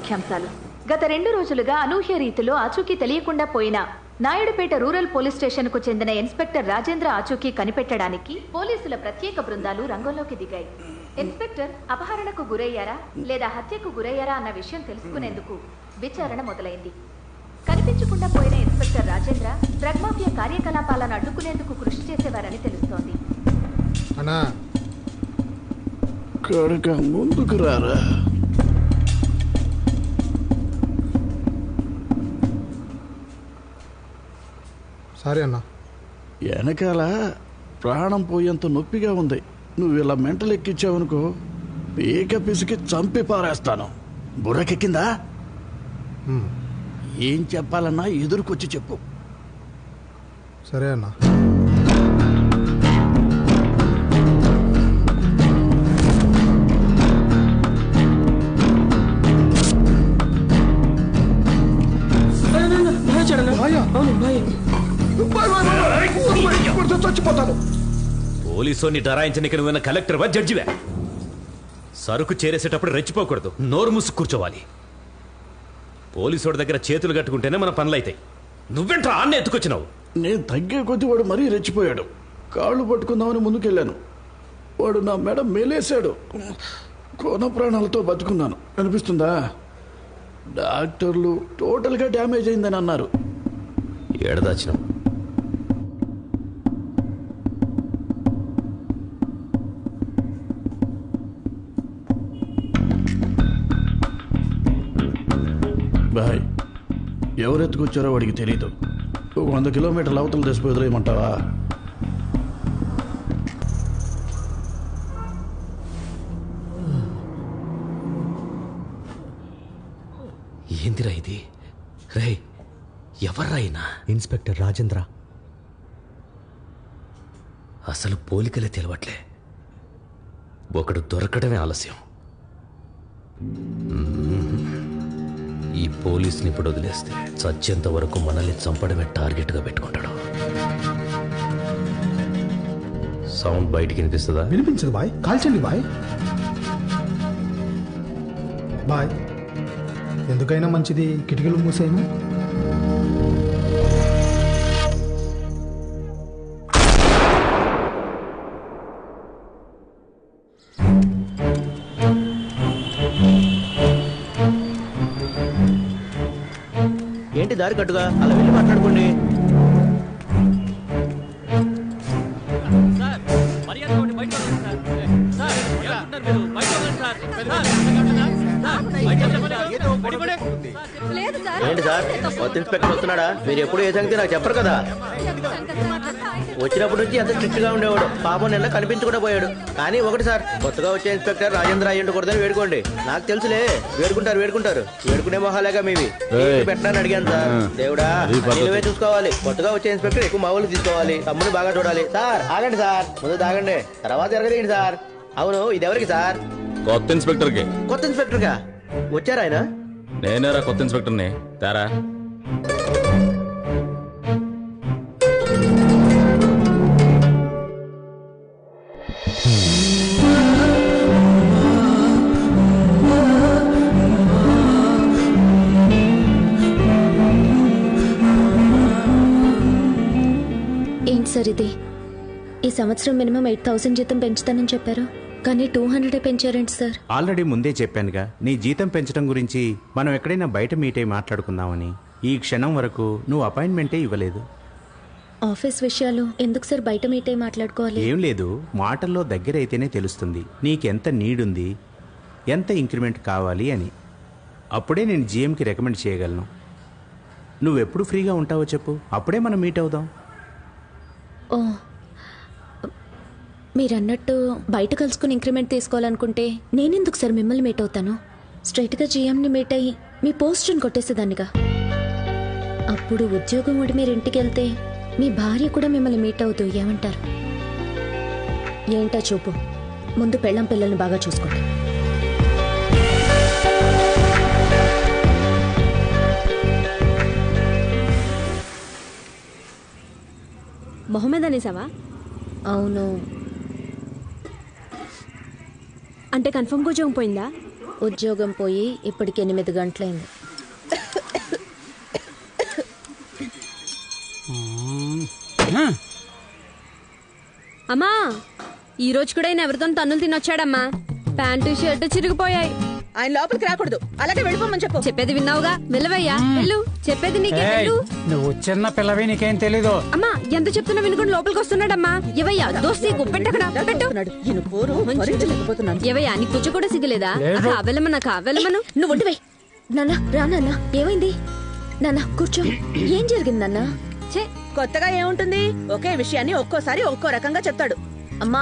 ముఖ్యాంశాలు. గత 2 రోజులుగా అనూహ్య రీతిలో ఆచూకీ తెలియకుండా పోయిన నాయుడుపేట రూరల్ పోలీస్ స్టేషన్ కు చెందిన ఇన్స్పెక్టర్ రాజేంద్ర ఆచూకీ కనిపెట్టడానికి పోలీసుల ప్రత్యేక బృందాలు రంగంలోకి దిగాయి. ఇన్స్పెక్టర్ అపహరణకు గురయ్యారా లేదా హత్యకు గురయ్యారా అన్న విషయం తెలుసుకునేందుకు విచారణ మొదలైంది. కనిపించకుండా పోయిన ఇన్స్పెక్టర్ రాజేంద్ర డ్రగ్ మాఫియా కార్యకలాపాలను అడ్డుకునేందుకు కృషి చేసేవారని తెలుస్తోంది. ముందుకు రారా. సరే అన్న. వెనకాల ప్రాణం పోయేంత నొప్పిగా ఉంది. నువ్వు ఇలా మెంటలు ఎక్కించావనుకో పీక పిసికి చంపి పారేస్తాను. బుర్రకెక్కిందా? ఏం చెప్పాలన్నా ఎదురుకొచ్చి చెప్పు. సరే అన్న. చచ్చిపోతాను. పోలీసుని డరాయించడానికి నువ్వు కలెక్టర్వా జడ్జివా? సరుకు చేరేసేటప్పుడు రెచ్చిపోకూడదు, నోరు మూసు కూర్చోవాలి. పోలీసు దగ్గర చేతులు కట్టుకుంటేనే మన పనులైతాయి. నువ్వెంట్రా ఆన్నే ఎత్తుకొచ్చినావు? నేను తగ్గే కొద్ది వాడు మరీ రెచ్చిపోయాడు. కాళ్ళు పట్టుకుందామని ముందుకెళ్ళాను. వాడు నా మెడ మేలేశాడు. కోన ప్రాణాలతో బతుకున్నాను. అనిపిస్తుందా? డాక్టర్లు టోటల్గా డ్యామేజ్ అయిందని అన్నారు. ఏడదాచినావు? బాయ్, ఎవరెత్తుకొచ్చారో వాడికి తెలీదు. 100 కిలోమీటర్ల అవతల దశ వదిలేయమంటావా? ఏందిరా ఇది? రే, ఎవర్రా అయినా? ఇన్స్పెక్టర్ రాజేంద్ర. అసలు పోలికలే తెలవట్లే. ఒకడు దొరకడమే ఆలస్యం. ఈ పోలీసుని ఇప్పుడు వదిలేస్తే చచ్చేంత వరకు మనల్ని చంపడమే టార్గెట్గా పెట్టుకుంటాడు. సౌండ్ బయటికి వినిపిస్తుందా? వినిపించదు బాయ్. కాల్చండి బాయ్. బాయ్, ఎందుకైనా మంచిది కిటికీలు మూసేయము. ఏంటి దారి కట్టుగా అలా వెళ్ళి మాట్లాడుకోండి. ఏంటి సార్, కొత్త ఇన్స్పెక్టర్ వస్తున్నాడా? మీరు ఎప్పుడు ఏ సంగతి నాకు చెప్పరు కదా. వచ్చినప్పటి నుంచి ఎంత స్ట్రిక్ట్ గా ఉండేవాడు. పాపం నిన్న కనిపించకుండా పోయాడు. కానీ ఒకటి సార్, కొత్తగా వచ్చే ఇన్స్పెక్టర్ రాజేంద్ర అయ్యుండకూడదని వేడుకోండి. నాకు తెలుసులే, వేడుకుంటారు. వేడుకునే మొహాలేగా మీవి. పెట్టడానికి అడిగాను సార్. దేవుడా, నువ్వే చూసుకోవాలి. కొత్తగా వచ్చే ఇన్స్పెక్టర్ ఎక్కువ మామూలు తీసుకోవాలి. తమ్ముని బాగా చూడాలి. సార్ ఆగండి సార్, ముందు తాగండి, తర్వాత ఎరగదేయండి సార్. అవును, ఇది ఎవరికి సార్? కొత్త ఇన్స్పెక్టర్ కి. కొత్త ఇన్స్పెక్టర్ గా వచ్చారా ఆయన? నేనేరా కొత్త ఇన్స్పెక్టర్ని. తారా ఏంటి సార్ ఇది? ఈ సంవత్సరం మినిమం 8,000 జీతం పెంచుతానని చెప్పారు, కానీ 200 పెంచారేంటి సార్? ఆల్రెడీ ముందే చెప్పానుగా, నీ జీతం పెంచడం గురించి మనం ఎక్కడైనా బయట మీట్ అయి మాట్లాడుకుందామని. ఈ క్షణం వరకు నువ్వు అపాయింట్మెంటే ఇవ్వలేదు. ఆఫీస్ విషయాలు ఎందుకు సార్ బయట మీట్ అయి మాట్లాడుకోవాలి? ఏం లేదు, మాటల్లో దగ్గర అయితేనే తెలుస్తుంది నీకెంత నీడుంది, ఎంత ఇంక్రిమెంట్ కావాలి అని. అప్పుడే నేను జీఎంకి రికమెండ్ చేయగలను. నువ్వెప్పుడు ఫ్రీగా ఉంటావో చెప్పు, అప్పుడే మనం మీట్ అవుదాం. ఓ, మీరన్నట్టు బయట కలుసుకుని ఇంక్రిమెంట్ తీసుకోవాలనుకుంటే నేనెందుకు సార్ మిమ్మల్ని మీట్ అవుతాను? స్ట్రైట్గా జీఎంని మీట్ అయ్యి మీ పోస్టును కొట్టేసేదాన్నిగా. అప్పుడు ఉద్యోగం ఊడి మీరు ఇంటికి వెళ్తే మీ భార్య కూడా మిమ్మల్ని మీట్ అవుతూ ఏమంటారు? ఏంటా చూపు, ముందు పెళ్ళం పిల్లల్ని బాగా చూసుకోండి. మొహమ్మద్ అనేసావా? అవును. అంటే కన్ఫర్మ్గా ఉద్యోగం పోయిందా? ఉద్యోగం పోయి ఇప్పటికి 8 గంటలైంది. అమ్మా ఈ రోజు కూడా ఆయన ఎవరితో తన్నులు తినొచ్చాడమ్మా. Pant shirt చిరిగిపోయాయి. ఆయన లోపలికి రాకూడదు, అలాగే వెళ్ళిపోమని చెప్పు. చెప్పేది విన్నావుగా, వెళ్ళవయ్యా వెళ్ళు. చెప్పేది నీకే వెళ్ళు. నువ్వు చిన్న పిల్లవి, నీకేం తెలీదు. అమ్మా ఎంత చెప్తున్నా వినుకుని లోపలికి వస్తున్నాడమ్మా. ఎవయ్యా దోస్తి పెట్టకడా పెట్టు. ఎవయ్యా నీ కూర్చో కూడా సిగ్గలేదా? వెళ్ళమన్నా వెళ్ళమను. నువ్వు ఉండివే. నాన్న రా నాన్న. ఏమైంది నాన్న? కూర్చో. ఏం జరిగింది నాన్న? కొత్తగా ఏముంటుంది, ఒకే విషయాన్ని ఒక్కోసారి ఒక్కో రకంగా చెప్తాడు. అమ్మా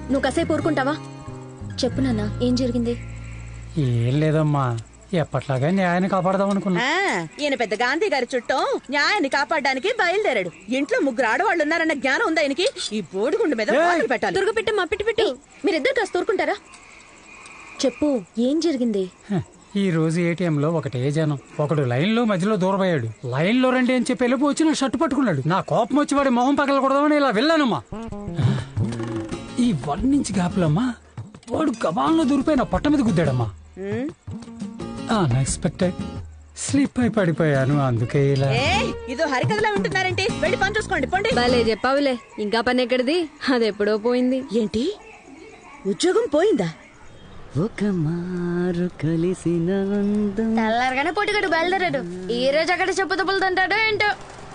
నువ్వు కాసేపు ఊరుకుంటావా? చెప్పు నాన్న, ఏం జరిగింది? ఏం లేదమ్మా, ఎప్పట్లాగా న్యాయాన్ని కాపాడదాం అనుకున్నా. ఈయన పెద్ద గాంధీ గారి చుట్టం న్యాయాన్ని కాపాడడానికి బయలుదేరాడు. ఇంట్లో 3 ఆడవాళ్ళు ఉన్నారన్న జ్ఞానం ఉందా ఆయనకి? ఈ బోడిగుండు మీద పెట్టాలి. తురుగు పెట్టమ్మా, పెట్టు. మీరిద్దరు కాస్త ఊరుకుంటారా? చెప్పు, ఏం జరిగింది? ఈ రోజు ఏటీఎంలో ఒకటే జనం. ఒకడు లైన్లో మధ్యలో దూరపోయాడు. లైన్లో రండి అని చెప్పి వెళ్ళి వచ్చి నా షర్టు పట్టుకున్నాడు. నా కోపం వచ్చి వాడి మొహం పగలకూడదామని ఇలా వెళ్ళానమ్మా. ఈ 1 ఇంచ్ గ్యాప్లమ్మా వాడు గబాల్లో దూరిపోయి నా పొట్ట మీద గుద్దాడమ్మా. అన్ఎక్స్పెక్టెడ్ స్లిప్ అయి పడిపోయాను, అందుకే ఇలా. ఇదో హరికథలా వింటున్నారంటే వెళ్ళి పని చూసుకోండి, పోండి. భలే చెప్పావులే, ఇంకా పని ఎక్కడిది, అది ఎప్పుడో పోయింది. ఏంటి ఉద్యోగం పోయిందా? ఒక మారు కలిసిన తెల్లారగానే పొట్టిగడు బయలుదేరాడు. ఈ రోజు అక్కడ చెప్పు తప్పులు తింటాడో ఏంటో.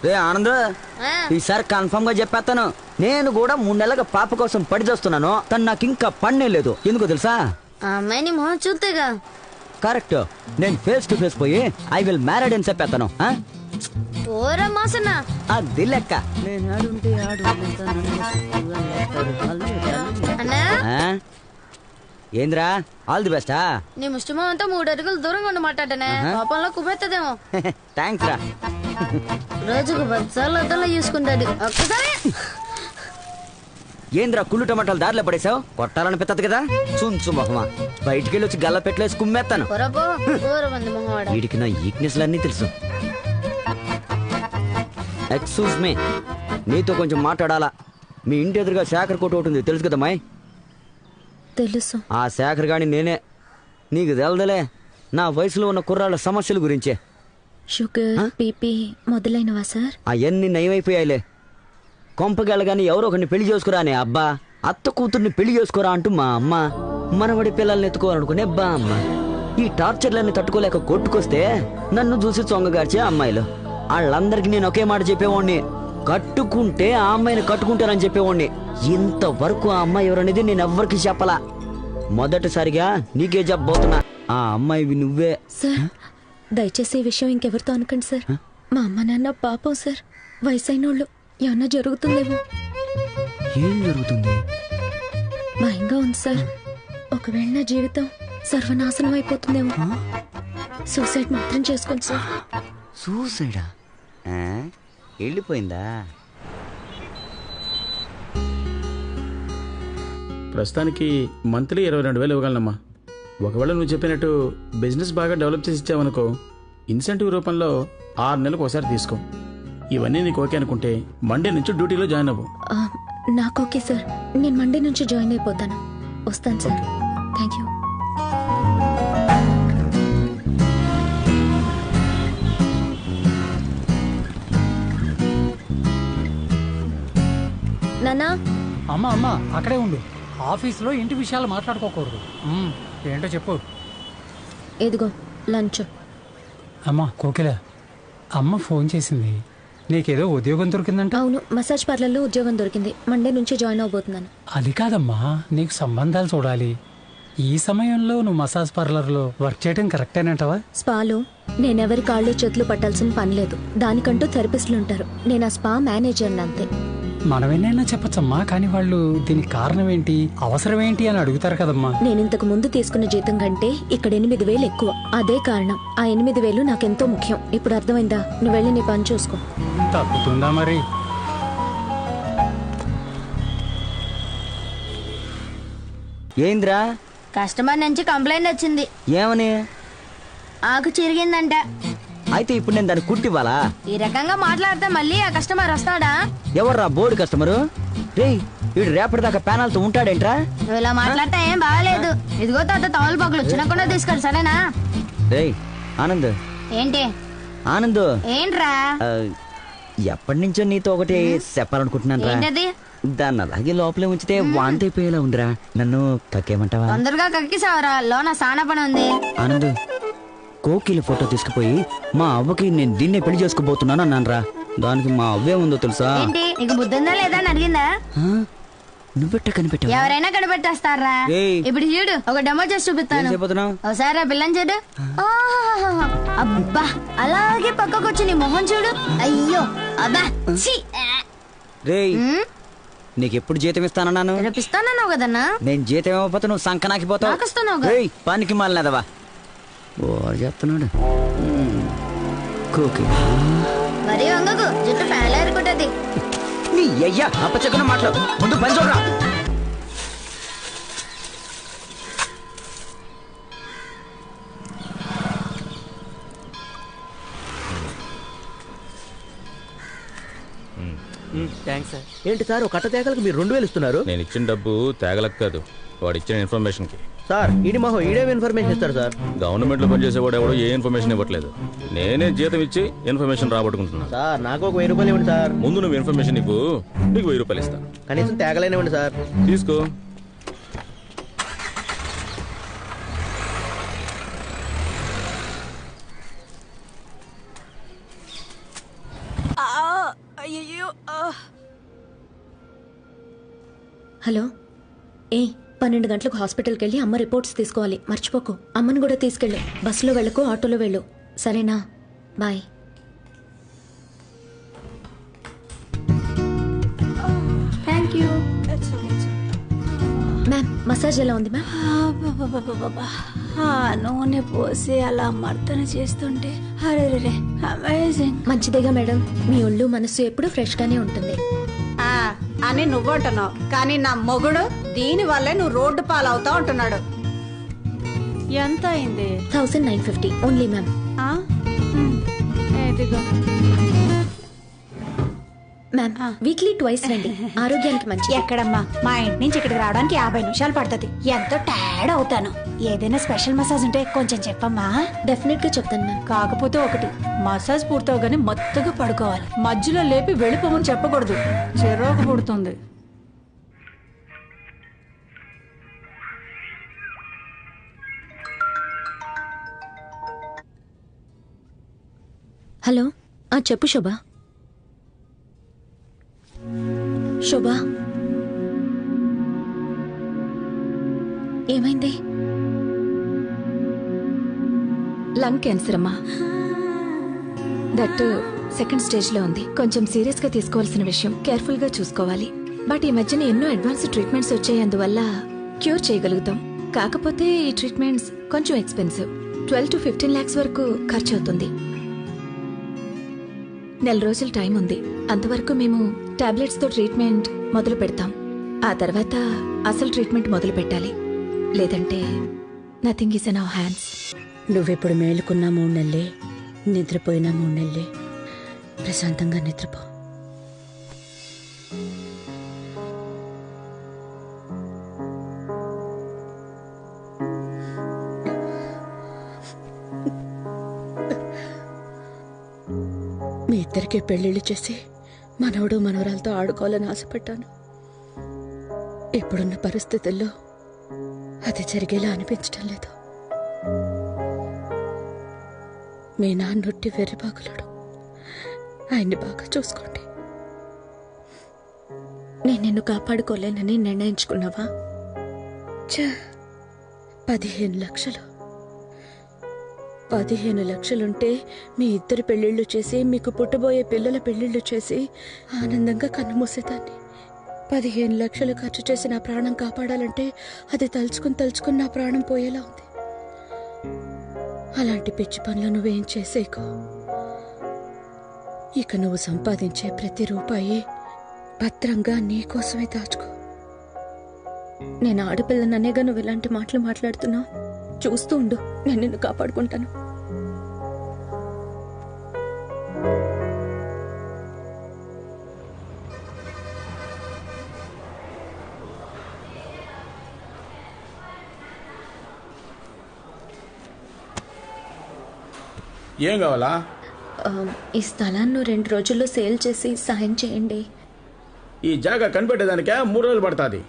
రే ఆనంద్, ఈసారి కన్ఫర్మ్ గా చెప్పేస్తాను. నేను కూడా 3 నెలలుగా పాప కోసం పడి చేస్తున్నాను. తను నాకు ఇంకా పన్నే లేదు. ఎందుకో తెలుసా? అమ్మాయిని మొహం చూస్తేగా. కరెక్ట్. నేను ఫేస్ టు ఫేస్ పోయి ఐ విల్ మ్యారీడ్ అని చెప్పేస్తాను. అది లెక్క. ఏంద్రా, ఆల్ ది బెస్టా? నీ ముష్టిమో అంతా 3 అడుగులు దూరంగా ఉండి మాట్లాడనే పాపంలో కుబెత్తదేమో. థ్యాంక్స్ రా. రోజుకు 10 సార్లు అద్దంలో చూసుకుంటాడు. ఒక్కసారి ఏంద్రా కుళ్ళు టమాటాలు దారిలో పడేసావు? కొట్టాలనిపిస్తుంది కదా. చుంచు మొహమా, బయటికి వెళ్ళి వచ్చి గల్ల పెట్టలేసి కుమ్మేస్తాను. వీడికి నా వీక్నెస్ లన్నీ తెలుసు. ఎక్స్క్యూజ్ మీ, నీతో కొంచెం మాట్లాడాలా. మీ ఇంటి ఎదురుగా శేఖర్ కోట ఒకటి ఉంది, తెలుసు కదా మాయ్? తెలుసు. ఆ శేఖర్ గాని నేనే. నీకు తెలదలే నా వయసులో ఉన్న కుర్రాళ్ళ సమస్యల గురించే. షుగర్, బీపీ మొదలైనవా సార్? అవన్నీ నయమైపోయాయిలే. కొంపగెళ్ళగాని ఎవరో ఒకరిని పెళ్లి చేసుకురా అనే అబ్బా, అత్త కూతుర్ని పెళ్లి చేసుకోరా అంటూ మా అమ్మ, మనవడి పిల్లల్ని ఎత్తుకోవాలనుకునే బా అమ్మ. ఈ టార్చర్లన్నీ తట్టుకోలేక కొట్టుకొస్తే నన్ను చూసి చొంగగార్చే అమ్మాయిలు. వాళ్ళందరికీ నేను ఒకే మాట చెప్పేవాడిని, కట్టుకుంటే ఆ అమ్మాయిని కట్టుకుంటానని చెప్పేవాడిని. ఇంతవరకు ఆ అమ్మాయి ఎవరనేది నేను ఎవ్వరికి చెప్పలా. మొదటిసారిగా నీకే చెప్పబోతున్నా, ఆ అమ్మాయివి నువ్వే. సార్ దయచేసి ఈ విషయం ఇంకెవరితో అనకండి సార్. మా అమ్మ నాన్న పాపం సార్, వయసైనోళ్ళు. ఏమన్నా జరుగుతుందేమో. ఏం జరుగుతుంది? భయంగా ఉంది సార్. ఒకవేళ నా జీవితం సర్వనాశనం అయిపోతుందేమో. సూసైడ్ మాత్రం చేసుకోండి సార్. సూసైడా? వెళ్ళిపోయిందా? ప్రస్తుతానికి మంత్లీ 22,000 ఇవ్వగలనమ్మా. ఒకవేళ నువ్వు చెప్పినట్టు బిజినెస్ బాగా డెవలప్ చేసి ఇచ్చావనుకో, ఇన్సెంటివ్ రూపంలో 6 నెలలకు ఒకసారి తీసుకో. ఇవన్నీ నీకు ఓకే అనుకుంటే మండే నుంచి డ్యూటీలో జాయిన్ అవ్వు. నాకు ఓకే సార్, నేను మండే నుంచి జాయిన్ అయిపోతాను. వస్తాను సార్. Thank you. నానా. అమ్మా అమ్మా అక్కడే ఉండు. ఆఫీస్లో ఇంటి విషయాలు మాట్లాడుకోకూడదు. ఏంటో చెప్పు. ఇదిగో లంచ్. అమ్మా కోకిల, అమ్మ ఫోన్ చేసింది. నీకేదో ఉద్యోగం దొరికిందంట. అవును, మసాజ్ పార్లర్లో ఉద్యోగం దొరికింది. మండే నుంచి జాయిన్ అవబోతున్నాను. అది కాదమ్మా, నీకు సంబంధాలు చూడాలి. ఈ సమయంలో నువ్వు మసాజ్ పార్లర్లో వర్క్ చేయడం కరెక్టేనంటావా? స్పాలో నేనెవరి కాళ్ళు చేతులు పట్టాల్సిన పని లేదు. దానికంటూ థెరపిస్టులు ఉంటారు. నేను ఆ స్పా మేనేజర్ని అంతే. మనమేనైనా చెప్పచ్చమ్మా, కానీ వాళ్ళు దీనికి కారణం ఏంటి, అవసరం ఏంటి అని అడుగుతారు కదమ్మా. నేను ఇంతకు ముందు తీసుకున్న జీతం కంటే ఇక్కడ 8,000 ఎక్కువ. అదే కారణం. ఆ 8,000 నాకెంతో ముఖ్యం. ఇప్పుడు అర్థమైందా? నువ్వు వెళ్ళి నీ పని చూసుకో. తగ్గుతుందా మరి? ఏంద్రా? కస్టమర్ నుంచి కంప్లైంట్ వచ్చింది. ఏమని? ఆకు చిరిగిందంట. అయితే ఇప్పుడు నేను దాన్ని కుట్టివ్వాలా? ఈ రకంగా మాట్లాడితే మళ్ళీ ఆ కస్టమర్ వస్తాడా? ఎవర్రా బోర్డు కస్టమరు? రేయ్, వీడు రేపటిదాకా ప్యానల్తో ఉంటాడేంట్రా? నువ్వు ఇలా మాట్లాడితే ఏం బాగాలేదు. ఇదిగో తాత తమలపాకులు చిన్నకుండా తీసుకెళ్ళి సరేనా? రేయ్ ఆనంద్. ఏంటి ఆనంద్? ఏంట్రా? ఎప్పటి నుంచో నీతో ఒకటి చెప్పాలనుకుంటున్నాను. ఏంటది? దాన్ని అలాగే లోపలే ఉంచితే వాంతి అయిపోయేలా ఉందిరా. నన్ను కక్కేమంటావా? తొందరగా కక్కి సావరా, లోన సానా పని ఉంది. ఆనంద్, కోకిల ఫోటో తీసుకుపోయి మా అవ్వకి నేను దీన్నే పెళ్లి చేసుకోబోతున్నాను అన్నాను రా. దానికి మా అవ్వే ఉందో తెలుసా? ఏంటి నీకు బుద్ధిందా లేదా అని అడిగిందా? నువ్వెట్ట కనిపెట్టావు? ఎవరైనా కనిపెట్టేస్తారా? ఇప్పుడు చూడు, ఒక డెమో చేసి చూపిస్తాను. ఒకసారి బిల్లం చూడు. అబ్బా, అలాగే పక్కకు వచ్చి నీ మొహం చూడు. అయ్యో అబ్బా. రేయ్, నీకెప్పుడు జీతం ఇస్తానన్నాను? రేపు ఇస్తానన్నావు కదన్నా. నేను జీతం ఇవ్వకపోతే నువ్వు సంకనాకిపోతావు. పనికి మాలినదవా చెప్తున్నాడు. మరి వంగకు, జుట్టు ఫ్యాన్లో ఎరుకుంటది. నీ అయ్యా అప్పచెక్కన మాట్లాడు, ముందు పని చూడరా. ఏంటి సార్ ఒక కట్ట తేగలకు మీరు 2000 ఇస్తున్నారు? నేను ఇచ్చిన డబ్బు తేగలకు కాదు, వాడు ఇచ్చిన ఇన్ఫర్మేషన్ కి. సార్ ఈడి మొహం ఈడేమి ఇన్ఫర్మేషన్ ఇస్తారు సార్? గవర్నమెంట్ లో పనిచేసేవాడు ఎవడో ఏ ఇన్ఫర్మేషన్ ఇవ్వట్లేదు. నేనే జీతం ఇచ్చి ఇన్ఫర్మేషన్ రాబట్టుకుంటున్నాను. సార్ నాకు ఒక 1000 రూపాయలు ఇవ్వండి సార్. ముందు నువ్వు ఇన్ఫర్మేషన్ ఇవ్వు, నీకు 1000 రూపాయలు ఇస్తాను. కనీసం తేగలేనివ్వండి సార్. తీసుకో. హలో, 12 గంటలకు హాస్పిటల్కి వెళ్ళి అమ్మ రిపోర్ట్స్ తీసుకోవాలి. మర్చిపోకు. అమ్మని కూడా తీసుకెళ్ళు. బస్సులో వెళ్ళకు, ఆటోలో వెళ్ళు. సరేనా? Bye. Thank you. Ma'am, massage ఎలా ఉంది మ్యామ్? నూనె పోసి అలా మర్దన చేస్తుంటే అరే అమేజింగ్. మంచిదేగా మేడం, మీ ఒళ్ళు మనసు ఎప్పుడు ఫ్రెష్ గానే ఉంటుంది అని నువ్వంటున్నావు, కానీ నా మొగుడు దీని వల్లే నువ్వు రోడ్డు పాలవుతా ఉంటున్నాడు. ఎంత అయింది? 1950 only ma'am. Ma'am, weekly twice రండి, ఆరోగ్యానికి మంచి. ఎక్కడమ్మా, మా ఇంటి నుంచి ఇక్కడికి రావడానికి 50 నిమిషాలు పడుతుంది. ఎంతో టైర్డ్ అవుతాను. ఏదైనా స్పెషల్ మసాజ్ ఉంటే కొంచెం చెప్పమ్మా. డెఫినెట్ గా చెప్తాను మ్యామ్. కాకపోతే ఒకటి, మసాజ్ పూర్తవగానే మత్తుగా పడుకోవాలి. మధ్యలో లేపి వెళ్ళిపోమని చెప్పకూడదు, చిరాకు పుడుతుంది. హలో, చెప్పు శోభా. శోభా, ఏమైంది? లంగ్ క్యాన్సర్ అమ్మా. దట్ సెకండ్ స్టేజ్ లో ఉంది. కొంచెం సీరియస్ గా తీసుకోవాల్సిన విషయం. కేర్ఫుల్ గా చూసుకోవాలి. బట్ ఈ మధ్యన ఎన్నో అడ్వాన్స్ ట్రీట్మెంట్స్ వచ్చాయి, అందువల్ల క్యూర్ చేయగలుగుతాం. కాకపోతే ఈ ట్రీట్మెంట్స్ కొంచెం ఎక్స్పెన్సివ్. 12 to 15 lakhs వరకు ఖర్చు అవుతుంది. 4 రోజులు టైం ఉంది. అంతవరకు మేము టాబ్లెట్స్ తో ట్రీట్మెంట్ మొదలు పెడతాం. ఆ తర్వాత అసలు ట్రీట్మెంట్ మొదలు పెట్టాలి, లేదంటే nothing is in our hands. నువ్వెప్పుడు మేలుకున్నా 3 నెలలే, నిద్రపోయినా 3 నెలలే. ప్రశాంతంగా నిద్రపో. మీ ఇద్దరికీ పెళ్లిళ్ళు చేసి మనవడు మనవరాలతో ఆడుకోవాలని ఆశపడ్డాను. ఇప్పుడున్న పరిస్థితుల్లో అది జరిగేలా అనిపించటం లేదు. మీ నాన్నొట్టి వెర్రిబాగులాడు. ఆయన్ని బాగా చూసుకోండి. నేను నిన్ను కాపాడుకోలేనని నిర్ణయించుకున్నావా? 15 లక్షలు. 15 లక్షలుంటే మీ ఇద్దరు పెళ్లిళ్ళు చేసి, మీకు పుట్టబోయే పిల్లల పెళ్లిళ్ళు చేసి ఆనందంగా కన్నుమూసేదాన్ని. 15 లక్షలు ఖర్చు చేసి నా ప్రాణం కాపాడాలంటే అది తలుచుకుని నా ప్రాణం పోయేలా ఉంది. అలాంటి పిచ్చి పనులు నువ్వేం చేసేకో. ఇక నువ్వు సంపాదించే ప్రతి రూపాయి భద్రంగా నీకోసమే దాచుకో. నేను ఆడపిల్లననేగా నువ్వు ఇలాంటి మాటలు మాట్లాడుతున్నావు. చూస్తూ ఉండు, నేను నిన్ను కాపాడుకుంటాను. ఏం కావాలా? ఈ స్థలాన్ని 2 రోజుల్లో సేల్ చేసి సాయం చేయండి. ఈ జాగా కనిపెట్టేదానికే 3 రోజులు పడుతుంది.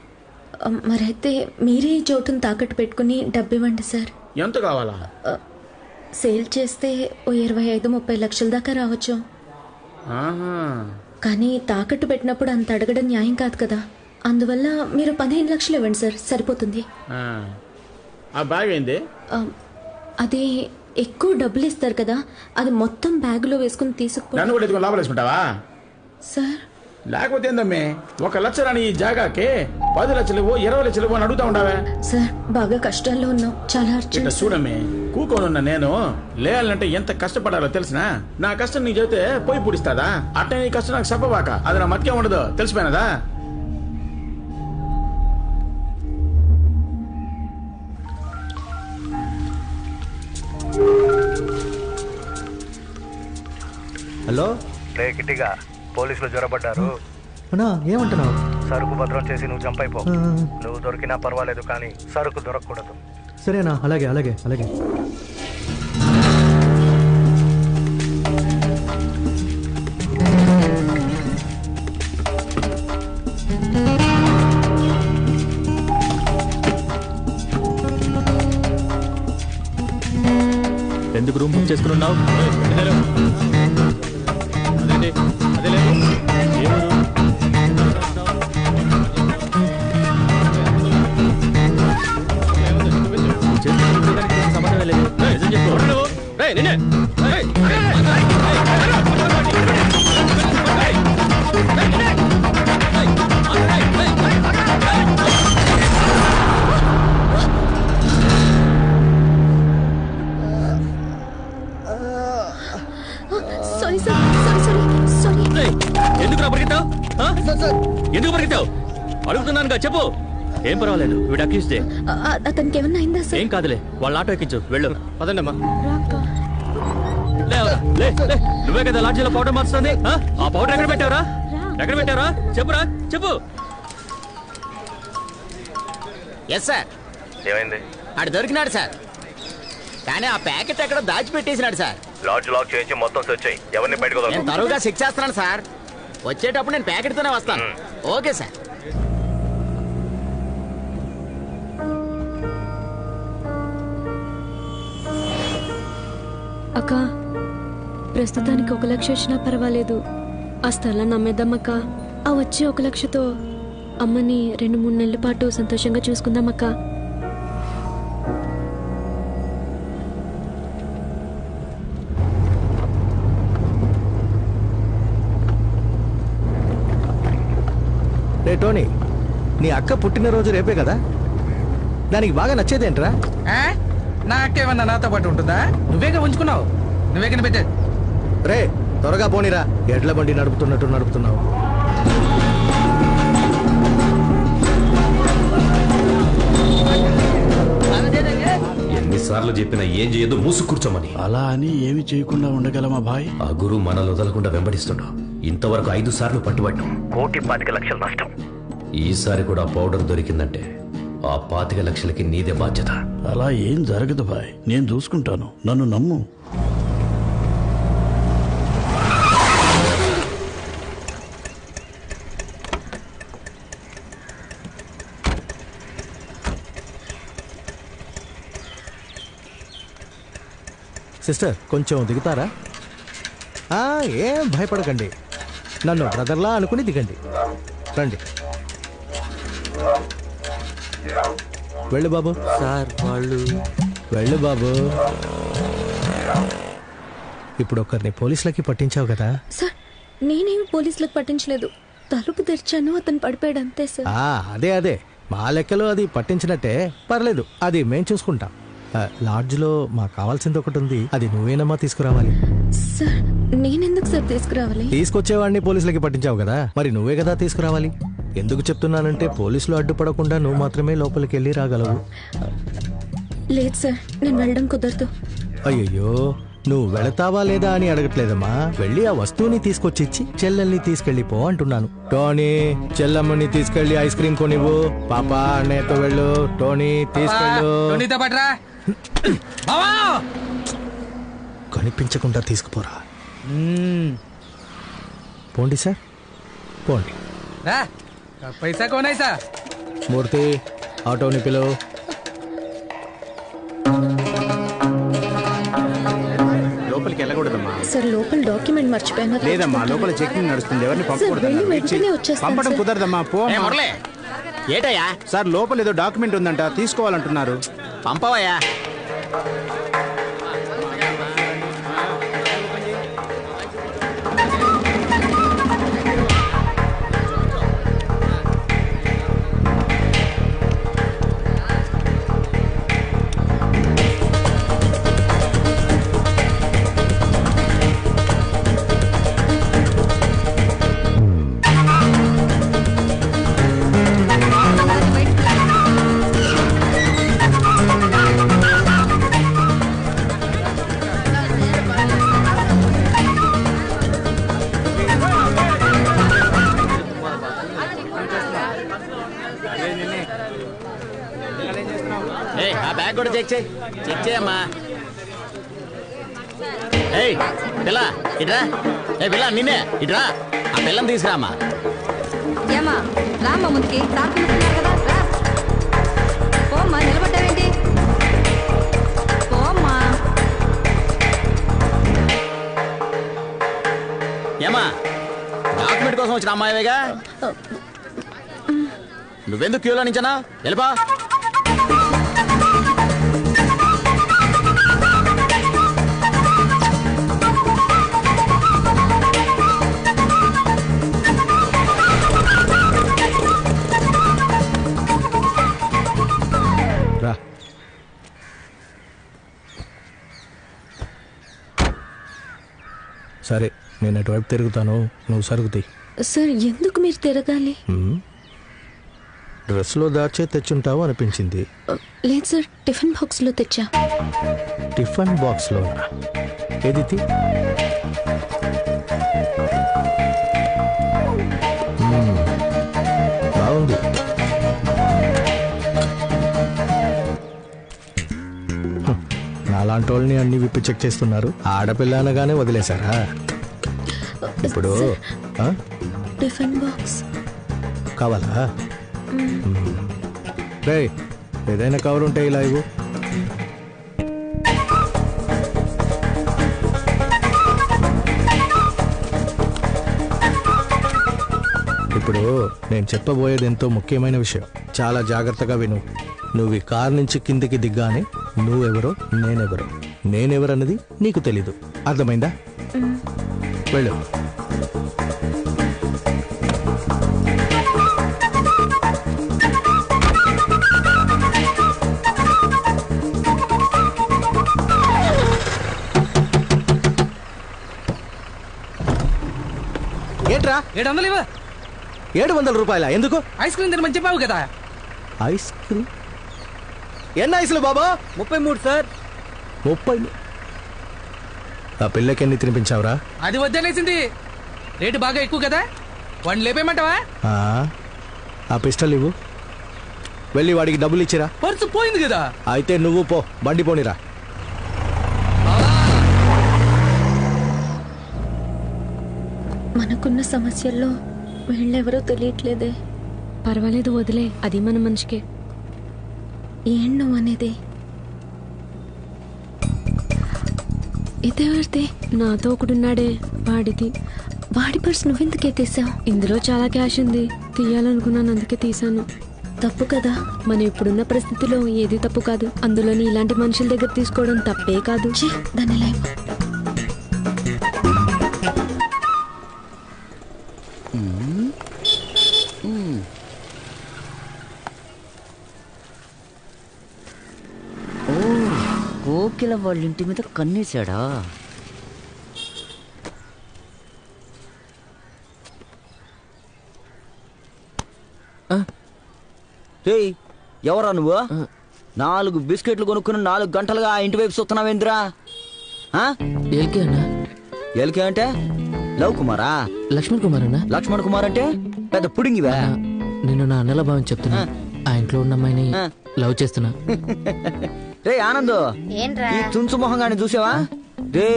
మరైతే మీరే ఈ చోటును తాకట్టు పెట్టుకుని డబ్బు ఇవ్వండి సార్. ఎంత కావాలా? సేల్ చేస్తే 25-30 లక్షల దాకా రావచ్చు. కానీ తాకట్టు పెట్టినప్పుడు అంత అడగడం న్యాయం కాదు కదా. అందువల్ల మీరు 15 లక్షలు ఇవ్వండి సార్, సరిపోతుంది. ఆ బ్యాగ్ ఏంది? అది ఎక్కువ డబ్బులు ఇస్తారు కదా, అది మొత్తం బ్యాగులో వేసుకుని తీసుకుపో. నన్ను కూడా ఎత్తుకొని లోపల వేసుకుంటావా సార్? లేకపోతే ఏందమ్మే, 1 లక్ష రాని ఈ జాగాకి 10 లక్షలు 20 లక్షలు అని అడుగుతా ఉండవే? సార్ బాగా కష్టాల్లో ఉన్నాం, చాలా ఇట్లా చూడమ్మే, కూకోనున్నా నేను లేయాలంటే ఎంత కష్టపడాలో తెలిసినా? నా కష్టం నీకు చెబితే పోయి పూడిస్తాదా? అట్టే నీ కష్టం నాకు చెప్పబాక, అది నా మతికే ఉండదు, తెలిసిపోయినదా? హలో కిట్టిగా పోలీసులు జ్వరపడ్డారు. ఏమంటున్నావు? సరుకు భద్రం చేసి నువ్వు జంప్ అయిపో. నువ్వు దొరికినా పర్వాలేదు, కానీ సరుకు దొరకకూడదు. సరేనా? అలాగే అలాగే అలాగే. ఎందుకు రూమ్ బుక్ చేసుకుని ఉన్నావు? సంబంధం లేదు. నిజం చెప్పు. ఎందుకు పరిగెత్తావు? అడుగుతున్నానుగా, చెప్పు. ఏం పర్వాలేదు, వీడు అక్యూజ్డే. అతనికి ఏమన్నా అయిందా సార్? ఏం కాదులే, వాళ్ళ ఆటో ఎక్కించు, వెళ్ళు. పదండమ్మా. నువ్వే కదా లాడ్జీలో పౌడర్ మార్చుతుంది. ఆ పౌడర్ ఎక్కడ పెట్టావురా? ఎక్కడ పెట్టావురా? చెప్పురా, చెప్పు. Yes sir. ఏమైంది? ఆడు దొరికినాడు సార్, కానీ ఆ ప్యాకెట్ ఎక్కడ దాచిపెట్టేసినాడు సార్. లాడ్జ్ లాక్ చేయించి మొత్తం సెర్చ్ చేయి. ఎవరిని బయటకు నేను తరువుగా చెక్ చేస్తున్నాను సార్. వచ్చేటప్పుడు నేను ప్యాకెట్తోనే వస్తాను. Okay sir. అక్క, ప్రస్తుతానికి 1 లక్ష వచ్చినా పర్వాలేదు. ఆ స్థలాన్ని అమ్మేద్దామక్క. ఆ వచ్చే 1 లక్షతో అమ్మని 2-3 నెలల పాటు సంతోషంగా చూసుకుందామక్క. రే టోనీ, నీ అక్క పుట్టినరోజు రేపే కదా, దానికి బాగా నచ్చేదేంట్రా? నా అక్క ఏమన్నా నాతో పాటు ఉంటుందా? నువ్వేగా ఉంచుకున్నావు, నువ్వే కనిపెట్టే. రే త్వరగా పోనీరా, ఎడ్ల బండి నడుపుతున్నట్టు నడుపుతున్నావు. ఎన్నిసార్లు చెప్పినా ఏం చేయదు, మూసు కూర్చోమని. అలా అని ఏమి చేయకుండా ఉండగలమా భాయ్? ఆ గురువు మనల్ని వదలకుండా వెంబడిస్తుండవు. ఇంతవరకు 5 సార్లు పట్టుబడ్డాం. 1,25 లక్షలు నష్టం. ఈసారి కూడా పౌడర్ దొరికిందంటే ఆ 25 లక్షలకి నీదే బాధ్యత. అలా ఏం జరగదు భాయ్, నేను చూసుకుంటాను, నన్ను నమ్ము. సిస్టర్ కొంచెం దిగుతారా? ఏం భయపడకండి, నన్ను బ్రదర్లా అనుకుని దిగండి. రండి. వెళ్ళు బాబు. సార్ వాళ్ళు. వెళ్ళు బాబు. ఇప్పుడు ఒకరిని పోలీసులకి పట్టించావు కదా? సార్ నేనేమి పోలీసులకు పట్టించలేదు, తలుపు తెరిచాను, అతను పడిపోయాడు అంతే సార్. అదే అదే, మా లెక్కలో అది పట్టించినట్టే. పర్లేదు, అది మేం చూసుకుంటాం. లాడ్జ్లో మాకు కావాల్సింది ఒకటి ఉంది, అది నువ్వేనమ్మా తీసుకురావాలి. సార్ నేనెందుకు సార్ తీసుకురావాలి? తీసుకొచ్చేవాడిని పోలీసులకి పట్టించావు కదా, మరి నువ్వే కదా తీసుకురావాలి. ఎందుకు చెప్తున్నానంటే పోలీసులు అడ్డుపడకుండా నువ్వు మాత్రమే లోపలికి వెళ్ళి రాగలవు. లేదు సార్, నేను వెళ్ళడం కుదరదు. అయ్యయ్యో, నువ్వు వెళతావా లేదా అని అడగట్లేదమ్మా, వెళ్ళి ఆ వస్తువుని తీసుకొచ్చి ఇచ్చి చెల్లెల్ని తీసుకెళ్ళిపో అంటున్నాను. టోనీ, చెల్లమ్మని తీసుకెళ్లి ఐస్ క్రీమ్ కొనివ్వు. పాపా నేతో వెళ్ళు. టోనీ తీసుకెళ్ళు. కనిపించకుండా తీసుకుపోరా. పోండి సార్, పోండి. పైసా కోనైసా మూర్తి, ఆటోని పిలువు. లోపలికి వెళ్ళకూడదమ్మా. సార్ లోపల డాక్యుమెంట్ మర్చిపోయినా లేదమ్మా, లోపల చెకింగ్ నడుస్తుంది, ఎవరిని పంపకూడదు. పంపడం కుదరదమ్మా, పో. ఏటయ్యా సార్ లోపల ఏదో డాక్యుమెంట్ ఉందంట, తీసుకోవాలంటున్నారు. పంపవయ్యా. ఆ బ్యాగ్ కూడా చెక్ చేయమ్మా. ఏయ్ పిల్ల ఇట్రా, ఏ పిల్ల నిన్నే ఇట్రా, ఆ పిల్లని తీసుకురామ్మా. ఏమా రామ్మా ముందుకి, తాకుతున్నారు కదా, రా. పోమ్మా, నిలబడ్డావేంటి? పోమ్మా. ఏమా డాక్యుమెంట్ కోసం వచ్చిన అమ్మాయివేగా, నువ్వెందుకు క్యూలో నించనా? వెళ్ళిపా. సరే, నేను అటువైపు తిరుగుతాను, నువ్వు సరుగుతాయి. సార్ ఎందుకు మీరు తిరగాలి? డ్రెస్లో దాచే తెచ్చుంటావు అనిపించింది. లేదు సార్, టిఫిన్ బాక్స్లో తెచ్చా. టిఫిన్ బాక్స్లో ఏది? బాగుంది. నాలాంటి వాళ్ళని అన్ని విప్పి చెక్ చేస్తున్నారు. ఆడపిల్ల అనగానే వదిలేశారా? ఇప్పుడు టిఫిన్ బాక్స్ కావాలా? రే, ఏదైనా కవర్ ఉంటే ఇలా ఇవ్వు. ఇప్పుడు నేను చెప్పబోయేది ఎంతో ముఖ్యమైన విషయం, చాలా జాగ్రత్తగా విను. నువ్వు ఈ కార్ నుంచి కిందికి దిగ్గానే నువ్వెవరో నేనెవరో, నేనెవరన్నది నీకు తెలీదు. అర్థమైందా? వెళ్ళు. ఏంట్రా 700 ఇవ్వ. 700 రూపాయల? ఎందుకు? ఐస్ క్రీమ్ తినమని చెప్పావు కదా. Ice cream? ఎన్ని ఐసులు బాబా? 33 సార్. 30? ఆ పిల్లకి ఎన్ని తినిపించావురా? అది వద్దనేసింది, రేటు బాగా ఎక్కువ కదా, వాడిని లేపేయమంటావా? ఆ పిస్టల్ ఇవ్వు, వెళ్ళి వాడికి డబ్బులు ఇచ్చిరా. పర్సు పోయింది కదా. అయితే నువ్వు పో, బండి పోనిరా. మనకున్న సమస్యల్లో వీళ్ళెవరో తెలియట్లేదే. పర్వాలేదు వదిలే, అది మన మనిషికే. ఏం నువ్వు అనేది? ఇదెవరిది? నాతో ఒకడున్నాడే, వాడిది. వాడి పర్స్ నువ్వెందుకే తీసావు? ఇందులో చాలా క్యాష్ ఉంది, తీయాలనుకున్నాను, అందుకే తీసాను. తప్పు కదా? మనం ఇప్పుడున్న పరిస్థితిలో ఏది తప్పు కాదు, అందులోని ఇలాంటి మనుషుల దగ్గర తీసుకోవడం తప్పే కాదు. దాని లైఫ్ కోకిల వాళ్ళ ఇంటి మీద కన్నేశాడా? రేయ్, ఎవరా నువ్వు? 4 బిస్కెట్లు కొనుక్కుని 4 గంటలుగా ఆ ఇంటి వైపు చూస్తున్నావేంద్రా? ఎల్కే అన్నా. ఎల్కే అంటే లవ్ కుమారా? లక్ష్మణ్ కుమార్ అన్నా. లక్ష్మణ్ కుమార్ అంటే పెద్ద పుడింగివా? నేను నా అన్నల భావం చెప్తున్నా, ఆ ఇంట్లో ఉన్న అమ్మాయిని లవ్ చేస్తున్నా. రే ఆనంద్, ఈ చుంచు మొహంగాని చూసావా? రే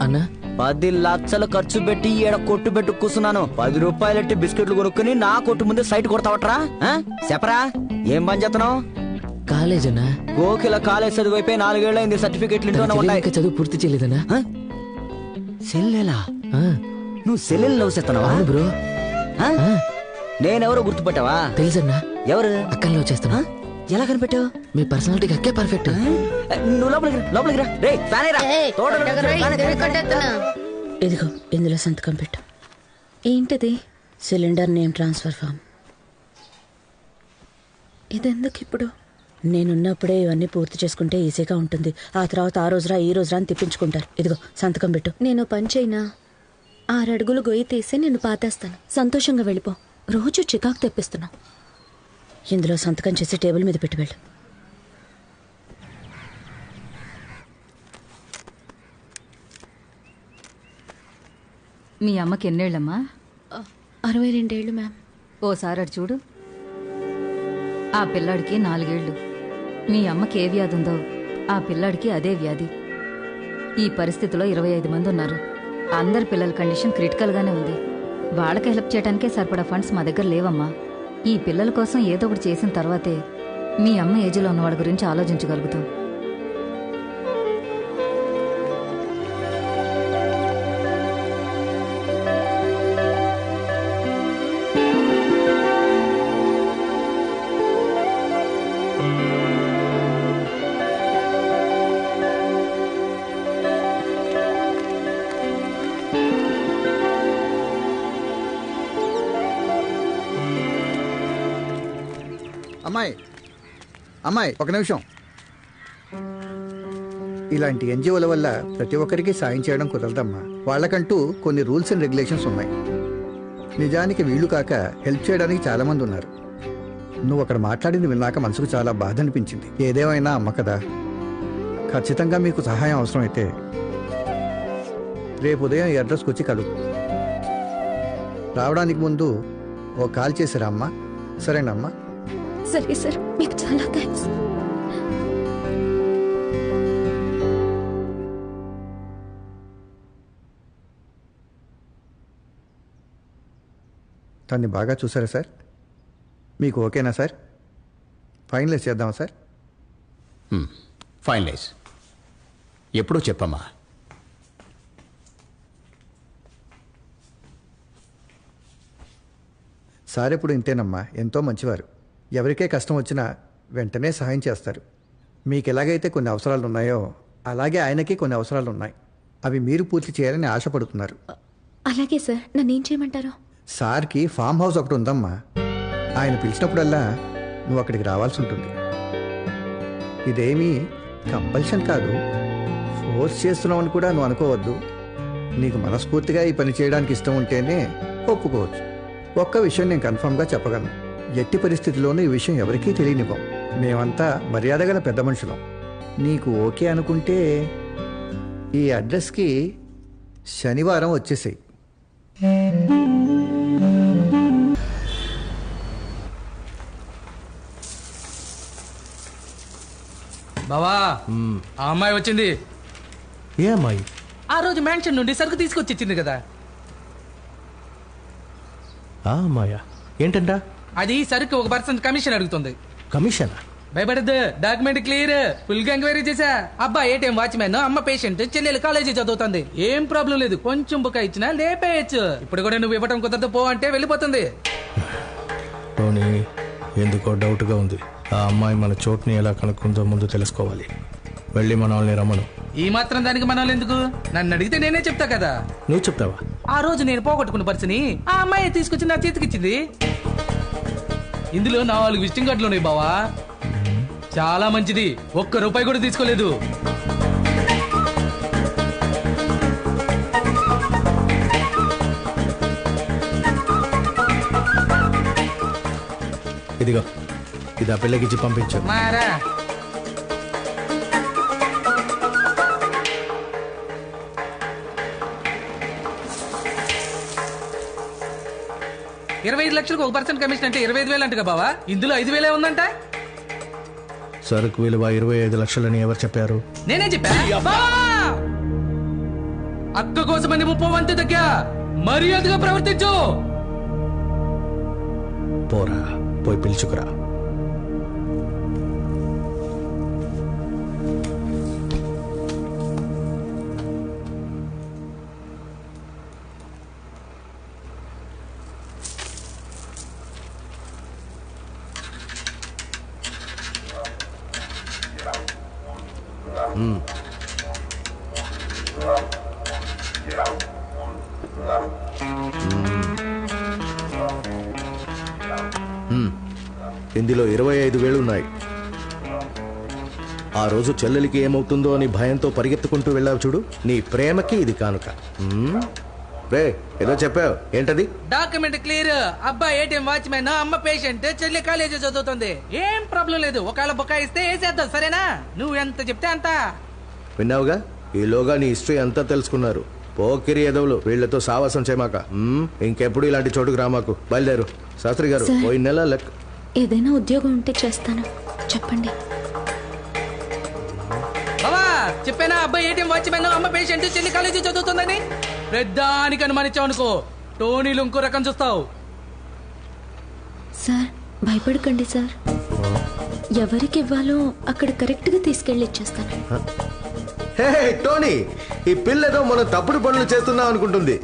అన్నా 10 లక్షలు ఖర్చు పెట్టి ఈడ కొట్టు పెట్టు కూర్చున్నాను. 10 రూపాయలట్టి బిస్కెట్లు కొనుక్కుని నా కొట్టు ముందే సైట్ కొడతావట్రా? చెప్పరా ఏం పని చేస్తున్నావు? కాలేజ్ అన్నా. గోకిల కాలేజ్ చదివైపోయి 4 ఏళ్ళైంది. సర్టిఫికెట్లు ఇంట్లోనే ఉన్నాయి. చదువు పూర్తి చేయలేదన్నా. సెల్లెలా? నువ్వు సెల్లెలు లవ్ చేస్తున్నావా బ్రో? నేనెవరో గుర్తుపట్టావా? తెలుసన్నా. ఎవరు? అక్కని లవ్ చేస్తున్నా. ఎలా కనిపెట్టావు? మీ పర్సనాలిటీకి అక్కే పర్ఫెక్ట్. నువ్వు లోపలికి రా. రే ఫ్యాన్ రా. ఇదిగో ఇందులో సంతకం పెట్టు. ఏంటిది? Cylinder name transfer form. ఇదెందుకు ఇప్పుడు? నేనున్నప్పుడే ఇవన్నీ పూర్తి చేసుకుంటే ఈజీగా ఉంటుంది. ఆ తర్వాత ఆ రోజురా ఈ రోజురా అని తిప్పించుకుంటారు. ఇదిగో సంతకం పెట్టు. నేను పని చేయనా? 6 అడుగులు గొయ్యి తీసి నిన్ను పాతేస్తాను. సంతోషంగా వెళ్ళిపో. రోజు చికాకు తెప్పిస్తున్నావు. ఇందులో సంతకం చేసి టేబుల్ మీద పెట్టి వెళ్ళు. మీ అమ్మకి ఎన్నేళ్ళమ్మా? 62 ఏళ్ళు మ్యామ్. ఓసారి అటు చూడు. ఆ పిల్లాడికి 4 ఏళ్ళు. మీ అమ్మకి ఏ వ్యాధి ఉందో ఆ పిల్లాడికి అదే వ్యాధి. ఈ పరిస్థితిలో 25 మంది ఉన్నారు. అందరి పిల్లల కండిషన్ క్రిటికల్గానే ఉంది. వాళ్ళకి హెల్ప్ చేయడానికే సరిపడా ఫండ్స్ మా దగ్గర లేవమ్మా. ఈ పిల్లల కోసం ఏదో ఒకటి చేసిన తర్వాతే మీ అమ్మ ఏజ్లో ఉన్న వాళ్ళ గురించి ఆలోచించగలుగుతాం. అమ్మాయి ఒక నిమిషం. ఇలాంటి ఎన్జిఓల వల్ల ప్రతి ఒక్కరికి సాయం చేయడం కుదరదమ్మా. వాళ్ళకంటూ కొన్ని రూల్స్ అండ్ రెగ్యులేషన్స్ ఉన్నాయి. నిజానికి వీళ్ళు కాక హెల్ప్ చేయడానికి చాలామంది ఉన్నారు. నువ్వు అక్కడ మాట్లాడింది విన్నాక మనసుకు చాలా బాధ అనిపించింది. ఏదేమైనా అమ్మ కదా, ఖచ్చితంగా మీకు సహాయం అవసరమైతే రేపు ఉదయం ఈ అడ్రస్కి వచ్చి కలుగు. రావడానికి ముందు ఓ కాల్ చేసిరా అమ్మా. సరేనమ్మా? సరే సార్, మీకు చాలా థ్యాంక్స్. తన్ని బాగా చూసారా సార్? మీకు ఓకేనా సార్? ఫైనలైజ్ చేద్దామా సార్? ఫైనలైజ్ ఎప్పుడూ చెప్పమ్మా. సార్ ఎప్పుడు ఇంతేనమ్మా, ఎంతో మంచివారు. ఎవరికే కష్టం వచ్చినా వెంటనే సహాయం చేస్తారు. మీకు ఎలాగైతే కొన్ని అవసరాలు ఉన్నాయో అలాగే ఆయనకి కొన్ని అవసరాలు ఉన్నాయి. అవి మీరు పూర్తి చేయాలని ఆశపడుతున్నారు. అలాగే సార్, నన్నేం చేయమంటారు? సార్కి ఫామ్ హౌస్ ఒకటి ఉందమ్మా. ఆయన పిలిచినప్పుడల్లా నువ్వు అక్కడికి రావాల్సి ఉంటుంది. ఇదేమీ కంపల్షన్ కాదు, ఫోర్స్ చేస్తున్నామని కూడా నువ్వు అనుకోవద్దు. నీకు మనస్ఫూర్తిగా ఈ పని చేయడానికి ఇష్టం ఉంటేనే ఒప్పుకోవచ్చు. ఒక్క విషయం నేను కన్ఫర్మ్గా చెప్పగలను, ఎట్టి పరిస్థితుల్లోనూ ఈ విషయం ఎవరికీ తెలియనివ్వం. మేమంతా మర్యాద గల పెద్ద మనుషులం. నీకు ఓకే అనుకుంటే ఈ అడ్రస్కి శనివారం వచ్చేసాయి. బావా, ఆ అమ్మాయి వచ్చింది. ఏ అమ్మాయి? ఆ రోజు మ్యాన్షన్ నుండి సరుకు తీసుకొచ్చి ఇచ్చింది కదా. ఆ అమ్మాయా? ఏంటంట? అది సరుకు 1% కమిషన్ అడుగుతుంది. కమిషన్? భయపడద్దు, డాక్యుమెంట్ క్లియర్. ఫుల్ గా ఎంక్వైరీ చేశా. అబ్బా ఏటీఎం వాచ్మెన్, అమ్మ పేషెంట్, చెల్లెలు కాలేజీ చదువుతుంది. ఏం ప్రాబ్లం లేదు, కొంచెం బుక్ ఇచ్చినా లేపేయచ్చు. ఇప్పుడు కూడా నువ్వు ఇవ్వటం కుదరదు పో అంటే వెళ్ళిపోతుంది. టోనీ, ఎందుకో డౌట్గా ఉంది. ఆ అమ్మాయి మన చోటుని ఎలా కనుక్కుందో ముందు తెలుసుకోవాలి. వెళ్ళి మన వాళ్ళని రమ్మను. ఈ మాత్రం దానికి మన ఎందుకు? నన్ను అడిగితే నేనే చెప్తా కదా. నువ్వు చెప్తావా? ఆ రోజు నేను పోగొట్టుకున్న పర్సుని ఆ అమ్మాయి తీసుకొచ్చి నా చేతికిచ్చింది. ఇందులో 4 విజిటింగ్ కార్డులు ఉన్నాయి బావా. చాలా మంచిది, ₹1 కూడా తీసుకోలేదు. ఇదిగో, ఇది ఆ పిల్లకిచ్చి పంపించు. మారా 25 లక్షలకు 1% కమిషన్ అంటే 25,000 అంటగా బావా. ఇందులో 5,000 ఉందంట. సరుకు విలువ 25 లక్షలని ఎవరు చెప్పారు? నేనే చెప్పా. అక్క కోసమని ముప్పవంతి దగ్గర మర్యాదగా ప్రవర్తించు. పోరా, పోయి పిలుచుకురా. ఇందులో 25,000 ఉన్నాయి. ఆ రోజు చెల్లెలికి ఏమవుతుందో అని భయంతో పరిగెత్తుకుంటూ వెళ్ళావు చూడు, నీ ప్రేమకి ఇది కానుక. రే, ఏదో చెప్పావు, ఏంటది? Document clear. అబ్బాయి ఏటీఎం వాచ్మెన్, అమ్మ పేషెంట్, చెల్లి కాలేజీ చదువుతుంది. ఏం ప్రాబ్లం లేదు. ఒకవేళ బుకాయిస్తే వేసేద్దాం, సరేనా? నువ్వు ఎంత చెప్తే అంత. విన్నావుగా, ఈలోగా నీ హిస్టరీ అంతా తెలుసుకున్నారు. పోకిరి ఎదవులు, వీళ్లతో సావాసం చేయమాక. ఇంకెప్పుడు ఇలాంటి చోటుకు రామాకు. బయలుదేరు. శాస్త్రి గారు, పోయిన నెల లెక్క. ఏదైనా ఉద్యోగం ఉంటే చేస్తాను, చెప్పండి. బావా చెప్పానా, అబ్బాయి ఏటీఎం వాచ్మెన్, అమ్మ పేషెంట్, చెల్లి కాలేజీ చదువుతుందని. పెద్దానికి అనుమానించావు అనుకో, టోనీలు ఇంకో రకం చూస్తావు. సార్ భయపడకండి సార్, ఎవరికి ఇవ్వాలో అక్కడ కరెక్ట్ గా తీసుకెళ్ళి ఇచ్చేస్తాను. హే టోనీ, ఈ పిల్లతో మనం తప్పుడు పనులు చేస్తున్నాం అనుకుంటుంది.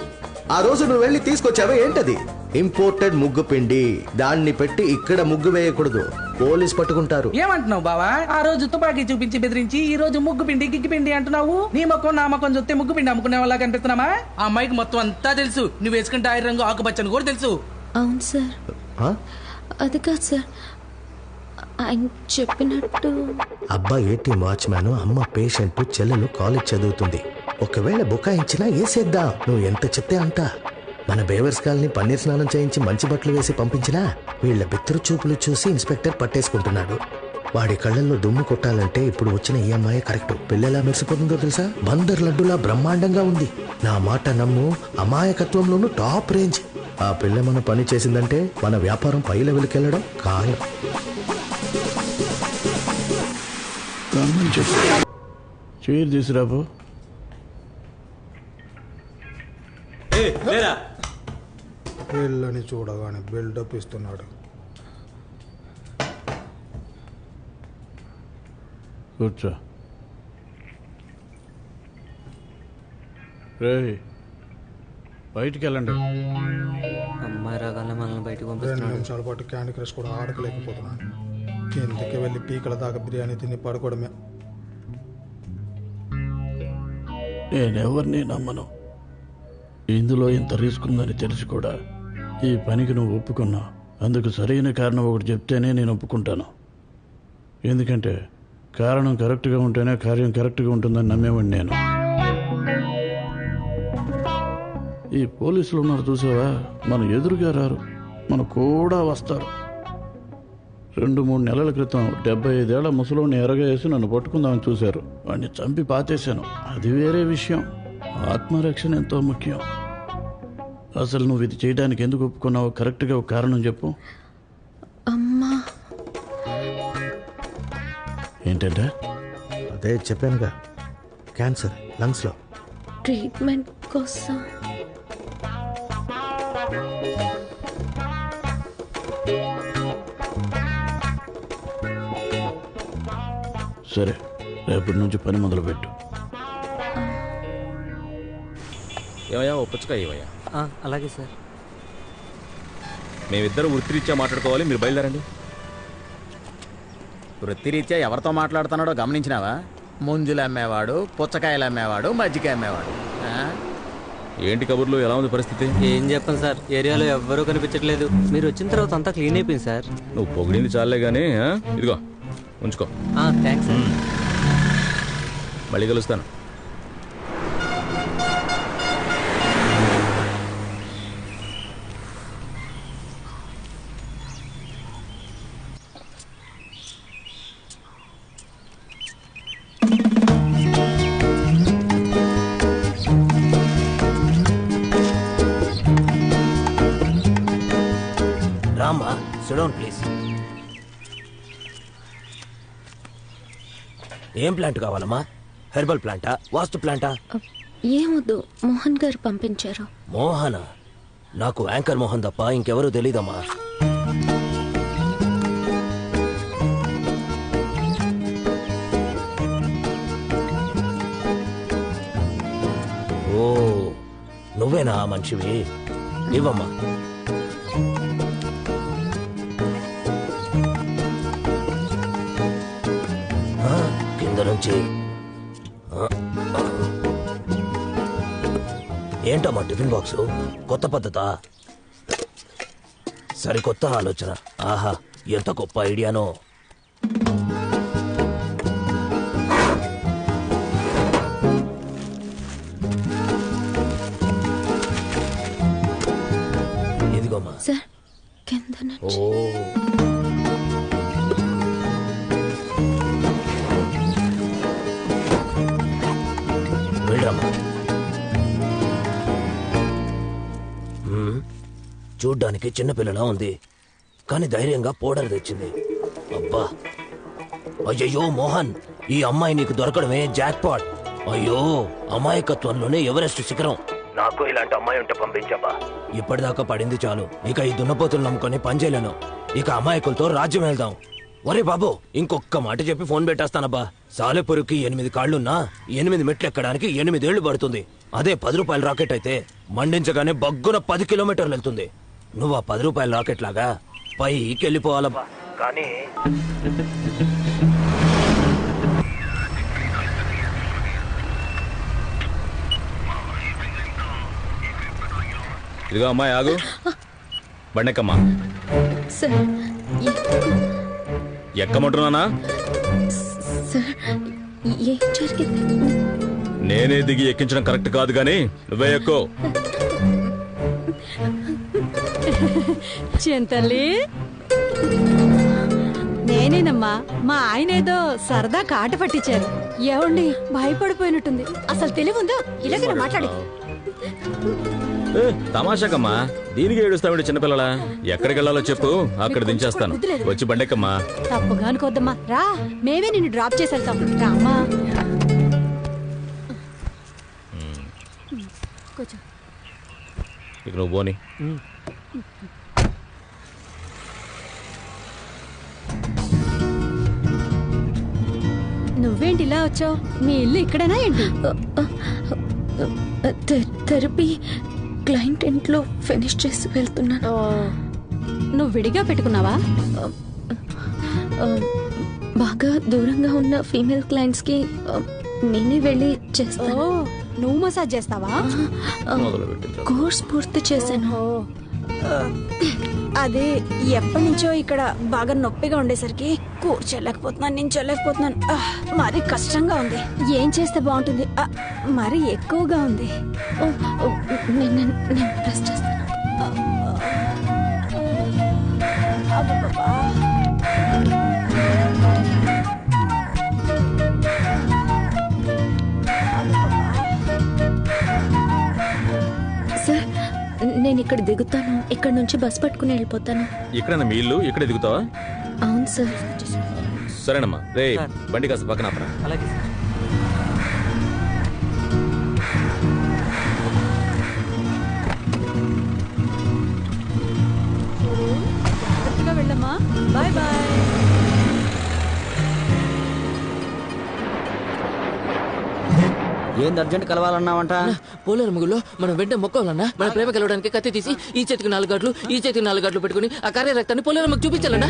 ఆ రోజు నువ్వు వెళ్ళి తీసుకొచ్చావా ఏంటది? ఇంపోర్టెడ్ ముగ్గు పిండి. దాన్ని పెట్టి ఇక్కడ ముగ్గు వేయకూడదు, పోలీస్ పట్టుకుంటారు. ఏమంటున్నావు బావా? ఆ రోజు తుపాకీ చూపించి బెదిరించి ఈ రోజు ముగ్గు పిండి గిగ్గి పిండి అంటున్నావు. నీ మొక్కం నా మొక్కం చూస్తే ముగ్గు పిండి అమ్ముకునే వాళ్ళ కనిపిస్తున్నామా? ఆ అమ్మాయికి మొత్తం అంతా తెలుసు. నువ్వు వేసుకుంటే ఆయిల్ రంగు ఆకుపచ్చని కూడా తెలుసు. అవును సార్, అది కాదు సార్, ఆయన చెప్పినట్టు. అబ్బా ఏటీఎం వాచ్మ్యాన్, అమ్మ పేషెంట్, చెల్లెలు కాలేజ్ చదువుతుంది. ఒకవేళ బుకాయించినా వేసేద్దాం. నువ్వు ఎంత చెప్తే అంత. మన బేవర్స్ కాలనీ పన్నీర్ స్నానం చేయించి మంచి బట్టలు వేసి పంపించినా వీళ్ళ బిత్తరు చూపులు చూసి ఇన్స్పెక్టర్ పట్టేసుకుంటున్నాడు. వాడి కళ్ళల్లో దుమ్ము కొట్టాలంటే ఇప్పుడు వచ్చిన ఈఎంఐ కరెక్ట్. పిల్లలా మెరిసిపోతుందో తెలుసా? బందర్ లడ్డులా బ్రహ్మాండంగా ఉంది. నా మాట నమ్ము, అమాయకత్వంలోనూ టాప్ రేంజ్. ఆ పిల్ల మన పని చేసిందంటే మన వ్యాపారం పై లెవెల్కి వెళ్ళడం ఖాయం. చైర్ తీసురాబో. పిల్లని చూడగానే బిల్డప్ ఇస్తున్నాడు. కూర్చో. రే, బయటికి వెళ్ళండి. అమ్మాయి రాగానే మనల్ని బయటకు 2 నిమిషాల పాటు క్యాండీ క్రష్ కూడా ఆడకలేకపోతున్నాను. కిందకి వెళ్ళి పీకల దాకా బిర్యానీ తిని పడుకోవడమే. నేనెవరిని నమ్మను. ఇందులో ఇంత రిస్క్ ఉందని తెలిసి కూడా ఈ పనికి నువ్వు ఒప్పుకున్నావు. అందుకు సరైన కారణం ఒకటి చెప్తేనే నేను ఒప్పుకుంటాను. ఎందుకంటే కారణం కరెక్ట్గా ఉంటేనే కార్యం కరెక్ట్గా ఉంటుందని నమ్మేవాడిని నేను. ఈ పోలీసులు ఉన్నారు చూసావా, మన ఎదురుగా రారు, మన కూడా వస్తారు. 2-3 నెలల క్రితం 75 ఏళ్ల ముసలోని ఎరగా వేసి నన్ను పట్టుకుందామని చూశారు. వాడిని చంపి పాతేశాను. అది వేరే విషయం. ఆత్మరక్షణ ఎంతో ముఖ్యం. అసలు నువ్వు ఇది చేయడానికి ఎందుకు ఒప్పుకున్నావు? కరెక్ట్గా ఒక కారణం చెప్పు. అమ్మా. ఏంటంటే? అదే చెప్పానుగా, క్యాన్సర్ లంగ్స్లో. ట్రీట్మెంట్ కోసం. సరే, రేపటి నుంచి పని మొదలుపెట్టు. ఏమయ్యా, ఓ పుచ్చకాయ ఏమయ్యా? అలాగే సార్. మేమిద్దరు వృత్తిరీత్యా మాట్లాడుకోవాలి, మీరు బయలుదేరండి. వృత్తిరీత్యా ఎవరితో మాట్లాడుతున్నాడో గమనించినావా? ముంజులు అమ్మేవాడు, పుచ్చకాయలు అమ్మేవాడు, మజ్జిగ అమ్మేవాడు. ఏంటి కబుర్లు, ఎలా ఉంది పరిస్థితి? ఏం చెప్పండి సార్, ఏరియాలో ఎవ్వరూ కనిపించట్లేదు. మీరు వచ్చిన తర్వాత అంతా క్లీన్ అయిపోయింది సార్. నువ్వు పొగిడింది చాలే కానీ ఇదిగో ఉంచుకో. Thanks sir. మళ్ళీ కలుస్తాను. రామ్మా, సిట్ డౌన్ ప్లీజ్. ఏం ప్లాంట్ కావాలమ్మా? హెర్బల్ ప్లాంటా, వాస్తు ప్లాంటా? ఏమొద్దు, మోహన్ గారు పంపించారు. మోహన? నాకు యాంకర్ మోహన్ తప్ప ఇంకెవరూ తెలీదమ్మా. ఓ, నువ్వేనా ఆ మనిషివి? ఇవ్వమ్మా. కింద నుంచి ఏంటమ్మా టిఫిన్ బాక్సు? కొత్త పద్ధతా? సరికొత్త ఆలోచన. ఆహా, ఎంత గొప్ప ఐడియానో. ఇదిగోమ్మా. సార్, కింద నుంచి. ఓ, వెళ్ళరమ్మా. చూడ్డానికి చిన్నపిల్లలా ఉంది, కానీ ధైర్యంగా పౌడర్ తెచ్చింది. అబ్బా, అయ్యయ్యో మోహన్, ఈ అమ్మాయి నీకు దొరకడమే జాక్ పాట్. అయ్యో, అమాయకత్వంలోనే ఎవరెస్ట్ శిఖరం. నాకు ఇలాంటి అమ్మాయి ఉంటే పంపించబ్బా. ఇప్పటిదాకా పడింది చాలు, ఇక ఈ దున్నపోతులు నమ్ముకొని పనిచేయలేను. ఇక అమాయకులతో రాజ్యం వెళ్దాం. ఒరే బాబు, ఇంకొక్క మాట చెప్పి ఫోన్ పెట్టేస్తానబ్బా. సాలెపురికి 8 కాళ్లున్నా 8 మెట్లు ఎక్కడానికి 8 ఏళ్లు పడుతుంది. అదే 10 రూపాయల రాకెట్ అయితే మండించగానే బగ్గున 10 కిలోమీటర్లు వెళ్తుంది. నువ్వు ఆ 10 రూపాయల రాకెట్ లాగా పైకి వెళ్ళిపోవాలబ్బా. కానీ ఇదిగో అమ్మాయి, ఆగు. బండెక్కమ్మా. సార్, ఎక్కమంటున్నానా? సార్, ఏం జరిగింది? నేనే దిగి ఎక్కించడం కరెక్ట్ కాదు, కానీ నువ్వే ఎక్కువ. చింతల్లి, నేనేనమ్మా. మా ఆయన ఏదో సరదా కాట పట్టించారు. ఏమండి, భయపడిపోయినట్టుంది. అసలు తెలివి ఉందా? ఇలాగే మాట్లాడి. తమాషాకమ్మా, దీనికి ఏడుస్తావిడ చిన్నపిల్లల. ఎక్కడికి వెళ్ళాలో చెప్పు, అక్కడ దించేస్తాను. వచ్చి బండెక్కమ్మా. తప్పుగా అనుకోద్దమ్మా, రా. మేమే నిన్ను డ్రాప్ చేసి వెళ్తాం. రామ్మా. కూర్చో. ఇక నువ్వు పోని. నువ్వేంటి ఇలా వచ్చావు? మీ ఇల్లు ఇక్కడేనా ఏంటి? థెరపీ క్లయింట్ ఇంట్లో ఫినిష్ చేసి వెళ్తున్నాను. నువ్వు విడిగా పెట్టుకున్నావా? బాగా దూరంగా ఉన్న ఫీమేల్ క్లయింట్స్ కి నేనే వెళ్ళి చేస్తాను. నువ్వు మసాజ్ చేస్తావా? కోర్స్ పూర్తి చేశాను. అదే ఎప్పటి నుంచో ఇక్కడ బాగా నొప్పిగా ఉండేసరికి కూర్చోలేకపోతున్నాను, నించోలేకపోతున్నాను. మరి కష్టంగా ఉంది. ఏం చేస్తే బాగుంటుంది? మరి ఎక్కువగా ఉంది. నేను ప్రెస్ చేస్తాను. సార్, నేను ఇక్కడ దిగుతాను. ఇక్కడ నుంచి బస్ పట్టుకుని వెళ్ళిపోతాను. ఇక్కడ మీ ఇల్లు? ఇక్కడే దిగుతావా? అవును సార్. సరేనమ్మా. రే, బండి కాస్త పక్కన ఆపరా. అలాగే సార్. వెళ్ళమ్మా. Bye bye. ఏంది అర్జెంట్ కలవాలన్నావంట? పోలేరు ముగ్గులో మనం వెంట మొక్కాలన్నా. మన ప్రేమ కలవడానికి కత్తి తీసి ఈ చేతికి 4 గంటలు, ఈ చేతికి 4 గంటలు పెట్టుకుని ఆ కార్య రక్తాన్ని పోలేరమ్మకు చూపించాలన్నా.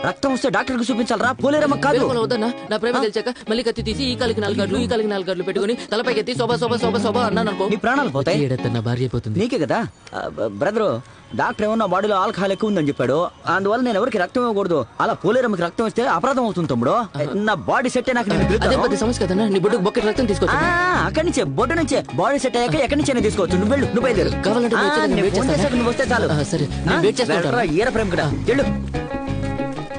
రక్తం వస్తే డాక్టర్ కు చూపించాలరా, పోలేరమ్మ కాదు. వద్దన్నా, నా ప్రేమ తెలిసాక మళ్ళీ కత్తి తీసి ఈ కాలికి 4 గంటలు, ఈ కాలికి 4 గంటలు పెట్టుకుని తలపైకి ఎత్తి శోభా శోభా శోభా శోభా అన్నాను అనుకో, నీ ప్రాణాలు పోతాయి. ఏడన్నా భార్య అయిపోతుంది. నీకే కదా బ్రదరు. డాక్టర్ ఏమన్నా బాడీలో ఆల్కహాల్ ఎక్కువ ఉందని చెప్పాడు. అందువల్ల నేను ఎవరికి రక్తం ఇవ్వకూడదు. అలా పోలేరమ్మకి రక్తం ఇస్తే అపరాధం అవుతుంది తమ్ముడు. నా బాడీ సెట్ నాకు అదే పెద్ద సమస్య కదన్నా. నీ బొడ్డుకు బొక్కెట్ రక్తం తీసుకోవచ్చు. అక్కడి నుంచే బొడ్డు నుంచే బాడీ సెట్ అయ్యాక ఎక్కడి నుంచి తీసుకోవచ్చు. నువ్వు వెళ్ళు, నువ్వు బయలుదేరు. కావాలంటే నువ్వు వస్తే చాలు. సరే, ఈర ప్రేమ కదా వెళ్ళు.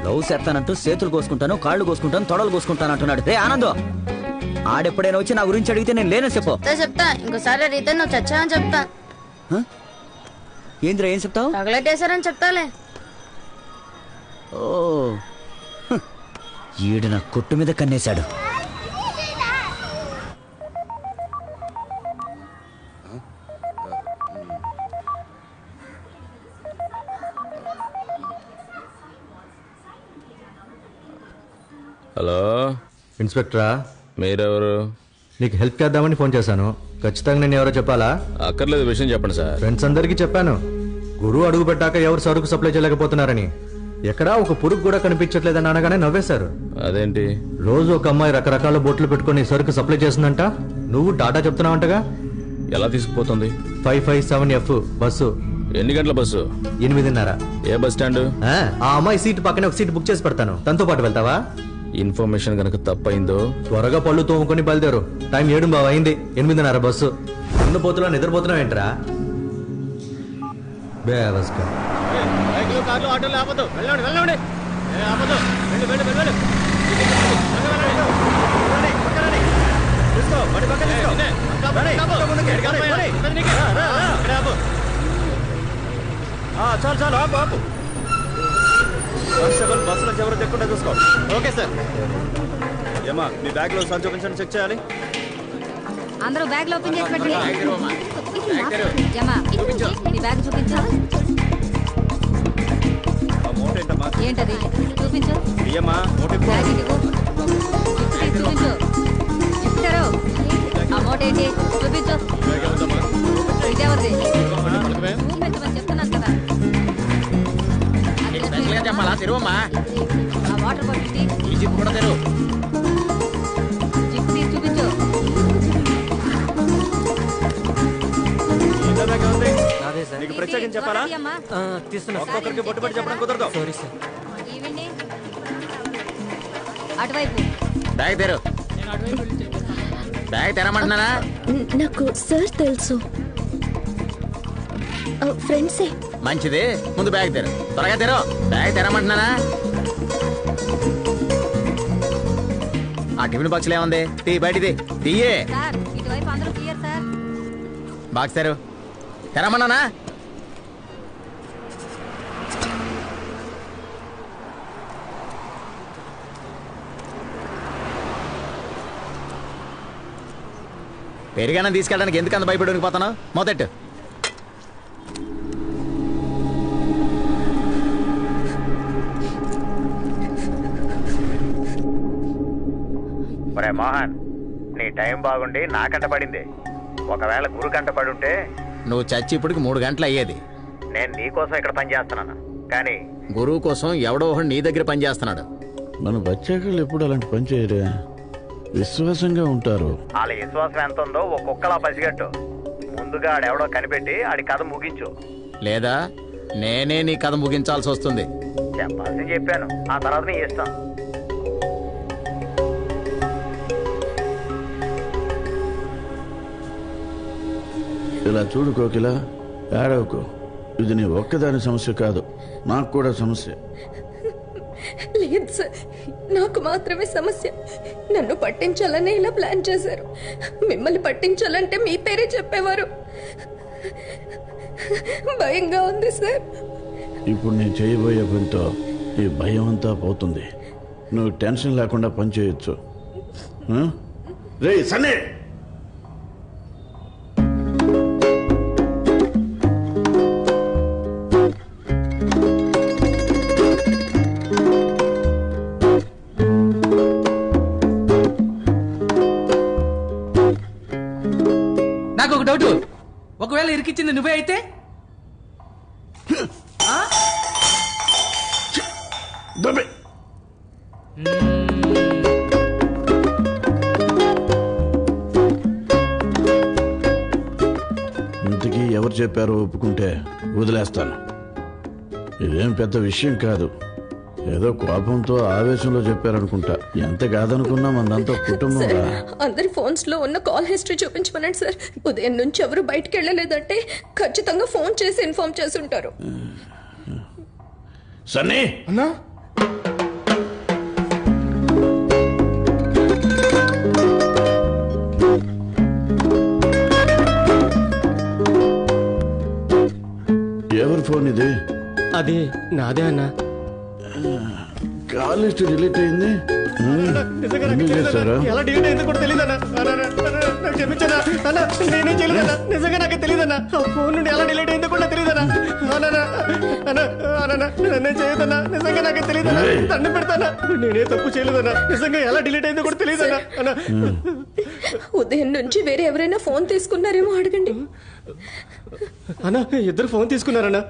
లవ్ చేస్తానంటూ చేతులు కోసుకుంటాను, కాళ్ళు కోసుకుంటాను, తొడలు కోసుకుంటాను అంటున్నాడు. రే ఆనందం, ఆడెప్పుడైనా వచ్చి నా గురించి అడిగితే నేను లేనని చెప్పు. చెప్తా. ఇంకోసారి అడిగితే నువ్వు చచ్చావని చెప్తా. ఏంద్రా, ఏం చెప్తావు? తగలెట్టేశారని చెప్తాలే. ఓ, ఈడు నా కొట్టు మీద కన్నేశాడు. హలో ఇన్స్పెక్టరా? మీరెవరు? నీకు హెల్ప్ చేద్దామని ఫోన్ చేశాను. ఖచ్చితంగా నేను ఎవరో చెప్పాలా? అక్కర్లేదు, విషయం చెప్పండి సార్. ఫ్రెండ్స్ అందరికీ చెప్పాను, గురువు అడుగు పెట్టాక ఎవరు సరుకు సప్లై చేయలేకపోతున్నారని. ఎక్కడా ఒక పురుగు కూడా కనిపించట్లేదని అనగానే నవ్వేశారు. అదేంటి? రోజు ఒక అమ్మాయి రకరకాల బొట్లు పెట్టుకుని సరుకు సప్లై చేస్తుందంట. నువ్వు టాటా చెప్తున్నావంటగా? ఎలా తీసుకుపోతుంది? 557F bus. ఎన్ని గంటల బస్సు? 8:30. ఏ బస్ స్టాండ్? ఆ అమ్మాయి సీట్ పక్కనే ఒక సీట్ బుక్ చేసి పెడతాను, తనతో పాటు వెళ్తావా? ఇన్ఫర్మేషన్ కనుక తప్పైందో త్వరగా పళ్ళు తోముకొని బయలుదేరు. టైం 7 అయింది. 8:30 బస్సు. నిద్రపోతున్నా నిద్రపోతున్నావు ఏంట్రా? బేవస్కా. చాలు చాలు ఆపు ఆపు. కానిస్టేబుల్ బస్సు నుంచి ఎవరు తెక్కుండా చూసుకో. Okay sir. ఏమా మీ బ్యాగ్ లో సార్ చూపించండి, చెక్ చేయాలి. అందరూ బ్యాగ్ లో ఓపెన్ చేసి పెట్టండి. జమా నీ బ్యాగ్ చూపించు. ఏంటది చూపించు. బ్యాగ్ ఇటు చూపించు. చెప్తారు ఆ మోట ఏంటి చూపించు. ఇదేవద్ది చూపించమని చెప్తున్నాను కదా. చెప్పాలా? తెరువమ్మా. ఆ వాటర్ బాటిల్ ఈ జిప్ కూడా తెరువు. జిప్ తీసి చూపించు. నీకు ప్రత్యేకించి చెప్పాలా? ఒక్కొక్కరికి బొట్టుబడి చెప్పడం కుదరదు. అటువైపు బ్యాగ్ తెరు. బ్యాగ్ తెరమంటున్నానా? నాకు సార్ తెలుసు, ఫ్రెండ్సే. మంచిది, ముందు బ్యాగ్ తెరు. త్వరగా తెరు. బ్యాగ్ తెరమంటున్నానా? ఆ టిఫిన్ బాక్స్ ఏముంది? తీ బయటిది తీయే. ఇటువైపు అందరూ క్లియర్ సార్. బాక్స్ తెరు. తెరమన్నానా? పెరిగానం తీసుకెళ్ళడానికి ఎందుకు అంత భయపడి ఉనికిపోతాను? మొదట మోహన్, నీ టైం బాగుండి నా కంట పడింది. ఒకవేళ గురు కంట పడి ఉంటే నువ్వు చచ్చి ఇప్పటికి 3 గంటలు అయ్యేది. నేను నీ కోసం ఇక్కడ పని చేస్తున్నాను, కానీ గురువు కోసం ఎవడో ఒకడు నీ దగ్గర పని చేస్తున్నాడు. మన బచ్చాకళ్ళు ఎప్పుడు అలాంటి పని చేయరే, విశ్వాసంగా ఉంటారు. వాళ్ళ విశ్వాసం ఎంత ఉందో ఒక్కొక్కలా పసిగట్టు. ముందుగా ఆడెవడో కనిపెట్టి ఆడి కథ ముగించు, లేదా నేనే నీ కథ ముగించాల్సి వస్తుంది. చెప్పాల్సి చెప్పాను, ఆ తర్వాత నీ ఇష్టం. ఇలా చూడు కోకిల, ఏడవకు. ఇది నీ ఒక్కదాని సమస్య కాదు, నాకు కూడా సమస్య. లేదు సార్, నాకు మాత్రమే సమస్య. నన్ను పట్టించాలని ఇలా ప్లాన్ చేశారు. మిమ్మల్ని పట్టించాలంటే మీ పేరే చెప్పేవారు. భయంగా ఉంది సార్. ఇప్పుడు నేను చేయబోయే పనితో ఈ భయం అంతా పోతుంది. నువ్వు టెన్షన్ లేకుండా పని చేయొచ్చు. రే సన్నే, నాకు ఒక డౌట్. ఒకవేళ ఇరికిచ్చింది నువ్వే అయితే? ఇంతకీ ఎవరు చెప్పారో ఒప్పుకుంటే వదిలేస్తాను. ఇదేం పెద్ద విషయం కాదు, ఏదో కోపంతో ఆవేశంలో చెప్పారనుకుంటా. ఎంత కాదనుకున్నా మందంతా కుటుంబం. అందరి ఫోన్స్ లో ఉన్న కాల్ హిస్టరీ చూపించమనండి సార్. ఉదయం నుంచి ఎవరు బయటకు వెళ్ళలేదంటే ఖచ్చితంగా ఫోన్ చేసి ఇన్ఫార్మ్ చేసి ఉంటారు. సన్నీ అన్నా, ఎవరి ఫోన్ ఇది? అది నాదే అన్నా. కాల్ లిస్ట్ డిలీట్ అయింది. ఎందుకు చేస్తారా? ఎలా డిలీట్ అయిందో కూడా తెలియదన్నా. నాకు క్షమించనా అన్నా, నేనే చేయలేదన్నా. నిజంగా నాకు తెలియదన్నా. ఆ ఫోన్ నుండి ఎలా డిలీట్ అయిందో కూడా తెలియదన్నా. నన్నే చేయదన్నా, నిజంగా నాకు తెలియదన్నా, దండం పెడతానా, నేనే తప్పు చేయలేదన్నా, నిజంగా ఎలా డిలీట్ అయిందో కూడా తెలియదన్నా. అన్నా ఉదయం నుంచి వేరే ఎవరైనా ఫోన్ తీసుకున్నారేమో అడగండి. అన్నా ఇద్దరు ఫోన్ తీసుకున్నారన్నా.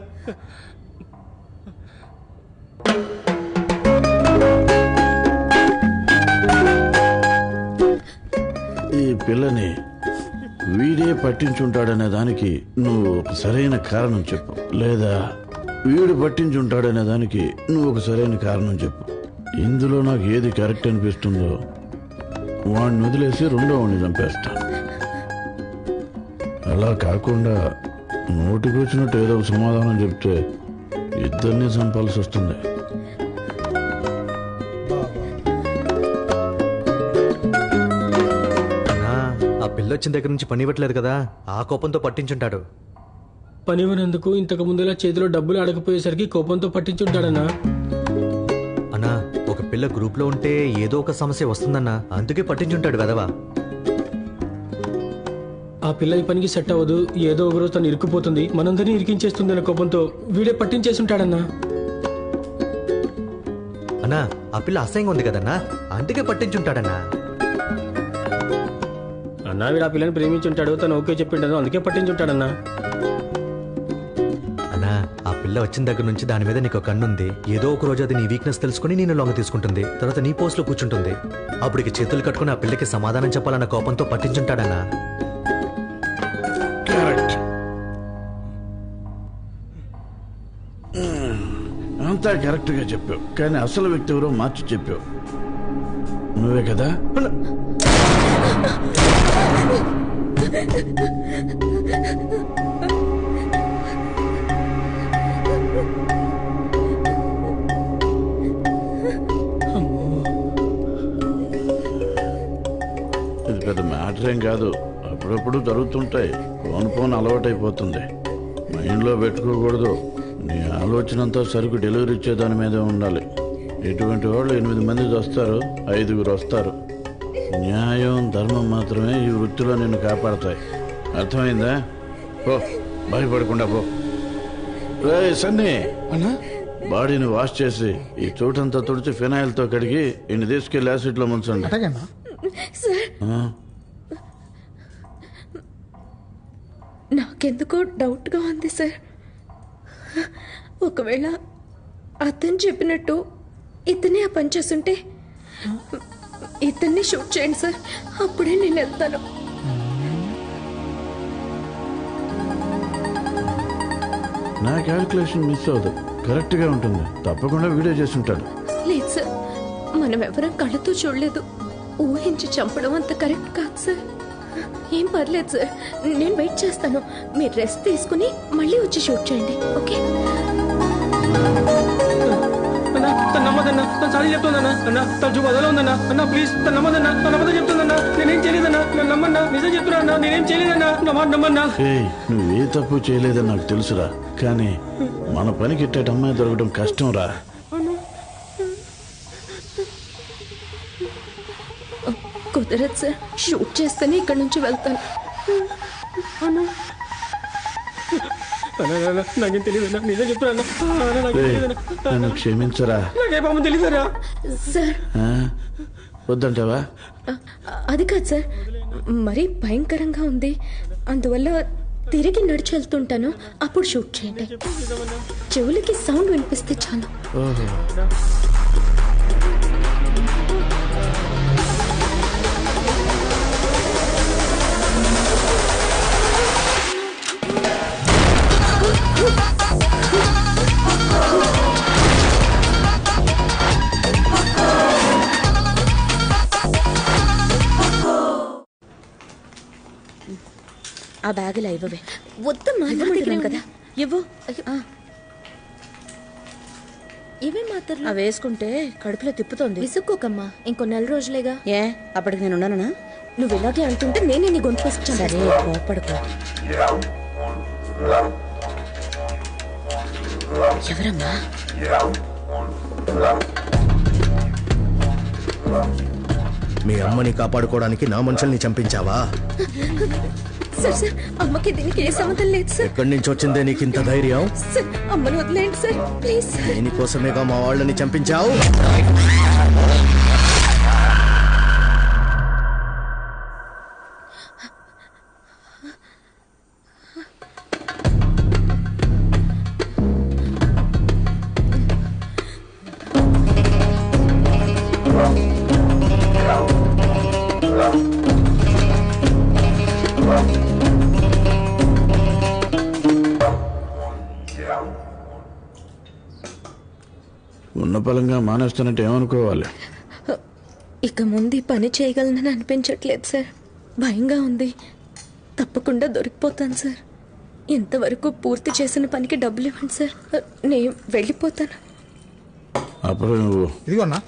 ఈ పిల్లని వీడే పట్టించుంటాడనే దానికి నువ్వు ఒక సరైన కారణం చెప్పు, లేదా వీడు పట్టించుంటాడనే దానికి నువ్వు ఒక సరైన కారణం చెప్పు. ఇందులో నాకు ఏది కరెక్ట్ అనిపిస్తుందో వాడిని వదిలేసి రెండో వాడిని చంపేస్తాను. అలా కాకుండా నోటికి వచ్చినట్టు ఏదో ఒక సమాధానం చెప్తే ఇద్దరినీ చంపాల్సి వస్తుంది. పిల్లొచ్చిన దగ్గర నుంచి పని ఇవ్వట్లేదు కదా, ఆ కోపంతో పట్టించుంటాడు. పనివ్వనందుకు ఇంతకు ముందులా చేతిలో డబ్బులు అడగపోయేసరికి కోపంతో పట్టించుంటాడన్నా. అన్నా ఒక పిల్ల గ్రూప్ లో ఉంటే ఏదో ఒక సమస్య వస్తుందన్నా, అందుకే పట్టించుంటాడు వెదవా. ఆ పిల్ల ఈ పనికి సెట్ అవ్వదు, ఏదో ఒక రోజు తను ఇరుక్కుపోతుంది, మనందరినీ ఇరికించేస్తుంది అన్న కోపంతో వీడే పట్టించేసుంటాడన్నా. అన్నా ఆ పిల్ల అసహ్యంగా ఉంది కదన్నా, అందుకే పట్టించుంటాడన్నా. అన్నా వీడు ఆ పిల్లని ప్రేమించుంటాడు, తను ఓకే చెప్పింటాను, అందుకే పట్టించుంటాడన్నా. అన్నా ఆ పిల్ల వచ్చిన దగ్గర నుంచి దాని మీద నీకు కన్నుంది, ఏదో ఒక రోజు అది నీ వీక్నెస్ తెలుసుకుని నేను లొంగ తీసుకుంటుంది, తర్వాత నీ పోస్ట్ లో కూర్చుంటుంది. అప్పటికి చేతులు కట్టుకుని ఆ పిల్లకి సమాధానం చెప్పాలన్న కోపంతో పట్టించుంటాడన్నా. అంతా కరెక్ట్ గా చెప్పావు, కానీ అసలు వ్యక్తి ఎవరో మార్చి చెప్పావు. నువ్వే కదా? ఇది పెద్ద మ్యాటర్ ఏం కాదు, అప్పుడప్పుడు జరుగుతుంటాయి. ఫోన్ అలవాటైపోతుంది, మైండ్లో పెట్టుకోకూడదు. నీ ఆలోచన అంతా సరుకు డెలివరీ ఇచ్చే దాని మీదే ఉండాలి. ఇటువంటి వాళ్ళు 8 మంది వస్తారు, 5 వస్తారు. న్యాయం ధర్మం మాత్రమే ఈ వృత్తిలో నిన్ను కాపాడతాయి. అర్థమైందా? పో, భయపడకుండా పో. రేయ్ సన్నీ, బాడీని వాష్ చేసి ఈ చోటంతా తుడిచి ఫినాయిల్తో కడిగి ఇన్ని తీసుకెళ్లి యాసిడ్లో ముంచండి. నాకెందుకో డౌట్గా ఉంది సార్. ఒకవేళ అతను చెప్పినట్టు ఇతనే ఆ పని చేస్తుంటే ఇతన్ని షూట్ చేయండి సార్, అప్పుడే నేను వెళ్తాను. నా క్యాల్కులేషన్ మిస్ అవ్వదు, కరెక్ట్ గా ఉంటుంది. తప్పకుండా వీడియో చేసి ఉంటాడు. లేదు సార్, మనం ఎవరం కళ్ళతో చూడలేదు, ఊహించి చంపడం అంత కరెక్ట్ కాదు సార్. ఏం పర్లేదు సార్, నేను వెయిట్ చేస్తాను. మీరు రెస్ట్ తీసుకుని మళ్ళీ వచ్చి షూట్ చేయండి, ఓకే? అన్నా తను నమ్మదన్నా, తను సారీ చెప్తుందన్నా. అన్నా తను చూపు అదలో ఉందన్నా. అన్నా ప్లీజ్ తను నమ్మదన్నా, తను నమ్మదని చెప్తుందన్నా. నేనేం చేయలేదన్నా, నన్ను నమ్మన్నా, నిజం చెప్తున్నా అన్నా, నేనేం చేయలేదన్నా, నా మాట నమ్మన్నా. నువ్వు ఏ తప్పు చేయలేదని నాకు తెలుసురా, కానీ మన పనికి ఇట్టేట అమ్మాయి దొరకడం కష్టం రా. కుదరదు సార్, షూట్ చేస్తేనే ఇక్కడ నుంచి వెళ్తాను. నాకేం తెలియదన్నా, నిజం చెప్తున్నా. నన్ను క్షమించరా. నాకే పాపం తెలియదరా సార్. వద్దంటావా? అది కాదు సార్, మరీ భయంకరంగా ఉంది, అందువల్ల తిరిగి నడిచి వెళ్తుంటాను, అప్పుడు షూట్ చేయండి. చెవులకి సౌండ్ వినిపిస్తే చాలు. ఆ బ్యాగులా ఇవ్వవే. వద్దమ్మా, ఇవ్వమంటున్నాను కదా, ఇవ్వు. ఇవే మాత్రం అవి వేసుకుంటే కడుపులో తిప్పుతోంది. విసుక్కోకమ్మా, ఇంకో 4 రోజులేగా. ఏ అప్పటికి నేను ఉన్నానా? నువ్వు ఇలాగే అంటుంటే నేనే నీ గొంతు పసుకుచాను. సరే కోపడుకో. ఎవరమ్మా? మీ అమ్మని కాపాడుకోవడానికి నా మనుషుల్ని చంపించావా? సార్ సార్ అమ్మకి దీనికి ఏ సంబంధం లేదు సార్. ఎక్కడి నుంచి వచ్చిందే నీకు ఇంత ధైర్యం? సార్ అమ్మను వదిలేండి సార్ ప్లీజ్. దీనికోసమేగా మా వాళ్ళని చంపించావు. ఉన్న పలంగా మానేస్తానంటే ఏమనుకోవాలి? ఇక ముందు ఈ పని చేయగలనని అనిపించట్లేదు సార్. భయంగా ఉంది. తప్పకుండా దొరికిపోతాను సార్. ఇంతవరకు పూర్తి చేసిన పనికి డబ్బులు ఇవ్వండి సార్, నేను వెళ్ళిపోతాను. అప్పుడు నువ్వు ఇదిగోన్నా.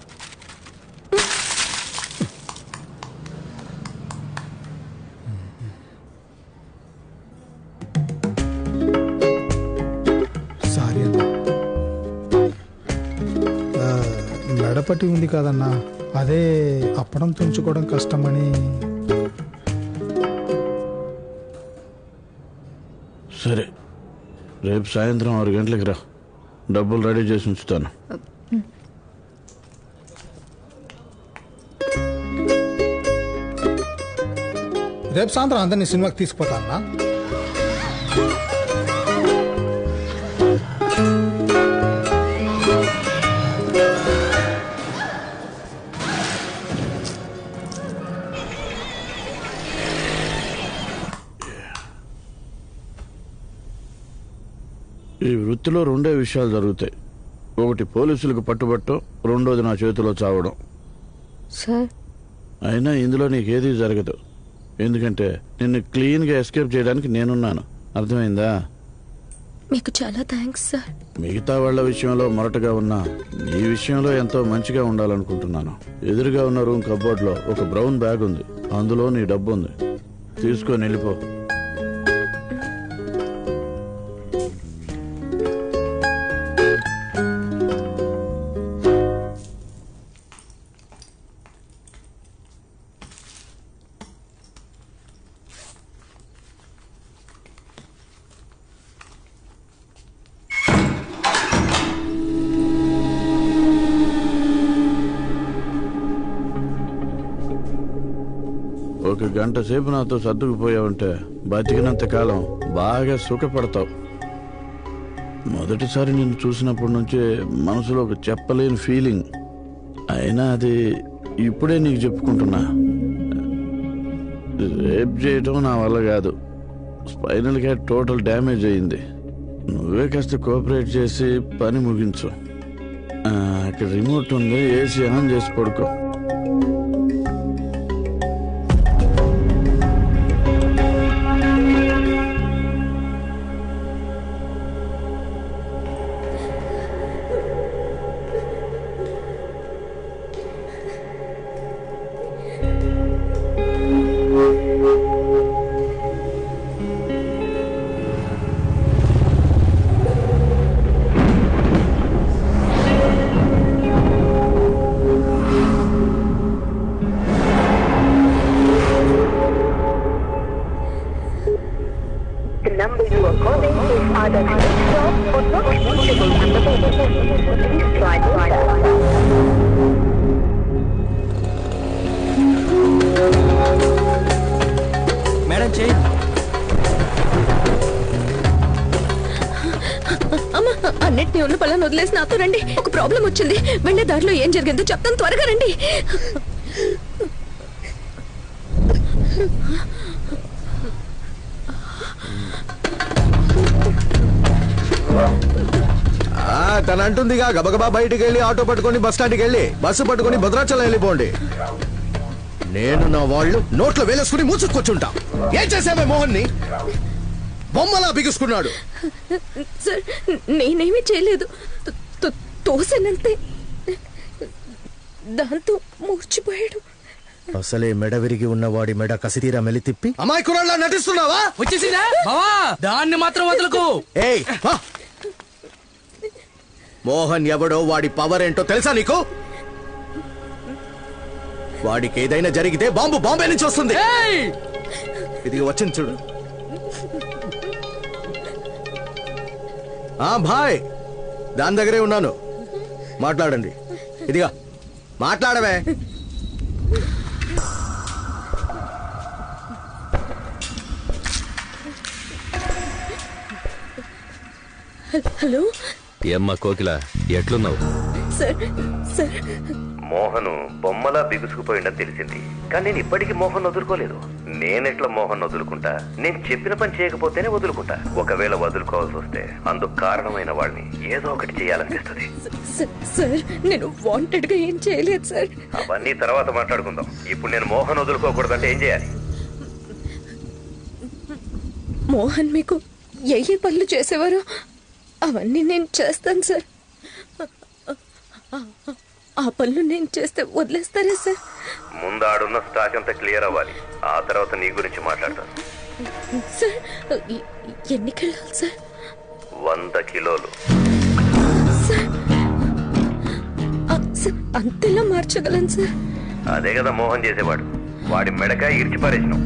సారీ అన్న, మెడపట్టి ఉంది కాదన్నా, అదే అప్పడం తుంచుకోవడం కష్టమని. సరే, రేపు సాయంత్రం 6 గంటలకు రా. డబ్బులు రెడీ చేసి ఉంచుతాను. రేపు సాయంత్రం అందరినీ సినిమాకి తీసుకుపోతా అన్నా. ఈ వృత్తిలో 2 విషయాలు జరుగుతాయి. ఒకటి పోలీసులకు పట్టుబట్టం, రెండోది నా చేతిలో చావడం. సార్ అయినా ఇందులో నీకేదీ జరగదు. ఎందుకంటే నిన్ను క్లీన్గా ఎస్కేప్ చేయడానికి నేనున్నాను. అర్థమైందా? మీకు చాలా థ్యాంక్స్ సార్. మిగతా వాళ్ళ విషయంలో మొరటగా ఉన్నా నీ విషయంలో ఎంతో మంచిగా ఉండాలనుకుంటున్నాను. ఎదురుగా ఉన్న రూమ్ కబోర్డ్లో ఒక బ్రౌన్ బ్యాగ్ ఉంది. అందులో నీ డబ్బు ఉంది. తీసుకొని వెళ్ళిపో. ఒక గంట సేపు నాతో సర్దుకుపోయావంటే బతికినంత కాలం బాగా సుఖపడతావు. మొదటిసారి నిన్ను చూసినప్పటి నుంచే మనసులో ఒక చెప్పలేని ఫీలింగ్. అయినా అది ఇప్పుడే నీకు చెప్పుకుంటున్నా. రేప్ చేయటం నా వల్ల కాదు. స్పైనల్గా టోటల్ డ్యామేజ్ అయింది. నువ్వే కాస్త కోఆపరేట్ చేసి పని ముగించు. అక్కడ రిమోట్ ఉంది, ఏసీ ఆన్ చేసి పడుకో. మేడం చేయి. అమ్మా, అన్నిటినీ ఉన్న పళ్ళని వదిలేసి నాతో రండి. ఒక ప్రాబ్లం వచ్చింది. వెళ్ళే దారిలో ఏం జరిగిందో చెప్తాను, త్వరగా రండి. తను అంటుందిగా, గబగబా బయటికి వెళ్ళి ఆటో పట్టుకొని బస్ స్టాండ్కి వెళ్ళి బస్సు పట్టుకొని భద్రాచలం వెళ్ళిపోండి. నేను నా వాళ్ళు నోట్లో వేలేసుకుని మూసుకొచ్చుంటా. ఏం చేసామే మోహన్ ని? బొమ్మలా బిగుసుకున్నాడు. సార్ నేనేమీ చేయలేదు, తోసనంతే. దాంతో మూర్చిపోయాడు. అసలే మెడ విరిగి ఉన్నవాడి మెడ కసితీరా మెలి తిప్పి అమాయకురాళ్ళ నటిస్తున్నావా? వచ్చేసిందా బావా? దాన్ని మాత్రం వదలకు. ఏయ్, మోహన్ ఎవడో, వాడి పవర్ ఏంటో తెలుసా నీకు? వాడికి ఏదైనా జరిగితే బాంబే నుంచి వస్తుంది. ఇది వచ్చింది చూడు. భాయ్ దాని దగ్గరే ఉన్నాను, మాట్లాడండి. ఇదిగా మాట్లాడవే. హలో ఏమ్మా కోకిల, ఎట్లున్నావు? సార్ సార్ మోహను బొమ్మలా బిగుసుకుపోయిందని తెలిసింది, కానీ నేను ఇప్పటికీ మోహన్ వదులుకోలేదు. నేనెట్లా మోహన్ వదులుకుంటా? నేను చెప్పిన పని చేయకపోతేనే వదులుకుంటా. ఒకవేళ వదులుకోవాల్సి వస్తే అందుకు కారణమైన వాడిని ఏదో ఒకటి చేయాలనిపిస్తుంది. సార్ నేను వాంటెడ్ గా ఏం చేయలేదు సార్. అవన్నీ తర్వాత మాట్లాడుకుందాం. ఇప్పుడు నేను మోహన్ వదులుకోకూడదంటే ఏం చేయాలి? మోహన్ మీకు ఏ పనులు చేసేవారు అవన్నీ నేను చేస్తాను సార్. ఆ పనులు నేను చేస్తే వదిలేస్తారా సార్? ముందు ఆడున్న స్టాక్ అంతా క్లియర్ అవ్వాలి, ఆ తర్వాత నీ గురించి మాట్లాడతాను. సార్ ఎన్ని కిలోలు సార్? 100 కిలోలు. సార్ అంతేలా మార్చగలను సార్? అదే కదా మోహన్ చేసేవాడు. వాడి మెడకాయ ఇరిచిపారేసినాం.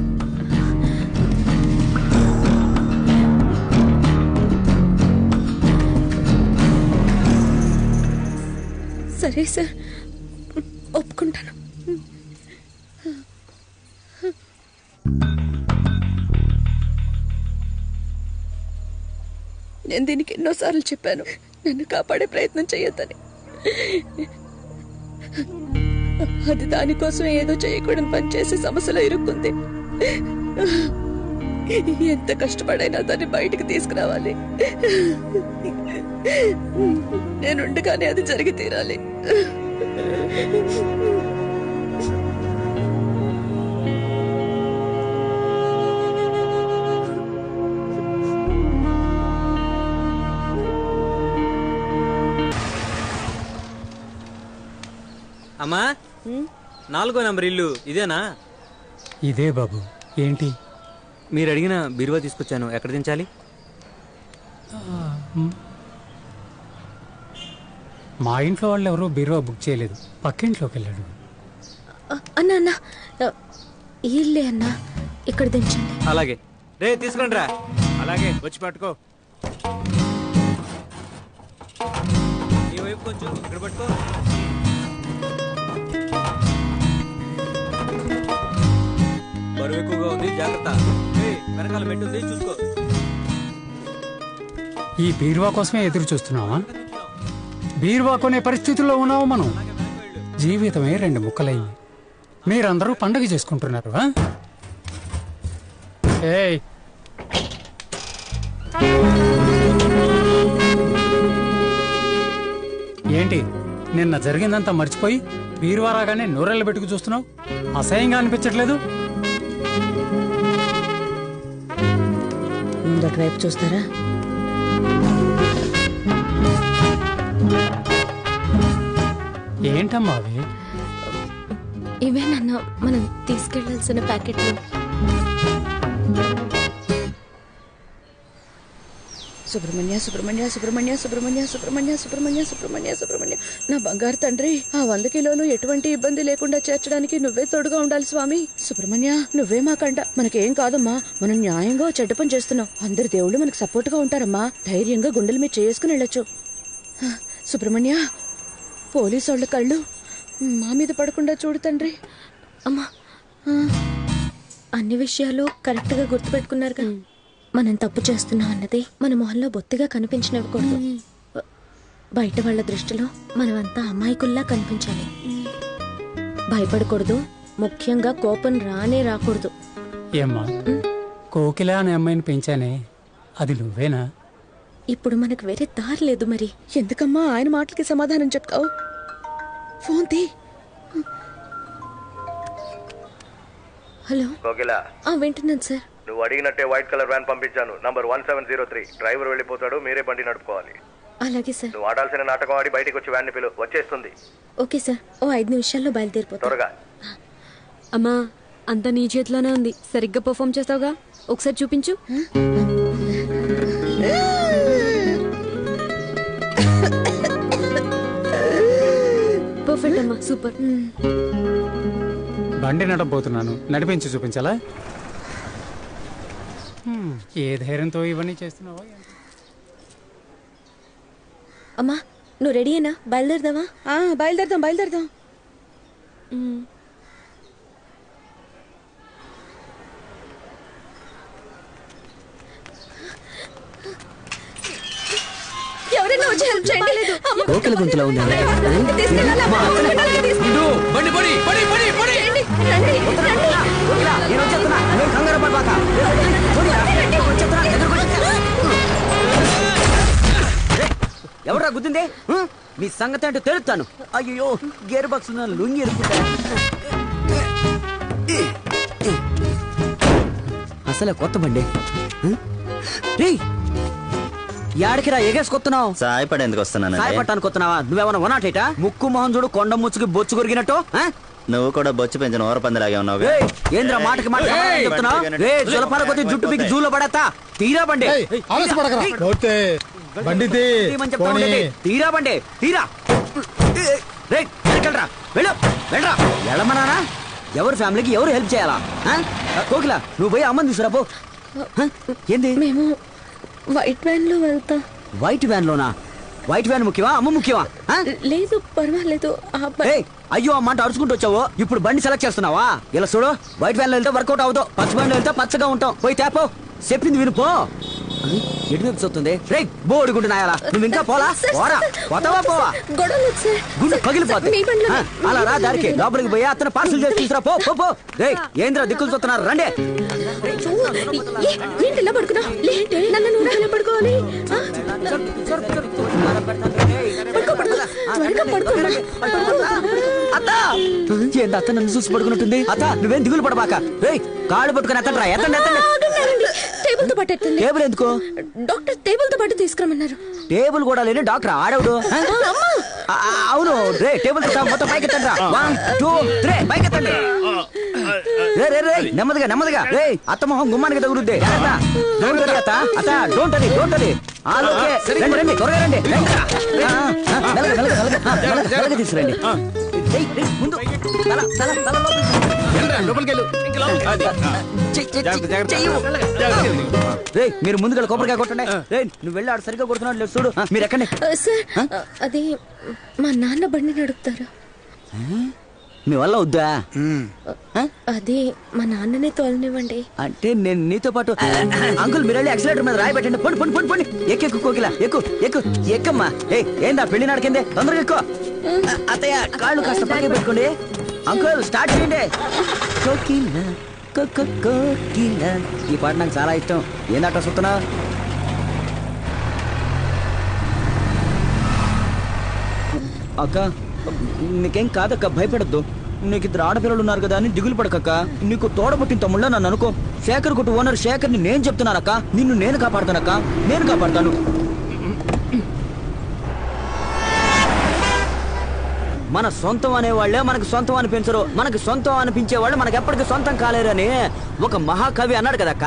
సరే సార్, ఒప్పుకుంటాను. నేను దీనికి ఎన్నోసార్లు చెప్పాను, నన్ను కాపాడే ప్రయత్నం చేయొద్దని. అది దానికోసం ఏదో చేయకూడని పని చేసి సమస్యలో ఇరుక్కుంది. ఎంత కష్టపడైనా దాన్ని బయటికి తీసుకురావాలి. నేనుండగానే అది జరిగి తీరాలి. అమ్మా, 4వ నంబర్ ఇల్లు ఇదేనా? ఇదే బాబు. ఏంటి? మీరు అడిగిన బీరువా తీసుకొచ్చాను. ఎక్కడ దించాలి? మా ఇంట్లో వాళ్ళు ఎవరో బీరువా బుక్ చేయలేదు, పక్కింట్లోకి వెళ్ళాడు. అన్నా అన్నా, ఇల్లే అన్నా, ఇక్కడ దించండి. అలాగే. రే తీసుకోండి రా. అలాగే వచ్చి పట్టుకో. ఈ వైపు కొంచెం ఇక్కడ పట్టుకో. బరువు ఎక్కువగా ఉంది, జాగ్రత్త. వెనకాల పెట్టుంది, చూసుకో. ఈ బీరువా కోసమే ఎదురు చూస్తున్నావా? బీరువా కొనే పరిస్థితుల్లో ఉన్నావు మనం. జీవితమే 2 ముక్కలయ్యి మీరందరూ పండుగ చేసుకుంటున్నారు. ఏయ్, ఏంటి నిన్న జరిగిందంతా మర్చిపోయి బీరువా రాగానే నూరెళ్ళ పెట్టుకు చూస్తున్నావు? అసహ్యంగా అనిపించట్లేదు? ముందటి వైపు చూస్తారా? ఏంటమ్మా అవి? ఇవేనన్నా మనం తీసుకెళ్లాల్సిన ప్యాకెట్లు. సుబ్రహ్మణ్య సుబ్రహ్మణ్య సుబ్రహ్మణ్య సుబ్రహ్మణ్య సుబ్రహ్మణ్య సుబ్రహ్మణ్య సుబ్రహ్మణ్య సుబ్రహ్మణ్య నా బంగారు తండ్రి, ఆ 100 కిలోలు ఎటువంటి ఇబ్బంది లేకుండా చేర్చడానికి నువ్వే తోడుగా ఉండాలి స్వామి. సుబ్రహ్మణ్య నువ్వే మాకంట. మనకేం కాదమ్మా, మనం న్యాయంగా చెడ్డ పని చేస్తున్నాం. అందరి దేవుళ్ళు మనకు సపోర్ట్ గా ఉంటారమ్మా. ధైర్యంగా గుండెల మీద చేసుకుని వెళ్ళొచ్చు. సుబ్రహ్మణ్య, పోలీసు వాళ్ళ కళ్ళు మా మీద పడకుండా చూడు తండ్రి. అమ్మా, అన్ని విషయాలు కరెక్ట్ గా గుర్తుపెట్టుకున్నారుగా. మనం తప్పు చేస్తున్నాం అన్నది మన మొహంలో బొత్తిగా కనిపించనివ్వకూడదు. బయట వాళ్ళ దృష్టిలో మనమంతా అమాయకుల్లా కనిపించాలి. భయపడకూడదు, ముఖ్యంగా కోపం రాకూడదు. ఏమ్మా, కోకిల అనే అమ్మాయిని పెంచానే, అది నువ్వేనా? ఇప్పుడు మనకు వేరే దారి లేదు. మరి ఎందుకమ్మా ఆయన మాటలకి సమాధానం చెప్తావు? ఫోన్ తీ. హలో కోకిల, వింటున్నాను సార్. నువ్వు అడిగినట్టే వైట్ కలర్ వ్యాన్ పంపించాను. నంబర్ 1703. డ్రైవర్ వెళ్ళిపోతాడు, మీరే బండి నడుపుకోవాలి. అలాగే సార్. నువ్వు ఆడాల్సిన నాటకం ఆడి బయటికి వచ్చి వ్యాన్ పిలు, వచ్చేస్తుంది. ఓకే సార్, ఓ 5 నిమిషాల్లో బయలుదేరిపోతా. త్వరగా. అమ్మా, అంతా నీ చేతిలోనే ఉంది. సరిగ్గా పర్ఫామ్ చేస్తావుగా, ఒకసారి చూపించు. పర్ఫెక్ట్ అమ్మా, సూపర్. బండి నడపబోతున్నాను, నడిపించి చూపించాలా? ఏ ధైర్యంతో ఇవన్నీ చేస్తున్నావా? అమ్మా నువ్వు రెడీ అయినా బయలుదేరదావా? బయలుదేరదాం. ఎవరైనా వచ్చి హెల్ప్ చేయండి. కోకిల గొంతులో ఉందా? ఎవరా గుద్దింది? మీ సంగతి అంటే తెలుస్తాను. అయ్యో గేర్ బాక్స్ లుంగి ఎరుపుతా. అసలే కొత్త బండి. యాడికిరా ఎగేసుకొస్తున్నావు? సాయపడేందుకు వస్తున్నాను. సాయపడటానికి వస్తున్నావా? నువ్వేమన్నా వనాటేట? ముక్కు మొహం చూడు కొండ ముచ్చుకి బొచ్చు కొరిగినట్టు. నువ్వు కూడా బొచ్చు పెంచిన ఓరపందిలాగే ఉన్నావు. ఏంద్రా మాటకి మాట చెప్తున్నావు? జులపాల కొద్ది జుట్టు మీకు జూలో పడతా. తీరా బండి. తీరా బండి తీరా. వెళ్ళరా వెళ్ళరా వెళ్ళమన్నానా? ఎవరి ఫ్యామిలీకి ఎవరు హెల్ప్ చేయాలా? కోకిల నువ్వు పోయి అమ్మని తీసుకురా పో. ఏంది? మేము వైట్ వ్యాన్ లో వెళ్తాం. వైట్ వ్యాన్ లోనా? వైట్ వ్యాన్ ముఖ్యమా అమ్మ ముఖ్యమా? లేదు పర్వాలేదు. అయ్యో అమ్మంట అరుచుకుంటూ వచ్చావు. ఇప్పుడు బండి సెలెక్ట్ చేస్తున్నావా? ఇలా చూడు, వైట్ వ్యాన్ లో వెళ్తే వర్కౌట్ అవుతావు, పచ్చ బండిలో వెళ్తే పచ్చగా ఉంటాం. పోయి తేపో. చెప్పింది వినుపో. ఎటువైపు చూస్తుంది? రే బోడిగుండు నాయాలా, నువ్వు ఇంకా పోలా? పోరా పోతావా? పోవా గుండు పగిలిపోతుంది. అలా రా దారికి లోపలికి పోయి అతను పార్సల్ చేసి తీసురా. పో పో పో. రే ఏంద్ర దిక్కులు చూస్తున్నారు? రండి. ఏంటి ఇలా పడుకున్నా? నన్ను నువ్వు ఎలా పడుకోవాలి? ఏంది అత్త నన్ను చూసి పడుకున్నట్టుంది? అత్త నువ్వేం దిగులు పడబాక. రే కాళ్ళు పట్టుకుని ఎత్తండి రా. ఎత్తండి ఎత్తండి. టేబుల్ తో పాటు ఎత్తండి. టేబుల్ ఎందుకు? డాక్టర్ టేబుల్ తో పాటు తీసుకురమన్నారు. టేబుల్ కూడా లేని డాక్టర్ ఆడవుడు? అవును. రే టేబుల్ మొత్తం పైకి ఎత్తండి రా. 1 2 3 పైకి ఎత్తండి. రే రే రే నెమ్మదిగా నెమ్మదిగా. రే అత్త మొహం గుమ్మానికి తగులుద్ది. డోంట్ వరీ అత్త. అత్త డోంట్ వరీ డోంట్ వరీ. ఆలోకే రండి రండి త్వరగా రండి. మెల్లగా తీసుకురండి. ముందు తల తల తల మీరు ముందుగా కొబ్బరికాయ కొట్టండి. నువ్వు వెళ్ళి ఆడు సరిగ్గా కొడుతున్నాడు చూడు. మీరు ఎక్కండి. సార్ అది మా నాన్న బండి నడుపుతారు. మీ వల్ల వద్దా? అది మా నాన్ననే తోలనివ్వండి. అంటే నేను నీతో పాటు అంకుల్ మీరు వెళ్ళి యాక్సిలేటర్ మీద రాయి పెట్టండి. పొండి పొండి పొండి పొండి. ఎక్కు కోకిల ఎక్కు ఎక్కు ఎక్కమ్మా. ఏందా పెళ్లి నాడకిందే? తొందరగా ఎక్కువ. అత్తయ్య కాళ్ళు కాస్త పక్కకి పెట్టుకోండి. అంకుల్ స్టార్ట్ చేయండి. కోకిల కోకిల ఈ పాట నాకు చాలా ఇష్టం. ఏందట చూస్తున్నా? అక్క నీకేం కాదక్క, భయపడద్దు. నీకు ఇద్దరు ఆడపిల్లలు ఉన్నారు కదా అని దిగులు పడకక్క. నీకు తోడబుట్టిన తమ్ముళ్ళ నన్ను అనుకో. శేఖర్ కొట్టు ఓనర్ శేఖర్ని నేను చెప్తున్నానక్క. నిన్ను నేను కాపాడుతానక్క, నేను కాపాడుతాను. మన సొంతం అనేవాళ్లే మనకు సొంతం అనిపించరు. మనకు సొంతం అనిపించే వాళ్ళు మనకు ఎప్పటికీ సొంతం కాలేరని ఒక మహాకవి అన్నాడు కదక్క.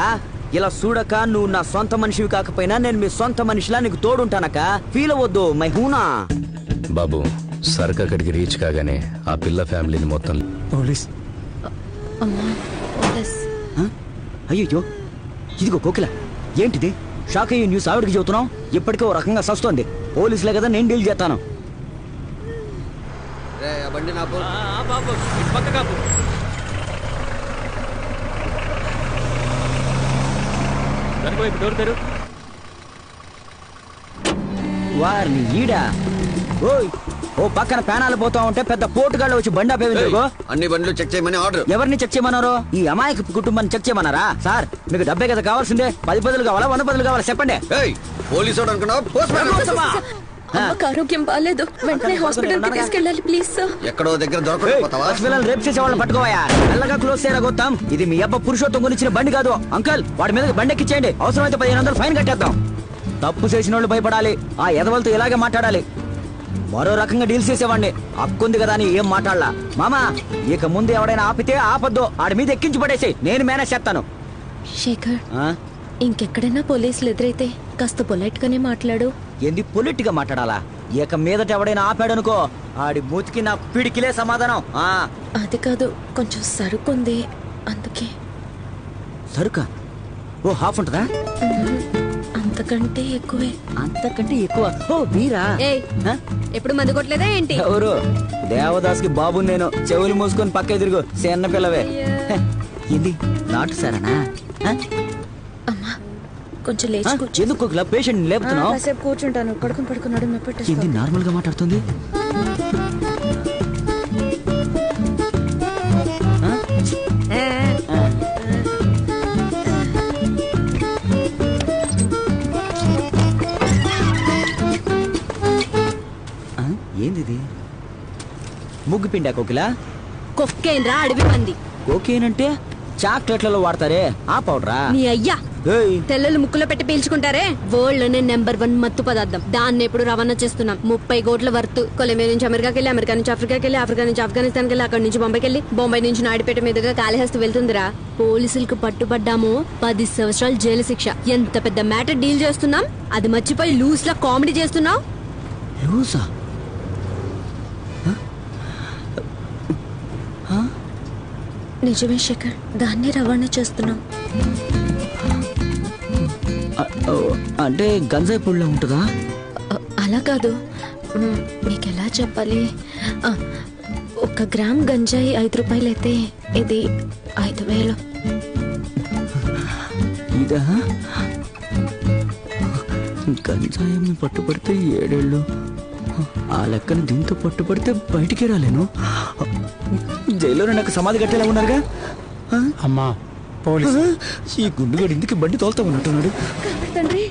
ఇలా చూడక, నువ్వు నా సొంత మనిషివి కాకపోయినా నేను మీ సొంత మనిషిలా నీకు తోడుంటానక్క. ఫీల్ అవ్వద్దు మై హూనా. బాబు సరుకు అక్కడికి రీచ్ కాగానే ఆ పిల్ల ఫ్యామిలీని మొత్తం పోలీస్. అయ్యో ఇదిగో కోకిల, ఏంటిది? షాక్ అయ్యే న్యూస్ ఆవిడికి చెబుతున్నావు. ఇప్పటికే ఓ రకంగా సస్తోంది. పోలీసులే కదా, నేను డీల్ చేస్తాను. వారిని ఈడా. ఓయ్ ఓ పక్కన ప్యానాలు పోతా ఉంటే పెద్ద పోటుగాళ్ళు వచ్చి బండి ఆపేందుకు? అన్ని బండ్లు చెక్ చేయమని ఆర్డర్. ఎవరిని చెక్ చేయమన్నారు? ఈ అమాయక కుటుంబాన్ని చెక్ చేయమన్నారా? సార్ మీకు డబ్బే కదా కావాల్సిందే. 10 బదులు కావాలా 100 బదులు కావాలా చెప్పండి. పోలీసు ఆరోగ్యం బాగాలేదు, వెంటనే హాస్పిటల్ కి తీసుకెళ్ళాలి ప్లీజ్ సార్. ఎక్కడో దగ్గర దొరకకపోతావా? రేపు చేసే వాళ్ళని పట్టుకోవా. మెల్లగా క్లోజ్ చేయరా గొత్తాం. ఇది మీ అబ్బ పురుషోత్తం గురించిన బండి కాదు. అంకల్ వాడి మీద బండి ఎక్కించేయండి. అవసరమైతే 1500 ఫైన్ కట్టేద్దాం. తప్పు చేసిన వాళ్ళు భయపడాలి. ఆ ఎదవలతో ఇలాగే మాట్లాడాలి. మరో రకంగా డీల్ చేసేవాడిని. అక్కుంది కదా అని ఏం మాట్లాడలా. మామా ఇక ముందు ఎవడైనా ఆపితే ఆపద్దు. ఆడి మీద ఎక్కించి పడేసి నేను మేనేజ్ చేస్తాను. శేఖర్ ఇంకెక్కడైనా పోలీసులు ఎదురైతే కాస్త పొలైట్ గానే మాట్లాడు. ఏంది పొలిట్ గా మాట్లాడాలా? ఇక మీదట ఎవడైనా ఆపాడనుకో ఆడి మూతికి నా పిడికిలే సమాధానం. అది కాదు, కొంచెం సరుకుంది అందుకే. సరుకా? ఓ హాఫ్ ఉంటుందా? అంతకంటే ఎక్కువే. అంతకంటే ఎక్కువ? ఓ బీరా. ఎప్పుడు మందు కొట్టలేదా ఏంటి? ఎవరు? దేవదాస్ కి బాబు నేను. చెవులు మూసుకొని పక్క ఎదురుగు చిన్న పిల్లవే. ఇది నాటు సారనా? అమ్మా కొంచెం లేచి కూర్చో. ఎందుకు పేషెంట్ లేపుతున్నావు? కాసేపు కూర్చుంటాను. పడుకున్నాడు మెప్పట్టు. ఇది నార్మల్ గా మాట్లాడుతుంది. ఏంది ముగ్గు పిండా కోకిలా? కొక్కేన్ రా అడవి మంది. కోకేన్ అంటే చాక్లెట్లలో వాడతారే ఆ పౌడరా? నీ అయ్యా తెల్లలు ముక్కులో పెట్టి పీల్చుకుంటారే వరల్డ్ లోనే నెంబర్ 1 మత్తు పదార్థం. దాన్ని ఎప్పుడు రవాణా చేస్తున్నాం. 30 కోట్ల వర్త్. కొలంబియా నుంచి అమెరికాకి వెళ్ళి, అమెరికా నుంచి ఆఫ్రికాకి వెళ్ళి, ఆఫ్రికా నుంచి ఆఫ్ఘనిస్తాన్కి వెళ్ళి, అక్కడి నుంచి బొంబాయికి వెళ్ళి, బొంబాయి నుంచి నాయుడుపేట మీదుగా కాళహస్తి వెళ్తుందిరా. పోలీసులకు పట్టుబడ్డాము 10 సంవత్సరాలు జైలు శిక్ష. ఎంత పెద్ద మ్యాటర్ డీల్ చేస్తున్నాం, అది మర్చిపోయి లూస్ లా కామెడీ చేస్తున్నావు. లూసా? నిజమే శేఖర్, దాన్ని రవాణా చేస్తున్నాం. అంటే గంజాయి పొడిలో ఉంటుందా? అలా కాదు, నీకెలా చెప్పాలి. 1 గ్రామ్ గంజాయి 5 రూపాయలు అయితే ఇది 5,000. ఇదా? గంజాయి పట్టుబడితే 7 ఏళ్ళు. ఆ లెక్కన దీంతో పట్టుబడితే బయటికి రాలేను. జైల్లోనే నాకు సమాధి కట్టేలా ఉన్నారుగా. అమ్మా పోలీసు. ఈ గుండుగడు ఇందుకు బండి తోలుతా ఉన్నట్టున్నాడు. తండ్రి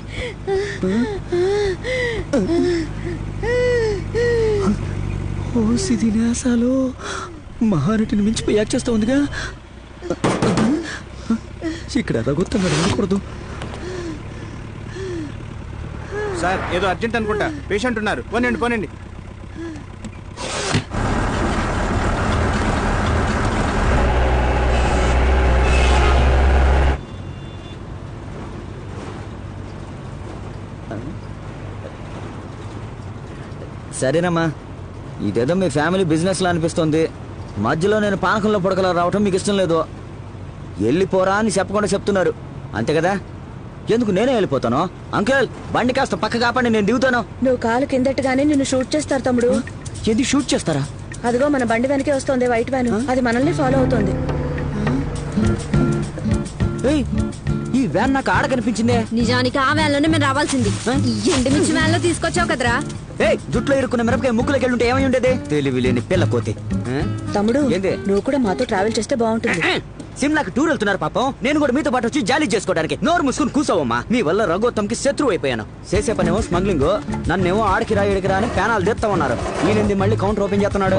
ఓ సిదినేసాలో మహానటిని మించిపోయి యాక్ట్ చేస్తా ఉందిగా. ఇక్కడ రఘుత్తంగా ఉండకూడదు. సార్ ఏదో అర్జెంట్ అనుకుంటా, పేషెంట్ ఉన్నారు. పోనండి. సరేనమ్మా, ఇదేదో మీ ఫ్యామిలీ బిజినెస్ లా అనిపిస్తుంది. మధ్యలో నేను పానకంలో పొడకలా రావటం మీకు ఇష్టం లేదు. వెళ్ళిపోరా అని చెప్పకుండా చెప్తున్నారు అంతే కదా? ఎందుకు నేనే వెళ్ళిపోతాను? అంకుల్ బండి కాస్త పక్క కాపండి, నేను దిగుతాను. నువ్వు కాలు కిందట్టుగానే నిన్ను షూట్ చేస్తారు తమ్ముడు. ఏది షూట్ చేస్తారా? అదిగో మన బండి వెనకే వస్తుంది వైట్ వ్యాన్. అది మనల్ని ఫాలో అవుతుంది. ఈ వ్యాన్ నాకు ఆడ కనిపించిందే. నిజానికి ఆ వ్యాన్ లోనే మేము రావాల్సింది. ఎండు మించి వ్యాన్ లో తీసుకొచ్చావు కదరా. జుట్లో ఇరుక్కున్న మిరపకాయ ముక్కులోకి వెళ్ళుంటే ఏమై ఉండేది? తెలివి లేని పిల్లకోతే. తమ్ముడు నువ్వు కూడా మాతో ట్రావెల్ చేస్తే బాగుంటుంది. సిమ్లాకి టూర్ వెళ్తున్నారు పాపం. నేను కూడా మీతో పాటు వచ్చి జాలీ చేసుకోవడానికి. నోరు మూసుకుని కూర్చోవమ్మా. మీ వల్ల రఘోత్తంకి శత్రువు అయిపోయాను. చేసే పనేమో స్మగ్లింగ్, నన్నేమో ఆడికి రా ఇడికి రా అని ప్యానాలు తెస్తా ఉన్నారు. ఈయనంది మళ్ళీ కౌంటర్ ఓపెన్ చేస్తున్నాడు.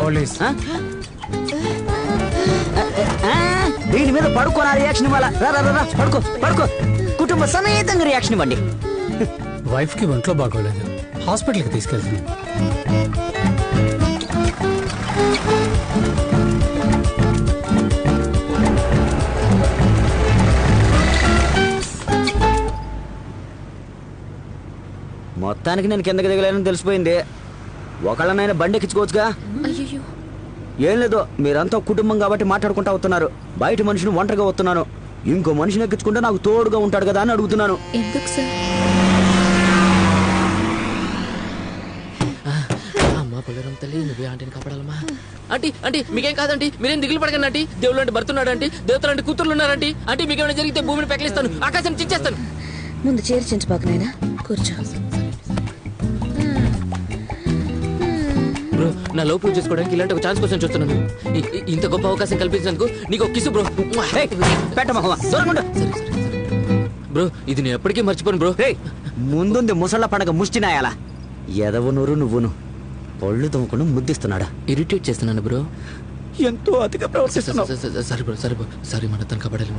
దీని మీద పడుకోనా రియాక్షన్ ఇవ్వాలా? పడుకో. కుటుంబ సమేతంగా రియాక్షన్ ఇవ్వండి. వైఫ్ కి ఒంట్లో బాగోలేదు, హాస్పిటల్కి తీసుకెళ్తుంది. మొత్తానికి నేను కిందకి దిగలేనని తెలిసిపోయింది. ఒకళ్ళనైనా బండి ఎక్కించుకోవచ్చుగా. ఏం లేదు, మీరంతా కుటుంబం కాబట్టి మాట్లాడుకుంటా వస్తున్నారు. బయట మనిషిని ఒంటరిగా వస్తున్నాను. ఇంకో మనిషిని ఎక్కించుకుంటే నాకు తోడుగా ఉంటాడు కదా అని అడుగుతున్నాను. ఎందుకు సార్? అమ్మా పొలరం తల్లి, నువ్వే ఆంటీని కాపాడాలమ్మా. ఆంటీ మీకేం కాదండి, మీరేం దిగులు పడకండి ఆంటీ. దేవుళ్ళు అంటే భర్తున్నాడు ఆంటీ, దేవతలు అంటే కూతుర్లు ఉన్నారంటీ. ఆంటీ మీకేమైనా జరిగితే భూమిని పెకలిస్తాను, ఆకాశాన్ని చించేస్తాను. ముందు చీర చించబాకనైనా కూర్చో. బ్రో, నా లవ్ ప్రూవ్ చేసుకోవడానికి ఇలాంటి ఒక ఛాన్స్ కోసం చూస్తున్నాను. ఇంత గొప్ప అవకాశం కల్పించినందుకు నీకు ఒక కిసు బ్రో. బ్రో ఇది నేను ఎప్పటికీ మర్చిపోను బ్రో. ముందుంది ముసళ్ళ పండగ ముష్టినాయాలా. ఎదవు నూరు నువ్వును పళ్ళు తమ్ముకుని ముద్దిస్తున్నాడా? ఇరిటేట్ చేస్తున్నాను బ్రో. ఎంతో అతిగా ప్రవర్తిస్తున్నావు. సరే బ్రో సారీ. మన తను కబడాలి.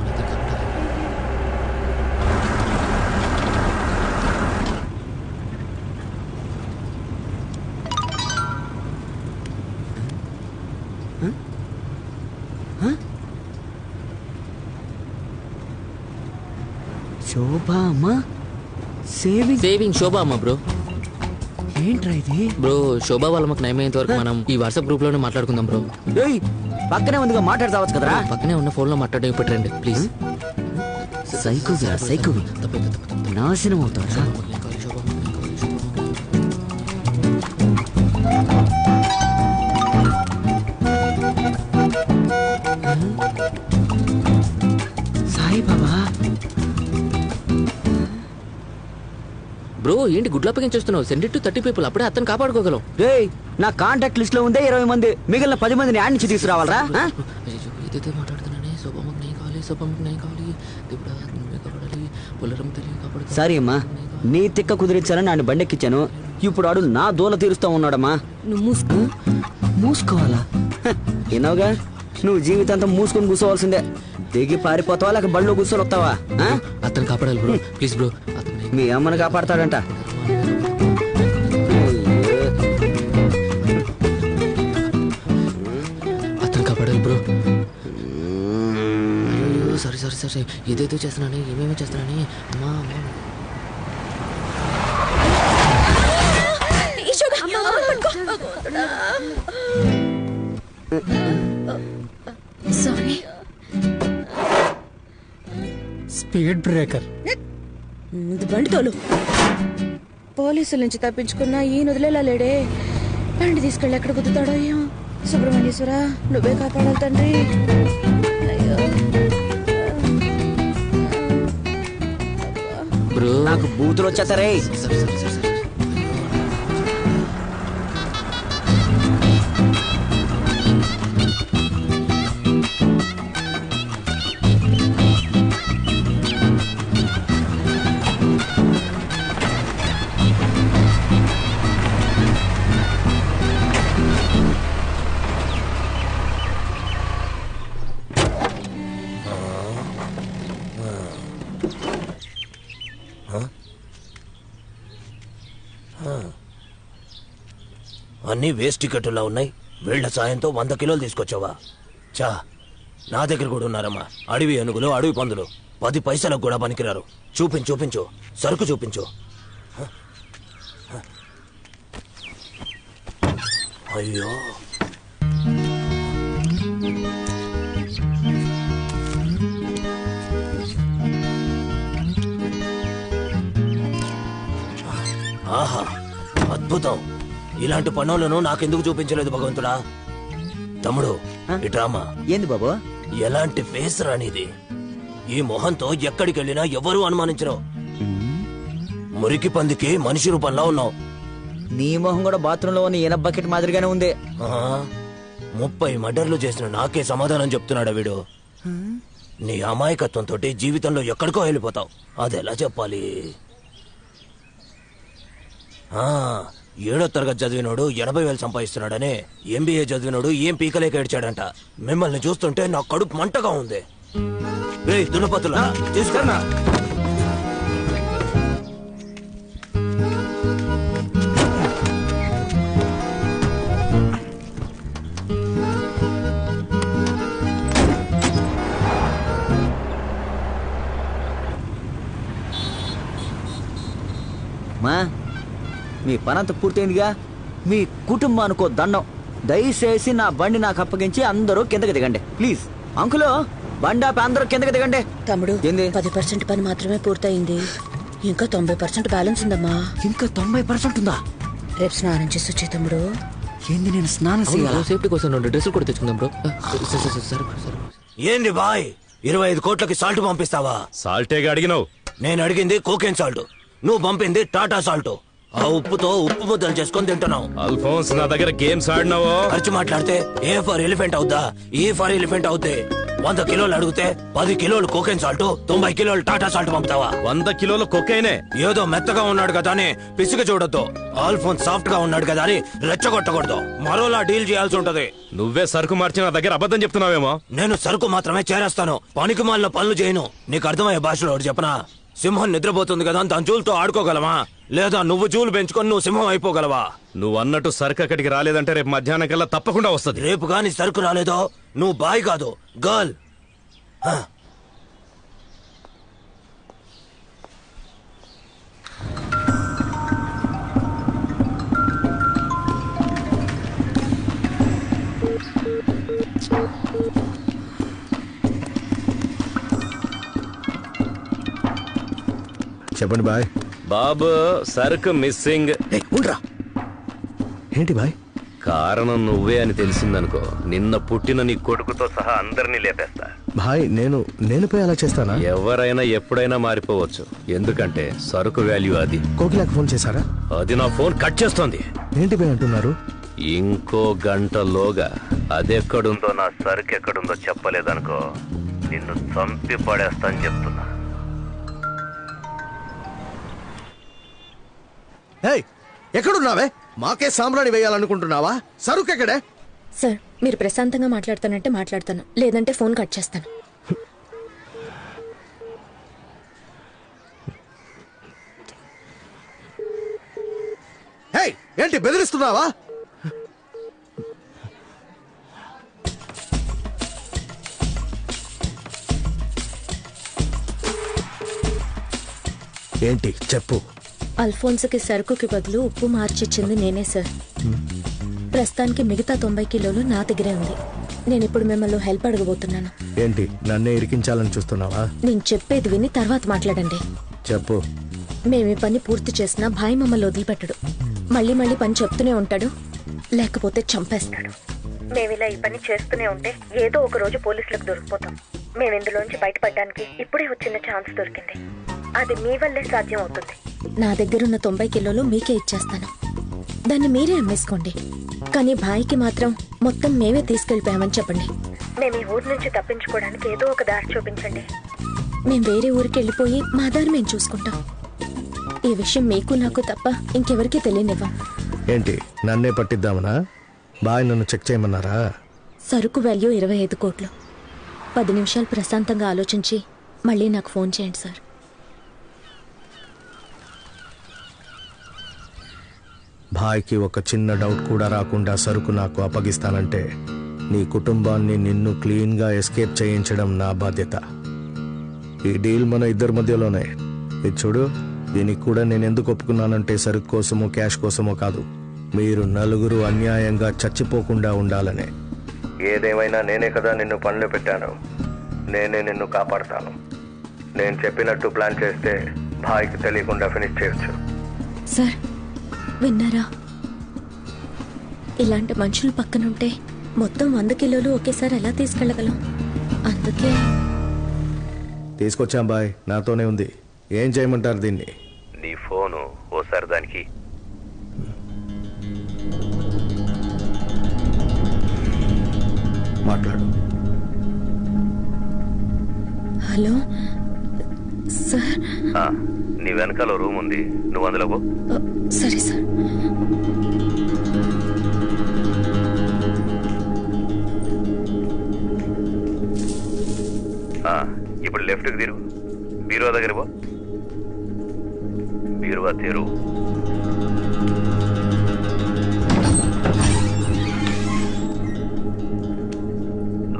శోభా అమ్మ సేవింగ్ శోభా అమ్మ బ్రో. ఏంట్రా ఇది బ్రో? శోభా వాళ్ళ మాకు నయమయ్యేంత వరకు మనం ఈ వాట్సాప్ గ్రూప్ లోనే మాట్లాడుకుందాం బ్రో. పక్కనే ఉందిగా మాట్లాడతావచ్చు కదరా. పక్కనే ఉన్న ఫోన్ లో మాట్లాడడం పెట్టండి ప్లీజ్. సైకో నాశనం అవుతారా? సాయిబాబా బ్రో ఏంటి గుడ్ల పగించేస్తున్నావు? సెండ్ ఇట్ టు 30 పీపుల్, అప్పుడే అతను కాపాడుకోగలం. రే నా కాంటాక్ట్ లిస్ట్ లో ఉందే 20 మంది, మిగిలిన 10 మందిని యాడ్ నుంచి తీసుకురావాలరా? ఇదైతే మాట్లాడుతున్నానే. శోభమ్మకు నేను కావాలి, శోభమ్మకు నేను కావాలి, దేవుడా నువ్వే కాపాడాలి, పుల్లరం తెలియ కాపాడు. సారీ అమ్మా, నీ తిక్క కుదిరించాలని నన్ను బండెక్కిచ్చాను. ఇప్పుడు ఆడు నా దూల తీరుస్తా ఉన్నాడమ్మా. నువ్వు మూసుకోవాలా? విన్నావుగా, నువ్వు జీవితాంతం మూసుకొని కూర్చోవాల్సిందే. దిగి పారిపోతావా లేక బళ్ళు కూర్చొని వస్తావా? అతను కాపాడాలి బ్రో, ప్లీజ్ బ్రో. మీ అమ్మని కాపాడతాడంట. అతను కాపాడాలి బ్రో. సారీ సారీ సారీ, ఏదేదో చేస్తున్నాను, ఏమేమో చేస్తున్నాను. అమ్మా సారీ. Speed breaker. ముందు బండి తోలు. పోలీసుల నుంచి తప్పించుకున్నా ఈయన వదిలేలా లేడే. బండి తీసుకెళ్ళి ఎక్కడ కుదుతాడో ఏమో. సుబ్రహ్మణ్యేశ్వర నువ్వే కాపాడాలి తండ్రి. అయ్యో బ్రో, నాకు బూతులు వచ్చేస్తారే. అన్నీ వేస్ట్ టికెట్టులా ఉన్నాయి. వీళ్ల సాయంతో 100 కిలోలు తీసుకొచ్చావా? చా, నా దగ్గర కూడా ఉన్నారమ్మా. అడవి ఏనుగులు, అడవి పందులు 10 పైసలకు కూడా పనికిరారు. చూపించు సరుకు చూపించు. అయ్యో, ఆహా అద్భుతం. ఇలాంటి పనులను నాకెందుకు చూపించలేదు భగవంతుడా? తమ్ముడు ఇట్రామా. ఏంది బాబు? ఎలాంటి ఫేస్ రానిది. ఈ మొహంతో ఎక్కడికి వెళ్ళినా ఎవరూ అనుమానించరు. మురికి పందికి మనిషి రూపంలో ఉన్నావు. నీ మొహం కూడా బాత్రూమ్ లో ఉన్న ఈయన బకెట్ మాదిరిగానే ఉంది. 30 మర్డర్లు చేసిన నాకే సమాధానం చెప్తున్నాడా వీడు? నీ అమాయకత్వంతో జీవితంలో ఎక్కడికో వెళ్ళిపోతావు. అదెలా చెప్పాలి? 7వ తరగతి చదివినోడు 80,000 సంపాదిస్తున్నాడనే MBA చదివినోడు ఏం పీకలేక ఏడ్చాడంట. మిమ్మల్ని చూస్తుంటే నా కడుపు మంటగా ఉంది. దునపతులా తీసుకున్నా. మా మీ పనంత పూర్తయిందిగా. మీ కుటుంబానికో దండం. దయచేసి నా బండి నాకు అప్పగించి అందరూ కిందకి దిగండి ప్లీజ్. అంకులు బండి ఆపి అందరూ కిందకి దిగండి. తమ్ముడు 10% పని మాత్రమే పూర్తయింది. ఇంకా 90% బ్యాలెన్స్ ఉందమ్మా. ఇంకా 90% ఉందా? రేపు స్నానం చేసి వచ్చే తమ్ముడు. ఏంది నేను స్నానం చేయాలి? సేఫ్టీ కోసం 2 డ్రెస్సులు కూడా తెచ్చుకుందాం బ్రో. ఏంది బాయ్, 25 కోట్లకి సాల్ట్ పంపిస్తావా? సాల్టేగా అడిగినావు. నేను అడిగింది కోకేన్ సాల్ట్, నువ్వు పంపింది టాటా సాల్ట్. ఆ ఉప్పుతో ఉప్పు ముద్దలు చేసుకొని తింటున్నావు. అల్ఫోన్స్ నా దగ్గర గేమ్స్ ఆడినావు. ఖర్చు మాట్లాడితే ఏ ఫర్ ఎలిఫెంట్ అవుద్దా? ఈ ఫర్ ఎలిఫెంట్ అవుతే 100 కిలోలు అడిగితే 10 కిలోలు కోకేన్ సాల్ట్, 90 కిలోలు టాటా సాల్ట్ పంపుతావా? 100 కిలోల కొకైనే. ఏదో మెత్తగా ఉన్నాడు కదా అని పిసిగ చూడొద్దు. ఆల్ఫోన్స్ సాఫ్ట్ గా ఉన్నాడు కదా అని రెచ్చగొట్టకూడదు. మరోలా డీల్ చేయాల్సి ఉంటది. నువ్వే సరుకు మార్చి నా దగ్గర అబద్ధం చెప్తున్నావేమో. నేను సరుకు మాత్రమే చేరేస్తాను, పనికి మాలిన పనులు చేయను. నీకు అర్థమయ్యే భాషలో ఒకటి చెప్పనా? సింహం నిద్రపోతుంది కదా దాని జూలతో ఆడుకోగలవా? లేదా నువ్వు జూలు పెంచుకొని నువ్వు సింహం అయిపోగలవా? నువ్వు అన్నట్టు సరుకు అక్కడికి రాలేదంటే రేపు మధ్యాహ్నం కల్లా తప్పకుండా వస్తుంది. రేపు గాని సరుకు రాలేదో నువ్వు బాయ్ కాదు గర్ల్. చెప్పండి బాయ్. బాబు సరుకు మిస్సింగ్. ఏంటి బాయ్? కారణం నువ్వే అని తెలిసిందనుకో, నిన్న పుట్టిన నీ కొడుకుతో సహా అందరినీ లేపేస్తా. భాయ్ నేను పోయి అలా చేస్తానా? ఎవరైనా ఎప్పుడైనా మారిపోవచ్చు, ఎందుకంటే సరుకు వాల్యూ అది. కోకిలాకి ఫోన్ చేశారా? అది నా ఫోన్ కట్ చేస్తోంది. ఏంటి బాయ్ అంటున్నారు? ఇంకో గంటలోగా అదెక్కడుందో నా సరుకు ఎక్కడుందో చెప్పలేదనుకో, నిన్ను చంపి పడేస్తాను చెప్తున్నా. ఎక్కడున్నావే? మాకే సామ్రాణి వేయాలనుకుంటున్నావా? సరుకు ఎక్కడే? సార్, మీరు ప్రశాంతంగా మాట్లాడతానంటే మాట్లాడతాను, లేదంటే ఫోన్ కట్ చేస్తాను. ఏంటి బెదిరిస్తున్నావా? ఏంటి చెప్పు. అల్ఫోన్స్కి సరుకుకి బదులు ఉప్పు మార్చిచ్చింది నేనే సార్. ప్రస్తుతానికి మిగతా 90 కిలోలు నా దగ్గరే ఉంది. నేను ఇప్పుడు మిమ్మల్ని హెల్ప్ అడగబోతున్నాను. ఏంటి నన్నే ఇరికించాలని చూస్తున్నావా? నేను చెప్పేది విని తర్వాత మాట్లాడండి. చెప్పు. మేము ఈ పని పూర్తి చేసినా భాయ్ మమ్మల్ని వదిలిపెట్టడు. మళ్ళీ మళ్ళీ పని చెప్తూనే ఉంటాడు, లేకపోతే చంపేస్తాడు. మేము ఇలా ఈ పని చేస్తూనే ఉంటే ఏదో ఒక రోజు పోలీసులకు దొరికిపోతాం. మేము ఇందులోంచి బయటపడడానికి ఇప్పుడే వచ్చిన ఛాన్స్ దొరికింది. అది మీ వల్లే సాధ్యం అవుతుంది. నా దగ్గరున్న 90 కిలోలు మీకే ఇచ్చేస్తాను, దాన్ని మీరే అమ్మేసుకోండి. కానీ భాయ్కి మాత్రం మొత్తం మేమే తీసుకెళ్ళిపోయామని చెప్పండి. మేము ఈ ఊరి నుంచి తప్పించుకోవడానికి ఏదో ఒక దారి చూపించండి. మేము వేరే ఊరికి వెళ్ళిపోయి మా దారి మేము చూసుకుంటాం. ఈ విషయం మీకు నాకు తప్ప ఇంకెవరికీ తెలియనివ్వం. ఏంటి నన్నే పట్టిద్దామనా? బాయ్ నన్ను చెక్ చేయమన్నారా? సరుకు వాల్యూ 25 కోట్లు. 10 నిమిషాలు ప్రశాంతంగా ఆలోచించి మళ్ళీ నాకు ఫోన్ చేయండి సార్. భాయ్కి ఒక చిన్న డౌట్ కూడా రాకుండా సరుకు నాకు అప్పగిస్తానంటే నీ కుటుంబాన్ని నిన్ను క్లీన్గా ఎస్కేప్ చేయించడం నా బాధ్యత. ఈ డీల్ మన ఇద్దరి మధ్యలోనే. ఇది చూడు, దీనికి కూడా నేను ఎందుకు ఒప్పుకున్నానంటే సరుకు కోసమో క్యాష్ కోసమో కాదు, మీరు నలుగురు అన్యాయంగా చచ్చిపోకుండా ఉండాలనే. ఏదేమైనా నేనే కదా నిన్ను పనిలో పెట్టాను, నేనే నిన్ను కాపాడతాను. నేను చెప్పినట్టు ప్లాన్ చేస్తే భాయ్కి తెలియకుండా ఫినిష్ చేయొచ్చు. సార్ విన్నారా? ఇలాంటి మనుషులు పక్కనుంటే మొత్తం 100 కిలోలు ఒకేసారి ఎలా తీసుకెళ్ళగలం? అందుకే తీసుకొచ్చాం బాయ్, నాతోనే ఉంది. ఏం చేయమంటారు దీన్ని? నీ ఫోను ఓసారి దానికి. మాట్లాడు. Hello sir. నీ వెనకాల రూమ్ ఉంది, నువ్వు అందులో పో. సరే సార్. ఇప్పుడు లెఫ్ట్కి తిరుగు, బీరువా దగ్గర పో. బీరువా తెరు.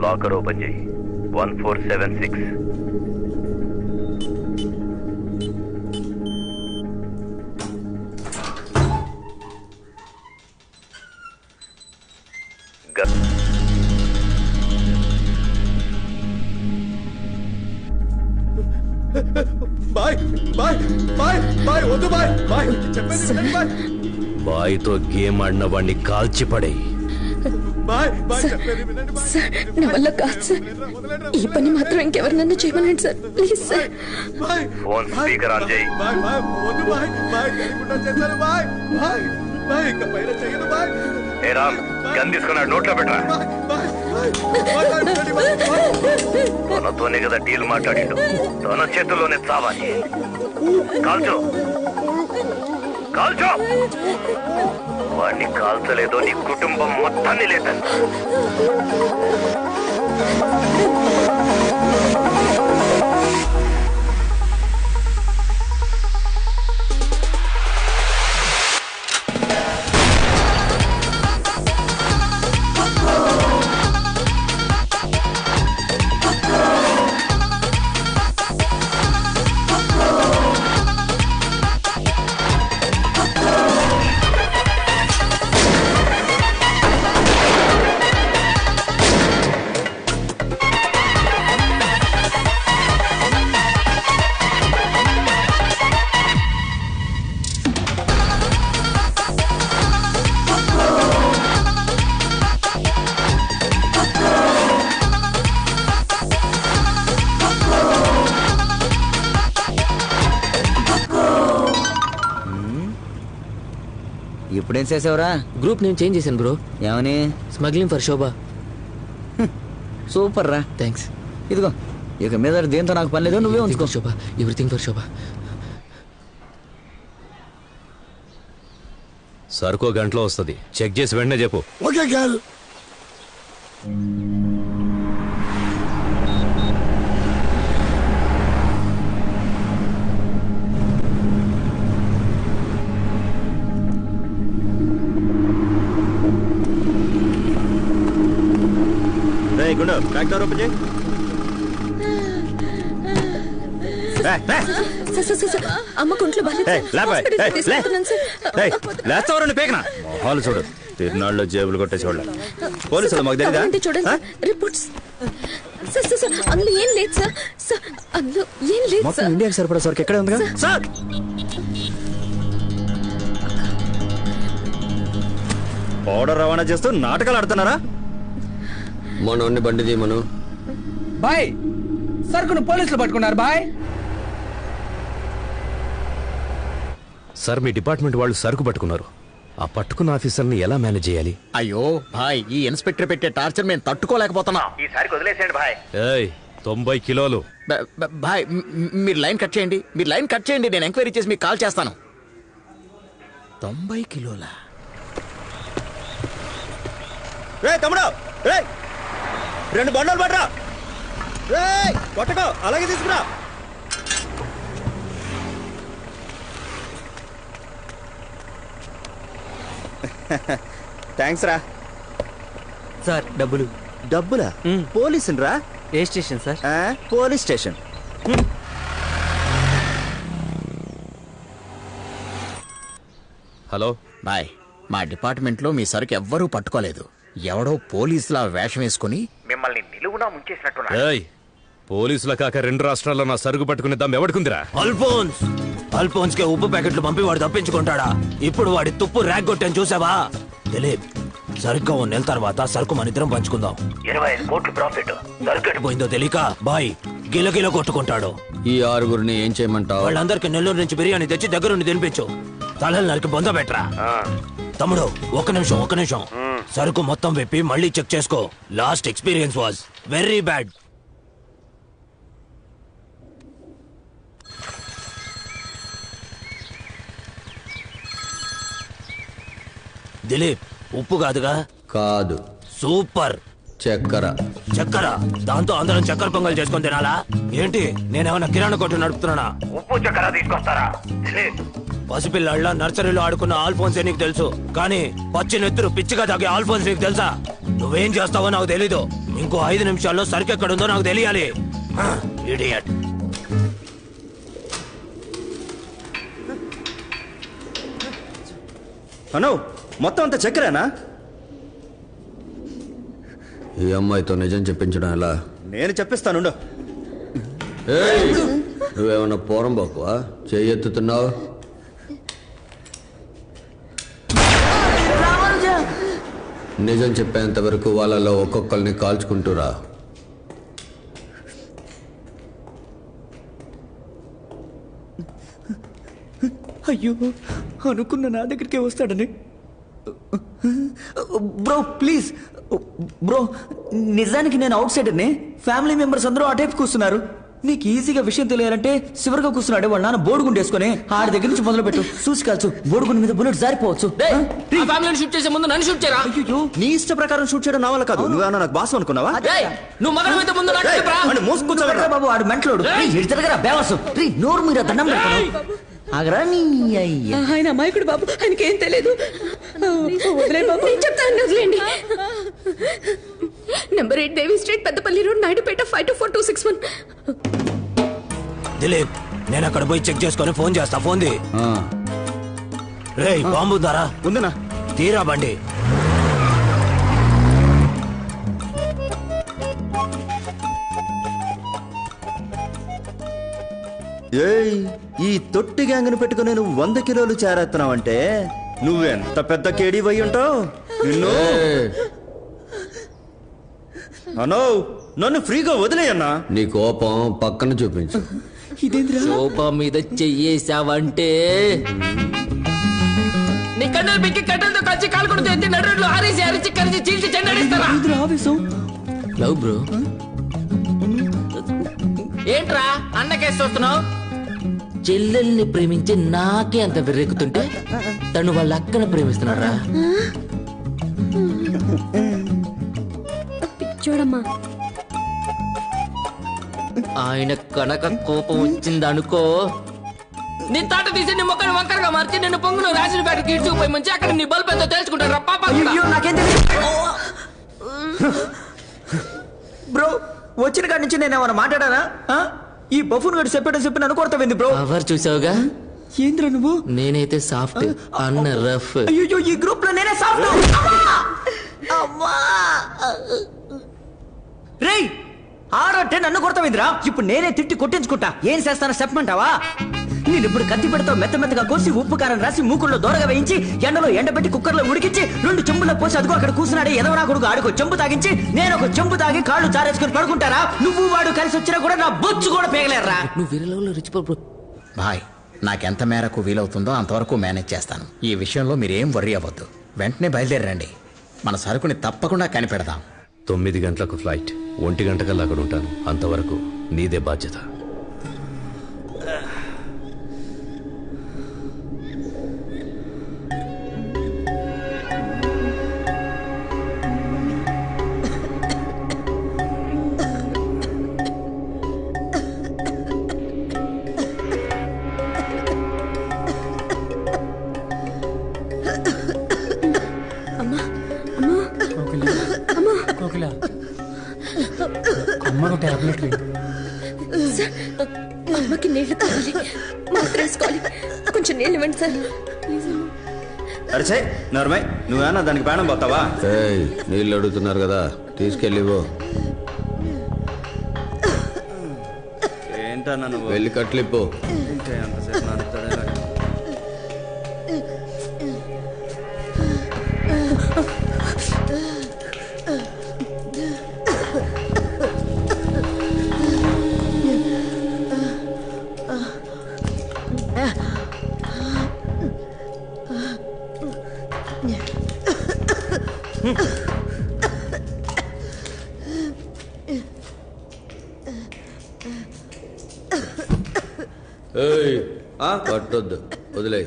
లాకర్ ఓపెన్ చేయి. 1476. బాయ్ బాయ్ బాయ్ బాయ్ వద్దు బాయ్ బాయ్ చెప్పండి వినండి బాయ్. బాయ్తో గేమ్ ఆడిన వాడిని కాల్చిపడే. బాయ్ బాయ్ సార్, చెప్పండి వినండి బాయ్. సార్ నా వల్ల కాదు సార్. ఈ పని మాత్రం ఇంకెవరినన్నా చేయమనండి సార్, ప్లీజ్ సార్. బాయ్ ఫోన్ స్పీకర్ ఆన్ చేయి. బాయ్ బాయ్ వద్దు బాయ్ బాయ్ తెలియకుండా చేశాను బాయ్ బాయ్ బాయ్ ఇక పైన చేయను బాయ్. ఏ రామ్, గన్ తీసుకున్నాడు, నోట్లో పెట్టరా. తనతోనే కదా డీల్ మాట్లాడిండు, తన చేతుల్లోనే చావాలి. కాల్చో కాల్చో. వాడిని కాల్చలేదో నీ కుటుంబం మొత్తాన్ని లేదండి. ఇప్పుడేం చేసావురా? గ్రూప్ నేమ్ చేంజ్ చేశాను బ్రో. ఏమని? Smuggling for Shobha. సూపర్ రా. థ్యాంక్స్. ఇదిగో ఇక మీద దేంతో నాకు పని లేదు, నువ్వే ఉంచుకో. శోభ, ఎవ్రీథింగ్ ఫర్ శోభ. సరుకో గంటలో వస్తుంది, చెక్ చేసి వెంటనే చెప్పు. ఓకే గారు. గుండు బ్యాక్ డోర్ ఓపెన్ చేయి. అమ్మ కుంట్లో మొహాలు చూడు, తిరునాళ్ళలో జేబులు కొట్టే చూడ. పోలీసులు మాకు తెలియదా? చూడండి రిపోర్ట్స్. అందులో ఏం లేదు సార్. అందులో ఏం లేదు మొత్తం ఇండియాకి సరిపడా సరుకు ఎక్కడే ఉందిగా సార్. పౌడర్ రవాణా చేస్తూ నాటకాలు ఆడుతున్నారా? మనోన్ని బండి తీయమను. బాయ్ సరుకును పోలీసులు పట్టుకున్నారు బాయ్. సార్ మీ డిపార్ట్మెంట్ వాళ్ళు సరుకు పట్టుకున్నారు. ఆ పట్టుకున్న ఆఫీసర్ని ఎలా మేనేజ్ చేయాలి? అయ్యో భాయ్, ఈ ఇన్స్పెక్టర్ పెట్టే టార్చర్ మేము తట్టుకోలేకపోతున్నా. ఈసారి వదిలేసేయండి భాయ్. 90 కిలోలు. భాయ్ మీరు లైన్ కట్ చేయండి, మీరు లైన్ కట్ చేయండి, నేను ఎంక్వైరీ చేసి మీకు కాల్ చేస్తాను. 90 కిలోల. తమ్ముడు 2 బండలు పడరా. కొట్టకో, అలాగే తీసుకురా. థ్యాంక్స్ రా. సార్ డబ్బులు. డబ్బులా? పోలీసులు రా. ఏ station sir? Police station. Hello boy, మా డిపార్ట్మెంట్ లో మీ సరుకు ఎవ్వరూ పట్టుకోలేదు. ఎవడో పోలీసులా వేషం వేసుకుని మిమ్మల్ని నిలువునా ముంచేసినట్టున్నా. పోలీసుల కాక 2 రాష్ట్రాల్లో నా సరుకు పట్టుకునే దమ్ ఎవడుకుందిరా? అల్ఫోన్స్ కే ఉప్పు ప్యాకెట్లు పంపి వాడు తప్పించుకుంటాడా? ఇప్పుడు వాడి తుప్పు ర్యాక్ కొట్టాను చూసావా? దిలీప్, సరిగ్గా 1 నెల తర్వాత సరుకు మన ఇద్దరం పంచుకుందాం. 25 కోట్లు ప్రాఫిట్. సరుకు పోయిందో తెలియక బాయ్ గిలగిల కొట్టుకుంటాడు. ఈ 6గురిని ఏం చేయమంటావు? వాళ్ళందరికి నెల్లూరు నుంచి బిర్యానీ తెచ్చి దగ్గరుండి తినిపించు. తలలు నరికి బొంద పెట్టరా. తమ్ముడు ఒక్క నిమిషం. సరుకు మొత్తం విప్పి మళ్ళీ చెక్ చేసుకో. Last experience was very bad. Dilip, ఉప్పు కాదుగా? కాదు. సూపర్. చక్కెర. దాంతో అందరం చక్కెర పొంగల్ చేసుకొని తినాలా ఏంటి? నేనేమన్నా కిరాణా కొట్టు నడుపుతున్నా? ఉప్పు చక్కెర తీసుకొస్తారా? పసిపిల్లాళ్ళ నర్సరీలో ఆడుకున్న ఆల్ఫోన్సే నీకు తెలుసు, కానీ పచ్చి నెత్తురు పిచ్చిగా తాగే ఆల్ఫోన్స్ నీకు తెలుసా? నువ్వేం చేస్తావో నాకు తెలీదు. ఇంకో 5 నిమిషాల్లో సరుకు ఎక్కడుందో నాకు తెలియాలి. ఇడియట్. అను మొత్తం అంత చక్కెరేనా? ఈ అమ్మాయితో నిజం చెప్పించడం ఎలా? నేను చెప్పిస్తాను. నువ్వేమన్నా పోరం బాకువా? చెయ్యెత్తుతున్నావు. నిజం చెప్పేంత వరకు వాళ్ళలో ఒక్కొక్కరిని కాల్చుకుంటూరా. అయ్యో, అనుకున్న నా దగ్గరికే వస్తాడని. బ్రో ప్లీజ్ బ్రో, నిజానికి నేను అవుట్ సైడర్ని. ఫ్యామిలీ మెంబర్స్ అందరూ అటేపు కూర్చున్నారు. నీకు ఈజీగా విషయం తెలియాలంటే చివరిగా కూర్చున్నాడే వాళ్ళ నాన్న బోర్డుగుండు వేసుకుని ఆడి దగ్గర నుంచి మొదలు పెట్టు. చూసి కాల్చు, బోర్డుగుండు మీద బుల్లెట్ జారిపోవచ్చు. షూట్ చేసే ముందు నన్ను షూట్ చేయరా? అయ్యో, నీ ఇష్ట ప్రకారం షూట్ చేయడం నా వల్ల కాదు. నువ్వేమన్నా నాకు బాస్ అనుకున్నావా? నువ్వు మగమైతే ముందు బాబు ఆడు మెంటలోడు. తిరగరా బేవసు. నోరు మీద దండం పెడతాను. ఆయన అమాయకుడు బాబు, ఆయనకి ఏం తెలియదు. వదిలే బాబు, చెప్తాను వదిలేండి. నెంబర్ 8 దేవి స్ట్రీట్, పెద్దపల్లి రోడ్, నాయుడుపేట 524261. దిలీప్, నేను అక్కడ పోయి చెక్ చేసుకొని ఫోన్ చేస్తా. Phone the. రేయ్, బాంబు ఉందారా? ఉందనా? తీరా బండి. ఏయ్, ఈ తొట్టి గ్యాంగ్ను పెట్టుకుని నువ్వు 100 కిలోలు చేరేస్తున్నావంటే నువ్వెంత పెద్ద కేడీ పోయి ఉంటావు. నిన్ను అనో, నన్ను ఫ్రీగా వదిలేయన్నా. నీ కోపం పక్కన చూపించు. శోభ మీద చెయ్యేసావంటే నీ కన్నులు పిక్కి కట్టెలతో కలిసి కాలుకొడుతూ ఎత్తి నడురులు ఆరేసి అరిచి కరిచి చీల్చి చెండాడిస్తారా లవ్ బ్రో. ఏంట్రా అన్నకేసి చూస్తున్నావు? చెల్లెల్ని ప్రేమించి నాకే అంత విర్రెక్కుతుంటే తను వాళ్ళ అక్కను ప్రేమిస్తున్నారా? చూడమ్మా, ఆయన కనుక కోపం వచ్చిందనుకో, నీ తాట తీసి నీ మొక్కని వంకరగా మార్చి నిన్ను పొంగును రాసిన బ్యాటకి ఇడ్చుకుపోయి మంచి అక్కడ నీ బల్బ్ ఎంతో తెలుసుకుంటారా? బ్రో వచ్చిన కాడి నుంచి నేను ఏమైనా మాట్లాడానా? ఈ బఫూన్ గడు చెప్పి నన్ను కొడతావింది బ్రో. ఎవరు చూసావుగా? ఏంద్ర నువ్వు? నేనైతే సాఫ్ట్ అన్న రఫ్. అయ్యో ఈ గ్రూప్ లో నేనే సాఫ్ట్. రేయ్ ఆడంటే నన్ను కొడతావిందిరా. ఇప్పుడు నేనే తిట్టి కొట్టించుకుంటా. ఏం చేస్తానో చెప్పమంటావా? నేను ఇప్పుడు కత్తి పెడతావు మెత్త మెత్తగా కోసి ఉప్పు కారం రాసి మూకుల్లో దూరగా వేయించి ఎండలో ఎండబెట్టి కుక్కర్లో ఉడికించి 2 చెంబుల్లో పోసి అదిగో అక్కడ కూర్చున్నాడే ఎదవనా కొడుకు ఆడుకో చెంబు తాగించి నేను ఒక చెంబు తాగి కాళ్ళు జారేసుకుని పడుకుంటారా? నువ్వు వాడు కలిసి వచ్చినా కూడా నా బొచ్చు కూడా పేగలేరా? నువ్వు వేరే లెవెల్లో రిచ్ బాయ్, నాకెంత మేరకు వీలవుతుందో అంతవరకు మేనేజ్ చేస్తాను. ఈ విషయంలో మీరేం వర్రీ అవ్వద్దు. వెంటనే బయలుదేరండి. మన సరుకుని తప్పకుండా కనిపెడదాం. 9 గంటలకు ఫ్లైట్, 1 గంటకల్లా అక్కడ ఉంటాను. అంతవరకు నీదే బాధ్యత. అమ్మకు టాబ్లెట్ సార్, అమ్మకి నీళ్లు కావాలి, మాత్ర వేసుకోవాలి. కొంచెం నీళ్ళు ఇవ్వండి సార్. అరిచే నర్మయ్, నువ్వేనా దానికి ప్రాణం పోతావా? నీళ్ళు అడుగుతున్నారు కదా, తీసుకెళ్ళివో. ఏంటన్నా నువ్వు? వెళ్ళి కట్లిపో. అంతసేపు నానుతాడే. కట్టొద్దు, వదిలే.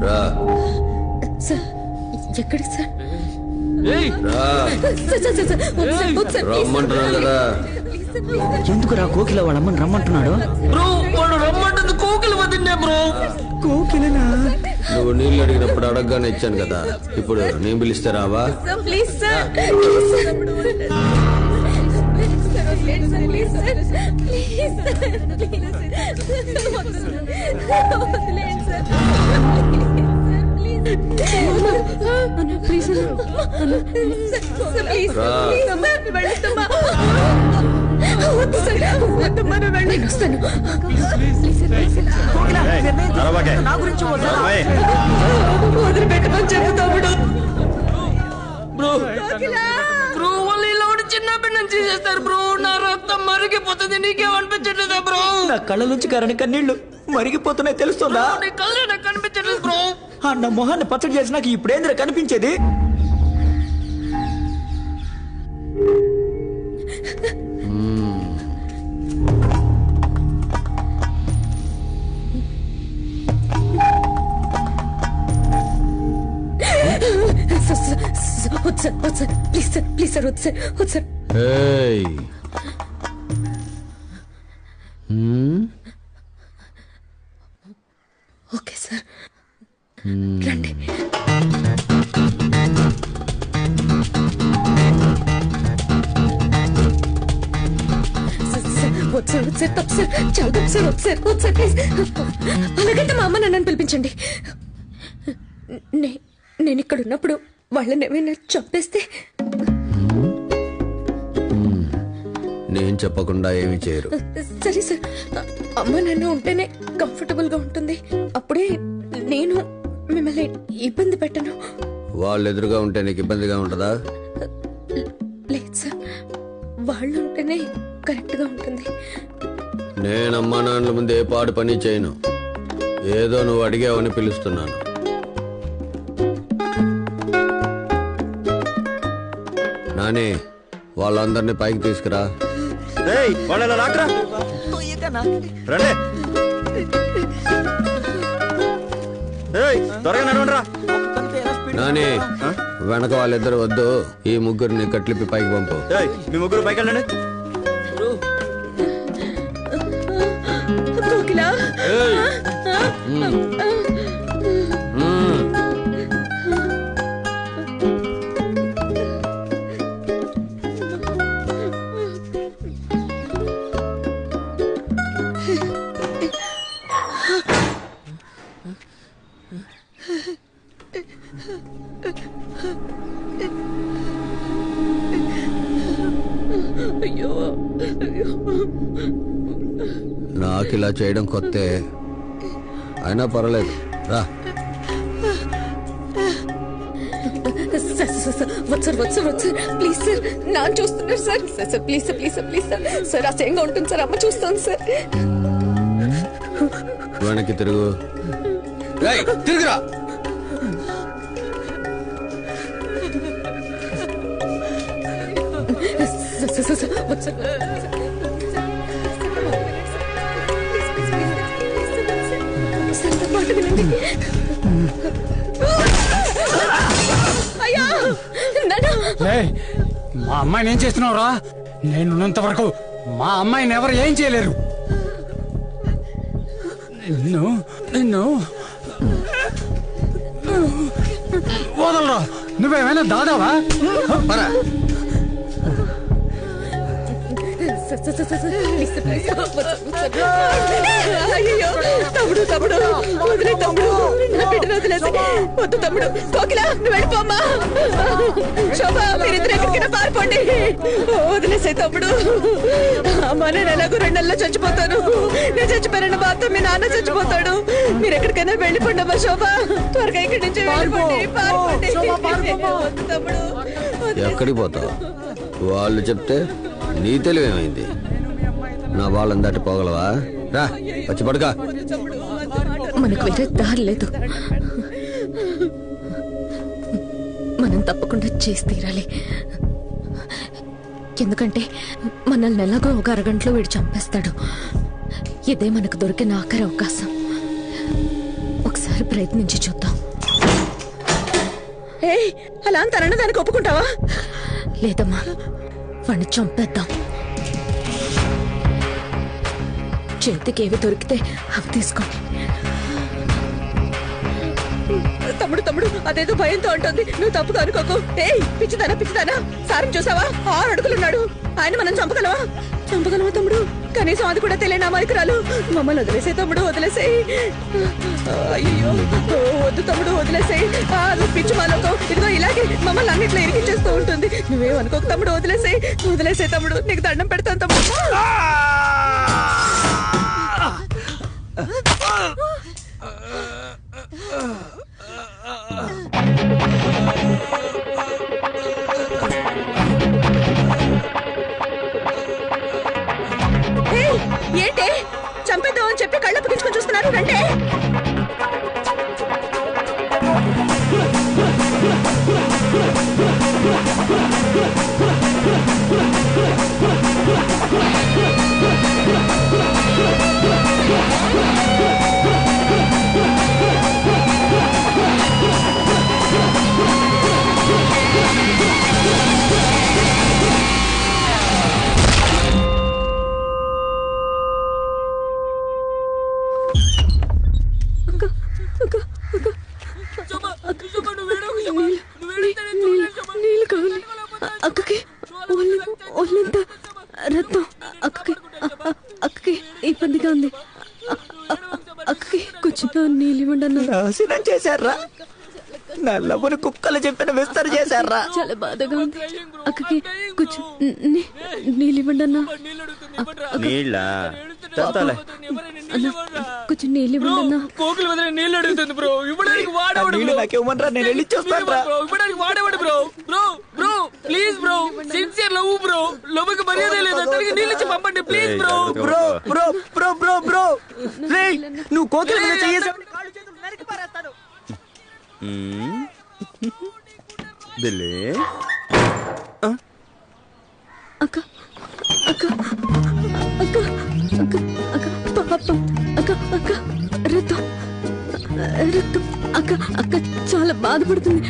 రా సార్, ఎక్కడికి సార్? రమ్మంటున్నా కదా. ఎందుకురా కోకిల వాళ్ళ అమ్మని రమ్మంటున్నాడు? బ్రో వాడు రమ్మంటుంది కోకిల వదిన్నే బ్రో. కోకిలనా? నువ్వు నీళ్ళు అడిగినప్పుడు అడగగానే ఇచ్చాను కదా, ఇప్పుడు నేను పిలిస్తే రావా? ప్లీజ్ సార్, వదిలిపెట్టమని చెబుతాడు బ్రో. బ్రో వాళ్ళు ఇలా ఉండి చిన్న బిడ్డను చేసేస్తారు బ్రో. నా రక్తం మరిగిపోతుంది, నీకేమనిపించట్లేదా బ్రో? నా కళ్ళ నుంచి కారని కన్నీళ్లు మరిగిపోతున్నాయి, తెలుస్తుందా? నీ కళ్ళు నాకు కనిపించట్లేదు బ్రో. నా మొహాన్ని పచ్చడి చేసి నాకు ఇప్పుడేంద్ర కనిపించేది? ప్లీజ్ సార్, ప్లీజ్ సార్, వద్దు సార్, వద్దు సార్. ఓకే సార్, రండి. వద్దు సార్, వద్దు సార్, తప్పు సార్, చాలా తప్పు సార్, వద్దు సార్, వద్దు సార్, ప్లీజ్. అలాగైతే మా అమ్మ నన్ను పిలిపించండి. నేను ఇక్కడ ఉన్నప్పుడు వాళ్ళని ఏమైనా చంపేస్తే? నేను చెప్పకుండా ఏమి చేయరు. సరే సార్, అమ్మ నన్ను ఉంటేనే కంఫర్టబుల్ గా ఉంటుంది. అప్పుడే నేను మిమ్మల్ని ఇబ్బంది పెట్టను. వాళ్ళు ఎదురుగా ఉంటే నీకు ఇబ్బందిగా ఉంటుందా? లేదు సార్, వాళ్ళు ఉంటేనే కరెక్ట్ గా ఉంటుంది. నేను అమ్మా నాన్నల ముందు ఏ పాడు పని చేయను. ఏదో నువ్వు అడిగావని పిలుస్తున్నాను. నాని వాళ్ళందరినీ పైకి తీసుకురా. నాని వెనక వాళ్ళిద్దరు వద్దు, ఈ ముగ్గురిని కట్లిపి పైకి పంపు. మీ ముగ్గురు పైకి వెళ్ళండి. కోకిలా నాకు ఇలా చేయడం కొత్తే, అయినా పర్వాలేదు రా. సార్ ప్లీజ్ సార్ నాన్న చూస్తున్నారు sir. Sir please sir please sir please sir. Sir అసహ్యంగా ఉంటుంది సార్, అమ్మ చూస్తాను సార్. వెనక్కి తిరుగు. తిరుగురా. మా అమ్మాయిని ఏం చేస్తున్నావురా? నేనున్నంత వరకు మా అమ్మాయిని ఎవరు ఏం చేయలేరు. నిన్ను వదలరా. నువ్వేమైనా దాదావా? అయ్యో తమ్ముడు తమ్ముడు వదిలే తమ్ముడు, నా బిడ్డను వదిలేసి. వద్దు తమ్ముడు. కోకిల నువ్వు వెళ్ళిపోమ్మా. శోభ మీరిద్దరు ఎక్కడికైనా పారిపోండి. వదిలేసే తమ్ముడు. అమ్మా నేను ఎలాగో 2 నెలల్లో చచ్చిపోతాను. నేను చచ్చిపోయిన బాధతో మీ నాన్న చచ్చిపోతాడు. మీరు ఎక్కడికైనా వెళ్ళిపోండి అమ్మా. శోభ త్వరగా ఇక్కడి నుంచి వెళ్ళిపోండి. పారిపోండి తమ్ముడు. ఎక్కడికి పోతావు? వాళ్ళు చెప్తే నీ తెలివేమైంది? నా వాళ్ళని దాటి పోగలవా? రా వచ్చి పడుక. మనకు వేరే దారి లేదు. మనం తప్పకుండా చేసి తీరాలి. ఎందుకంటే మనల్ని ఎలాగో ఒక అరగంటలో వీడు చంపేస్తాడు. ఇదే మనకు దొరికిన ఆఖరి అవకాశం. ఒకసారి ప్రయత్నించి చూద్దాం. అలా అంత అన్నదానికి ఒప్పుకుంటావా? లేదమ్మా, వాడిని చంపేద్దాం. చేతికి ఏవి దొరికితే అవి తీసుకోండి. తమ్ముడు తమ్ముడు అదేదో భయంతో అంటుంది. నువ్వు తప్పుగా అనుకోకు. పిచ్చిదానా సారం చూసావా? 6 అడుగులున్నాడు. ఆయన మనం చంపగలవా? చంపగలవా తమ్ముడు? కనీసం అది కూడా తెలియని అమాయకురాలు. మమ్మల్ని వదిలేసే తమ్ముడు, వదిలేసేయి. అయ్యో వద్దు తమ్ముడు, వదిలేసేయి. నువ్వు పిచ్చి మాలోకో. ఇదిగో ఇలాగే మమ్మల్ని అన్నిట్లో ఇరికించేస్తూ ఉంటుంది. నువ్వేమనుకోకు తమ్ముడు, వదిలేసేయి తమ్ముడు. నీకు దండం పెడతాను తమ్ముడు. ఏంటి చంపేద్దాం అని చెప్పి కళ్ళ పుట్టించుకొని చూస్తున్నారు? రండి. నీళ్ళు కావాలి అక్కకి. ఒళ్ళంతా రక్తం. అక్కకి ఇబ్బందిగా ఉంది. అక్కకి కొంచెం నీళ్ళు ఇవ్వండి అన్న. నాశనం చేశారా? నా లవ్వును కుక్కలు చెప్పిన విస్తర చేశారా? చాలా బాధగా ఉంది. అక్కకి కొంచెం నీళ్ళు ఇవ్వండి అన్న. కొంచెం నీళ్ళు ఇవ్వండి అన్న. కోకిల వదిలే నీళ్ళు అడుగుతుంది బ్రో. ఇవ్వడానికి వాడేవాడు. నాకేమనరా? నేను వెళ్ళి చూస్తాను. ఇవ్వడానికి వాడేవాడు bro. Bro please bro. Bro sincere love bro లవ్కి మర్యాద లేదు తనకి నీళ్ళు ఇచ్చి పంపండి please bro bro bro bro bro bro రేయ్ నువ్వు కోకిల మీద చేయేసావు కాళ్ళు చేతులు నరికి పారేస్తాను బిల్లి అక్క అక్క అక్క అక్క అక్క పాపం అక్క అక్క రక్తం రక్తం అక్క అక్క చాలా బాధపడుతుంది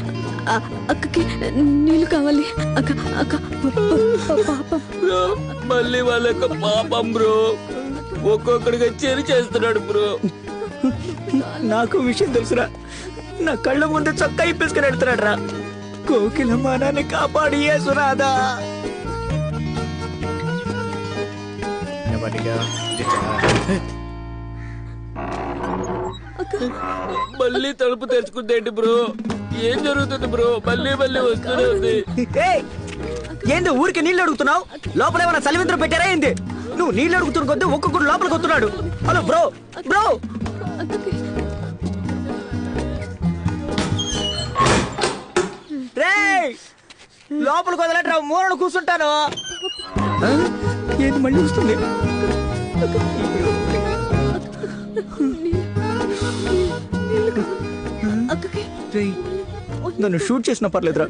అక్కకి నీళ్ళు కావాలి అక్క అక్క పాపం బ్రో మళ్ళీ వాళ్ళ పాపం బ్రో ఒక్కొక్కడిగా చెరి చేస్తున్నాడు బ్రో నాకు విషయం తెలుసురా నా కళ్ళ ముందు చొక్కా ఇప్పేసుకుని వెళ్తున్నాడు రా కోకిలమ్మ నన్ను కాపాడి యేసురాదా మళ్ళీ తలుపు తెరుచుకుందేంటి బ్రో ఏం జరుగుతుంది బ్రో మళ్ళీ మళ్ళీ వస్తూనే ఉంది ఏంది ఊరికి నీళ్ళు అడుగుతున్నావు లోపల ఏమైనా చలివింద్రం పెట్టారా ఏంది నువ్వు నీళ్ళు అడుగుతున్న కొద్దీ ఒక్కొక్కడు లోపలికి వస్తున్నాడు హలో బ్రో బ్రో రేయ్ లోపలికి వదలట్రా మూలను కూర్చుంటాను ఏంది మళ్ళీ వస్తుంది నన్ను షూట్ చేసిన పర్లేదురా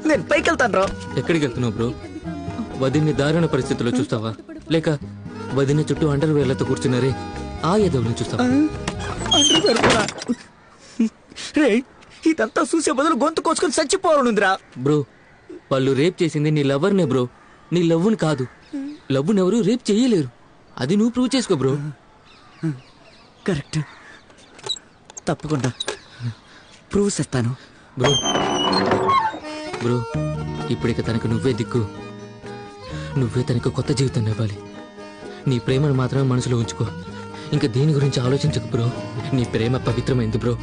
నేను పైకి వెళ్తాను రా ఎక్కడికి వెళ్తున్నావు బ్రో వదిన్ని దారుణ పరిస్థితుల్లో చూస్తావా లేక వదిన చుట్టూ అండర్ వేర్లతో కూర్చున్నారే ఆ ఎదవులను చూస్తావా రే ఇదంతా చూసే బదులు గొంతు కోసుకొని చచ్చిపోవాలనుందిరా బ్రో వాళ్ళు రేప్ చేసింది నీ లవర్నే బ్రో నీ లవ్వుని కాదు లవ్వుని ఎవరు రేప్ చేయలేరు అది నువ్వు ప్రూవ్ చేసుకో బ్రో కరెక్ట్ తప్పకుండా ప్రూవ్ చేస్తాను బ్రో బ్రో ఇప్పటిక తనకు నువ్వే దిక్కు నువ్వే తనకు కొత్త జీవితం ఇవ్వాలి నీ ప్రేమను మాత్రమే మనసులో ఉంచుకో ఇంకా దీని గురించి ఆలోచించకు బ్రో నీ ప్రేమ పవిత్రమైంది బ్రో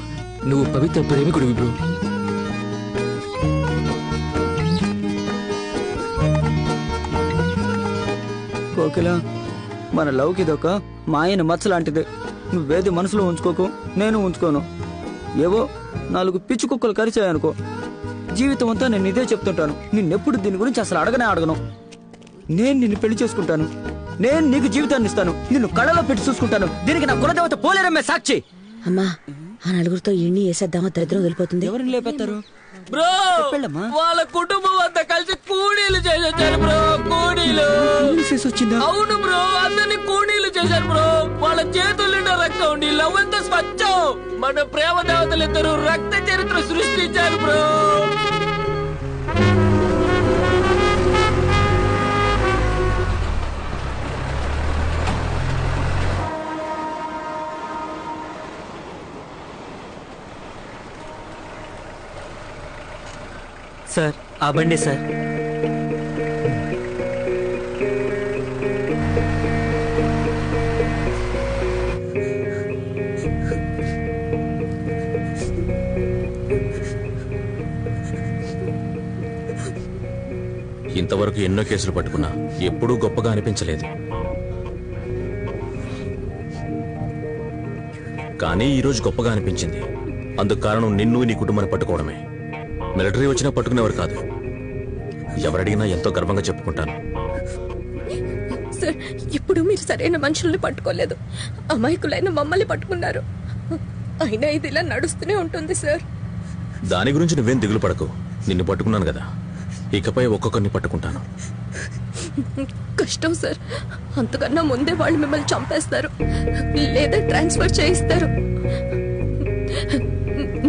నువ్వు పవిత్ర ప్రేమికుడివి బ్రో కోకిల మన లవ్కి ఇదొక మాయన మచ్చ లాంటిది నువ్వేది మనసులో ఉంచుకోకు నేను ఉంచుకోను ఏవో 4 పిచ్చి కుక్కలు కరిచాయనుకో జీవితం అంతా నేను ఇదే చెప్తుంటాను నిన్నెప్పుడు దీని గురించి అసలు అడగను నేను నిన్ను పెళ్లి చేసుకుంటాను నేను నీకు జీవితాన్ని ఇస్తాను నిన్ను కళ్ళలో పెట్టి చూసుకుంటాను దీనికి నా కులదేవత పోలేరమ్మే సాక్షి అమ్మా ఆ నలుగురితో ఎన్ని వేసేద్దామో దరిద్రం వెళ్ళిపోతుంది ఎవరిని లేపెత్తారు బ్రో వాళ్ళ కుటుంబం అంతా కలిసి కూడీలు చేసొచ్చారు బ్రో కూడీలు అవును బ్రో అందరినీ కూడీలు చేశారు బ్రో వాళ్ళ చేతులు నిండా రక్తం ఉండి లవ్ ఎంత స్వచ్ఛం మన ప్రేమ దేవతలు ఇద్దరు రక్త చరిత్ర సృష్టించారు బ్రో సార్ ఆ బండి సార్ ఇంతవరకు ఎన్నో కేసులు పట్టుకున్నా ఎప్పుడూ గొప్పగా అనిపించలేదు. కానీ ఈరోజు గొప్పగా అనిపించింది. అందుకు కారణం నిన్ను నీ కుటుంబాన్ని పట్టుకోవడమే. మిలిటరీ వచ్చినా పట్టుకునేవారు కాదు. ఎవరడిగినా ఎంతో గర్వంగా చెప్పుకుంటాను. సార్, ఇప్పుడు మీరు సరైన మనుషుల్ని పట్టుకోలేదు, అమాయకులైన మమ్మల్ని పట్టుకున్నారు. అయినా ఇది ఇలా నడుస్తూనే ఉంటుంది సార్. దాని గురించి నువ్వేం దిగులు పడకు. నిన్ను పట్టుకున్నాను కదా, ఇకపై ఒక్కొక్కరిని పట్టుకుంటాను. కష్టం సార్, అంతకన్నా ముందే వాళ్ళు మిమ్మల్ని చంపేస్తారు లేదా ట్రాన్స్ఫర్ చేయిస్తారు.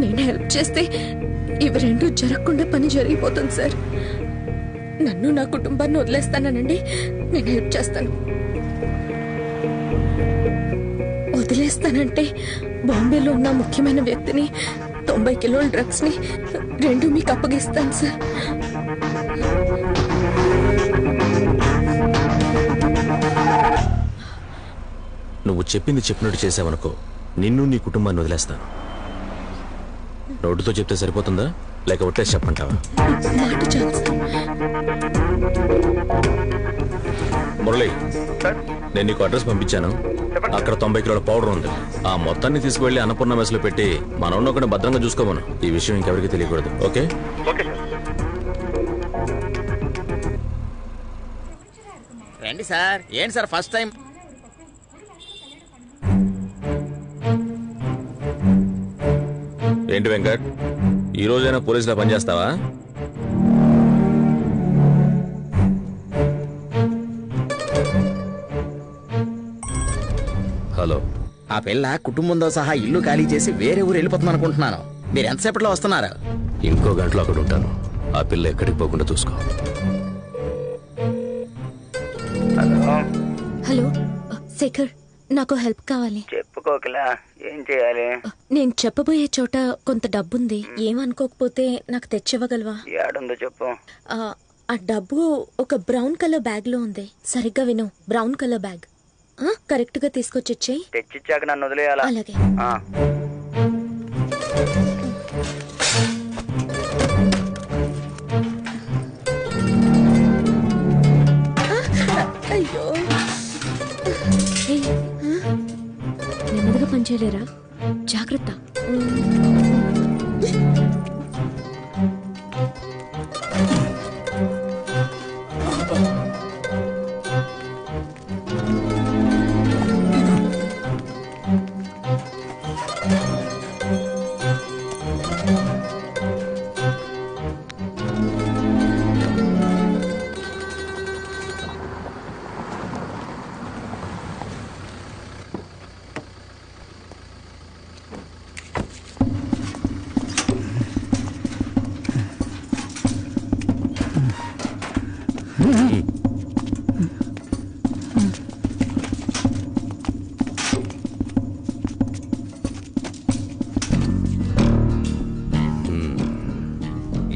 నేను హెల్ప్ చేస్తే ఇవి రెండు జరగకుండా పని జరిగిపోతుంది సార్. నన్ను నా కుటుంబాన్ని వదిలేస్తానండి, నేను హెల్ప్ చేస్తాను. వదిలేస్తానంటే బాంబేలో ఉన్న ముఖ్యమైన వ్యక్తిని, 90 కిలోల డ్రగ్స్ ని రెండు మీకు అప్పగిస్తాను సార్. నువ్వు చెప్పింది చెప్పినట్టు చేసావనుకో, నిన్ను నీ కుటుంబాన్ని వదిలేస్తాను. రోడ్డుతో చెప్తే సరిపోతుందా, లేక ఒట్టేసి చెప్పంటావా? మాట చాలు సార్. మురళి, నేను నీకు అడ్రస్ పంపించాను. అక్కడ 90 కిలోల పౌడర్ ఉంది. ఆ మొత్తాన్ని తీసుకువెళ్లి అన్నపూర్ణ మెస్లో పెట్టి మనోడిని ఒకటి భద్రంగా చూసుకోమను. ఈ విషయం ఇంకెవరికి తెలియకూడదు. ఓకే? రండి సార్. ఏంటి సార్ ఫస్ట్ టైం? ఏంటి వెంకట్, ఈ రోజైనా పోలీసులా పనిచేస్తావా? హలో. ఆ పిల్ల కుటుంబంతో సహా ఇల్లు ఖాళీ చేసి వేరే ఊరు వెళ్ళిపోతుంది అనుకుంటున్నాను. మీరు ఎంతసేపట్లో వస్తున్నారు? ఇంకో గంటలో అక్కడ ఉంటాను. ఆ పిల్ల ఎక్కడికి పోకుండా చూసుకో. హలో శేఖర్, నాకు హెల్ప్ కావాలి. చెప్పుకోకలా, ఏం చేయాలి? నేను చెప్పబోయే చోట కొంత డబ్బుంది. ఏమనుకోకపోతే నాకు తెచ్చివ్వగలవా? ఏడుందో చెప్పు. ఆ డబ్బు ఒక బ్రౌన్ కలర్ బ్యాగ్ లో ఉంది. సరిగ్గా విను, బ్రౌన్ కలర్ బ్యాగ్. కరెక్ట్ గా తీసుకొచ్చేయి. తెచ్చిచ్చాక నన్ను వదిలేయాలా? అలాగే. అయ్యో, నెమ్మదిగా పనిచేయలేరా? జాగ్రత్త.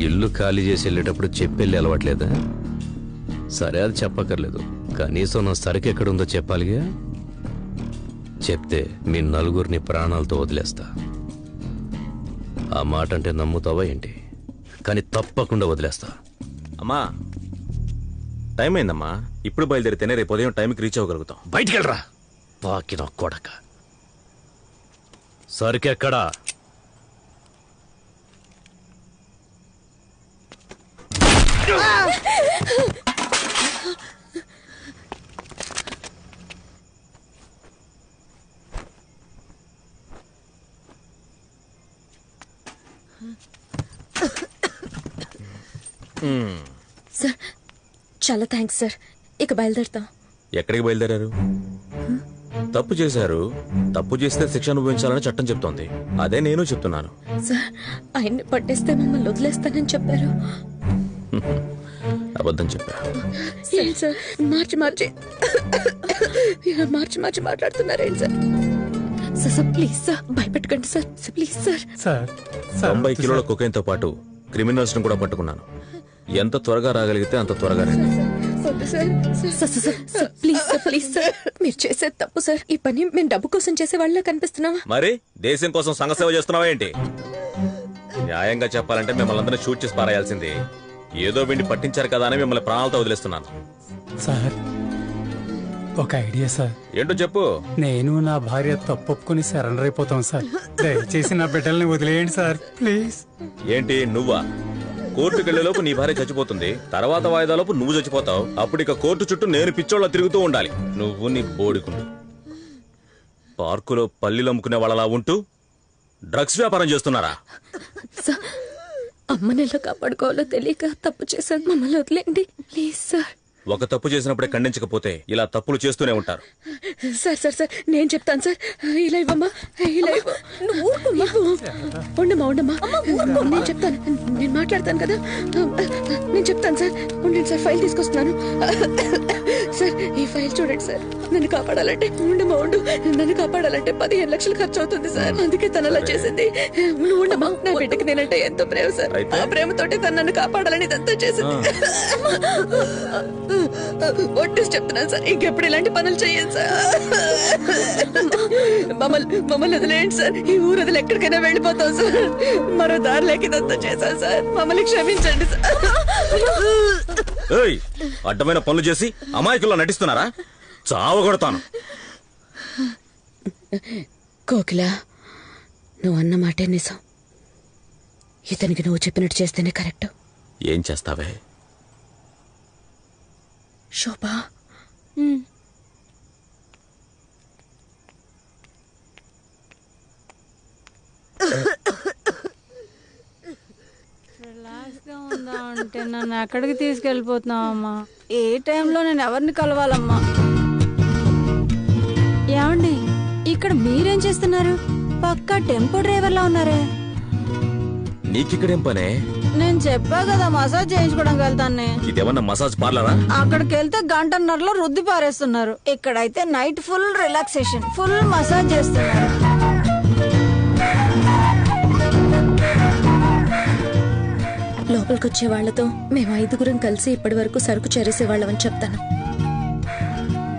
ఇల్లు ఖాళీ చేసి వెళ్ళేటప్పుడు చెప్పెళ్ళి అలవాట్లేదా? సరే, అది చెప్పక్కర్లేదు. కనీసం నా సరుకు ఎక్కడుందో చెప్పాలిగా. చెప్తే మీ నలుగురిని ప్రాణాలతో వదిలేస్తా. ఆ మాట అంటే నమ్ముతావా ఏంటి? కానీ తప్పకుండా వదిలేస్తా. అమ్మా, టైం అయిందమ్మా. ఇప్పుడు బయలుదేరితేనే రేపు ఉదయం టైంకి రీచ్ అవ్వగలుగుతాం. బయటికి వెళ్ళరా పాకిన కొడక. సరుకెక్కడా? సార్, చాలా థ్యాంక్స్ సార్. ఇక బయలుదేరుతాం. ఎక్కడికి బయలుదేరారు? తప్పు చేశారు. తప్పు చేస్తే శిక్ష అనుభవించాలని చట్టం చెప్తోంది. అదే నేను చెప్తున్నాను. సార్, ఆయన్ని పట్టేస్తే మమ్మల్ని వదిలేస్తానని చెప్పారు. అబద్ధం చెప్పా. ఏంటి సార్ మార్చి మార్చి మార్చి మార్చి మాట్లాడుతున్నారేంటి సార్? సార్ ప్లీజ్ సార్, భయపెట్టకండి సార్, ప్లీజ్ సార్. సార్ 90 కిలోల కొకైన్ తో పాటు క్రిమినల్స్ ను కూడా పట్టుకున్నాను. ఎంత త్వరగా రాగలిగితే అంత త్వరగా రండి. ప్లీజ్ సార్, ప్లీజ్ సార్, మీరు చేసేది తప్పు సార్. ఈ పని మేము డబ్బు కోసం చేసే వాళ్ళ కనిపిస్తున్నావా? మరి దేశం కోసం సంఘసేవ చేస్తున్నావా ఏంటి? న్యాయంగా చెప్పాలంటే మిమ్మల్ని అందరినీ షూట్ చేసి పారేయాల్సింది. ఏదో విండి పట్టించారు కదా అని మిమ్మల్ని ప్రాణాలతో వదిలేస్తున్నాను. సార్, ఒక ఐడియా సార్. ఏంటో చెప్పు. నేను నా భార్య తప్పొప్పుకుని సరెండర్ అయిపోతాం సార్. దయచేసి నా బిడ్డల్ని వదిలేయండి సార్, ప్లీజ్. ఏంటి నువ్వా? కోర్టుకు వెళ్లేలోపు నీ భార్య చచ్చిపోతుంది. తర్వాత వాయిదాలోపు నువ్వు చచ్చిపోతావు. అప్పుడు ఇక కోర్టు చుట్టూ నేను పిచ్చోళ్ళ తిరుగుతూ ఉండాలి. నువ్వు నీ బోడికుండు. పార్కులో పల్లీలు అమ్ముకునే వాళ్ళలా ఉంటూ డ్రగ్స్ వ్యాపారం చేస్తున్నారా? సార్, అమ్మని ఎలా కాపాడుకోవాలో తెలియక తప్పు చేశాను. మమ్మల్ని వదిలేండి ప్లీజ్ సార్. ఒక తప్పు చేసినప్పుడే ఖండించకపోతే ఇలా తప్పులు చేస్తూనే ఉంటారు. సార్ సార్ సార్, నేను చెప్తాను సార్. ఇలా ఇవ్వమ్మా, ఇలా ఇవ్వు. నువ్వు ఉండమ్మా, ఉండమ్మా, నేను చెప్తాను. నేను మాట్లాడతాను కదా, నేను చెప్తాను సార్. ఉండండి సార్, ఫైల్ తీసుకొస్తున్నాను. సార్, ఈ ఫైల్ చూడండి సార్. నన్ను కాపాడాలంటే ఉండమ్మా, ఉండు. నన్ను కాపాడాలంటే 15 లక్షలు ఖర్చు అవుతుంది సార్. అందుకే తను అలా చేసింది. నువ్వు ఉండమ్మా, నా బిడ్డకి నేనంటే ఎంతో ప్రేమ సార్. ఆ ప్రేమతోటి తను నన్ను కాపాడాలని ఇదంతా చేసింది. ఒట్టేసి చెప్తున్నాను సార్, ఇంకెప్పుడు ఇలాంటి పనులు చెయ్యను సార్. మమ్మల్ని వదిలేయండి సార్. ఈ ఊరు వదిలి ఎక్కడికైనా వెళ్ళిపోతాం సార్. మరో దారి లేక ఇదంతా చేశాను సార్. మమ్మల్ని క్షమించండి సార్. ఏయ్, అడ్డమైన పనులు చేసి అమాయకుల్లో నటిస్తున్నారా? చావగొడతాను. కోకిల, నువ్వు అన్న మాటే నిజం. ఇతనికి నువ్వు చెప్పినట్టు చేస్తేనే కరెక్ట్. ఏం చేస్తావే? శోభా, రిలాక్స్గా ఉందా అంటే నన్ను ఎక్కడికి తీసుకెళ్ళిపోతున్నావమ్మా? ఏ టైంలో నేను ఎవరిని కలవాలమ్మా? ఏమండి, ఇక్కడ మీరేం చేస్తున్నారు? పక్కా టెంపో డ్రైవర్లా ఉన్నారే. నీకిక్కడేం పనే? నేను చెప్పా కదా మసాజ్ చేయించుకోవడానికి వెళ్తాను. ఇదేమన్నా మసాజ్ పార్లరా? అక్కడికి వెళ్తే గంటన్నరలో రుద్ది పారేస్తున్నారు. ఇక్కడైతే night full relaxation, full massage చేస్తున్నారు. లోపలికి వచ్చే వాళ్లతో మేము 5గురం కలిసి ఇప్పటి వరకు సరుకు చేరేసేవాళ్ళమని చెప్తాను.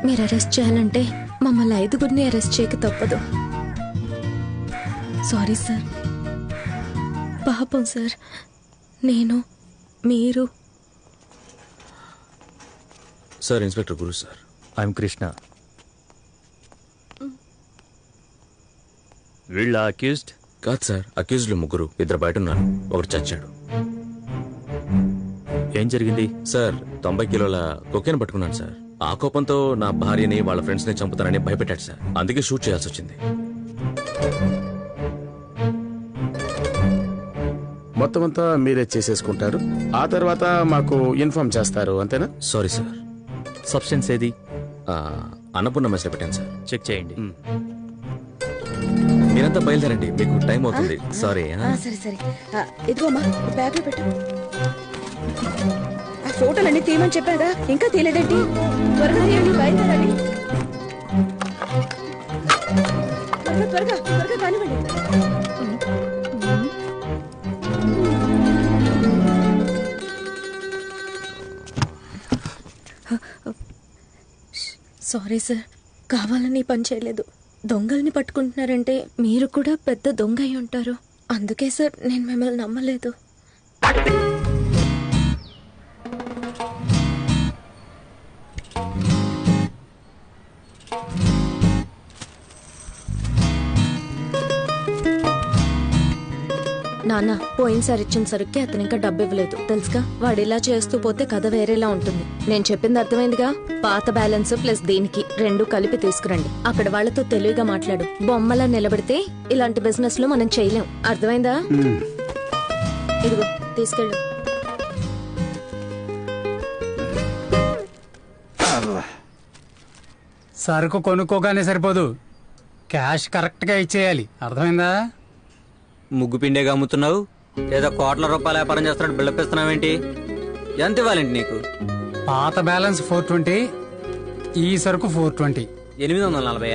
మీరు అరెస్ట్ చేయాలంటే మమ్మల్ని 5గురిని అరెస్ట్ చేయక తప్పదు. Sorry sir. పాపం సార్. నేను, మీరు. Sir, inspector Guru sir. I'm Krishna. వీళ్ళ అక్యూజ్డ్? కాదు సార్, అక్యూజ్డ్లు 3, 2 బయట ఉన్నారు, ఒకటి చచ్చాడు. ఏం జరిగింది సార్? 90 కిలోల కొకేన్ పట్టుకున్నాను సార్. ఆ కోపంతో నా భార్యని వాళ్ళ ఫ్రెండ్స్ ని చంపుతానని భయపెట్టాడు సార్. అందుకే షూట్ చేయాల్సి వచ్చింది. మొత్తం అంతా మీరే చేసేసుకుంటారు, ఆ తర్వాత మాకు ఇన్ఫార్మ్ చేస్తారు, అంతేనా? Sorry sir. సబ్స్టెన్స్ ఏది? అన్నపూర్ణ మెస్లో పెట్టాను సార్. చెక్ చేయండి. మీరంతా బయలుదేరండి, మీకు టైం అవుతుంది. సారీ. సరే సరే, ఇదిగోమ్మా బ్యాగ్ లో పెట్టు. ఆ ఫోటోలన్నీ తీయమని చెప్పాగా, ఇంకా తీయలేదేంటి? త్వరగా తీయండి, బయలుదేరండి. త్వరగా త్వరగా త్వరగా కానివ్వండి. సారీ సార్, కావాలని పని చేయలేదు. దొంగల్ని పట్టుకుంటున్నారంటే మీరు కూడా పెద్ద దొంగ అయి ఉంటారు. అందుకే సార్ నేను మిమ్మల్ని నమ్మలేదు. నాన్న, పోయినసారి ఇచ్చిన సరుక్కి అతను ఇంకా డబ్బు ఇవ్వలేదు తెలుసుగా. వాడు ఇలా చేస్తూ పోతే కథ వేరేలా ఉంటుంది. నేను చెప్పింది అర్థమైందిగా. పాత బ్యాలెన్స్ ప్లస్ దీనికి 2 కలిపి తీసుకురండి. అక్కడ వాళ్ళతో తెలివిగా మాట్లాడు. బొమ్మలా నిలబడితే ఇలాంటి బిజినెస్ లో మనం చేయలేం. అర్థమైందా? ఇదిగో తీసుకెళ్ళు. సరుకు కొనుక్కోగానే సరిపోదు, క్యాష్ కరెక్ట్ గా ఇచ్చేయాలి. అర్థమైందా? ముగ్గు పిండేగా అమ్ముతున్నావు, ఏదో కోట్ల రూపాయల వ్యాపారం చేస్తున్నాడు బిల్డప్ ఇస్తున్నావేంటి? ఎంత ఇవ్వాలండి నీకు? పాత బ్యాలెన్స్ 420, ఈ సరుకు 420. 840.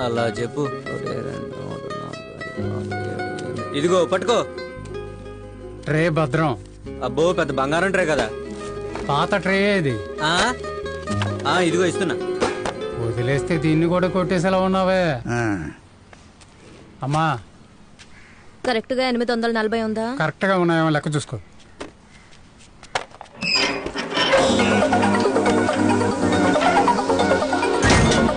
అలా చెప్పు. ఇదిగో పట్టుకో. ట్రే భద్రం. అబ్బో, పెద్ద బంగారం ట్రే కదా. పాత ట్రే ఇది. ఇదిగో ఇస్తున్నా. వదిలేస్తే దీన్ని కూడా కొట్టేసేలా ఉన్నావే. అమ్మా, కరెక్ట్ గా 840 ఉందా? కరెక్ట్ గా ఉన్నాయేమో లెక్క చూసుకో.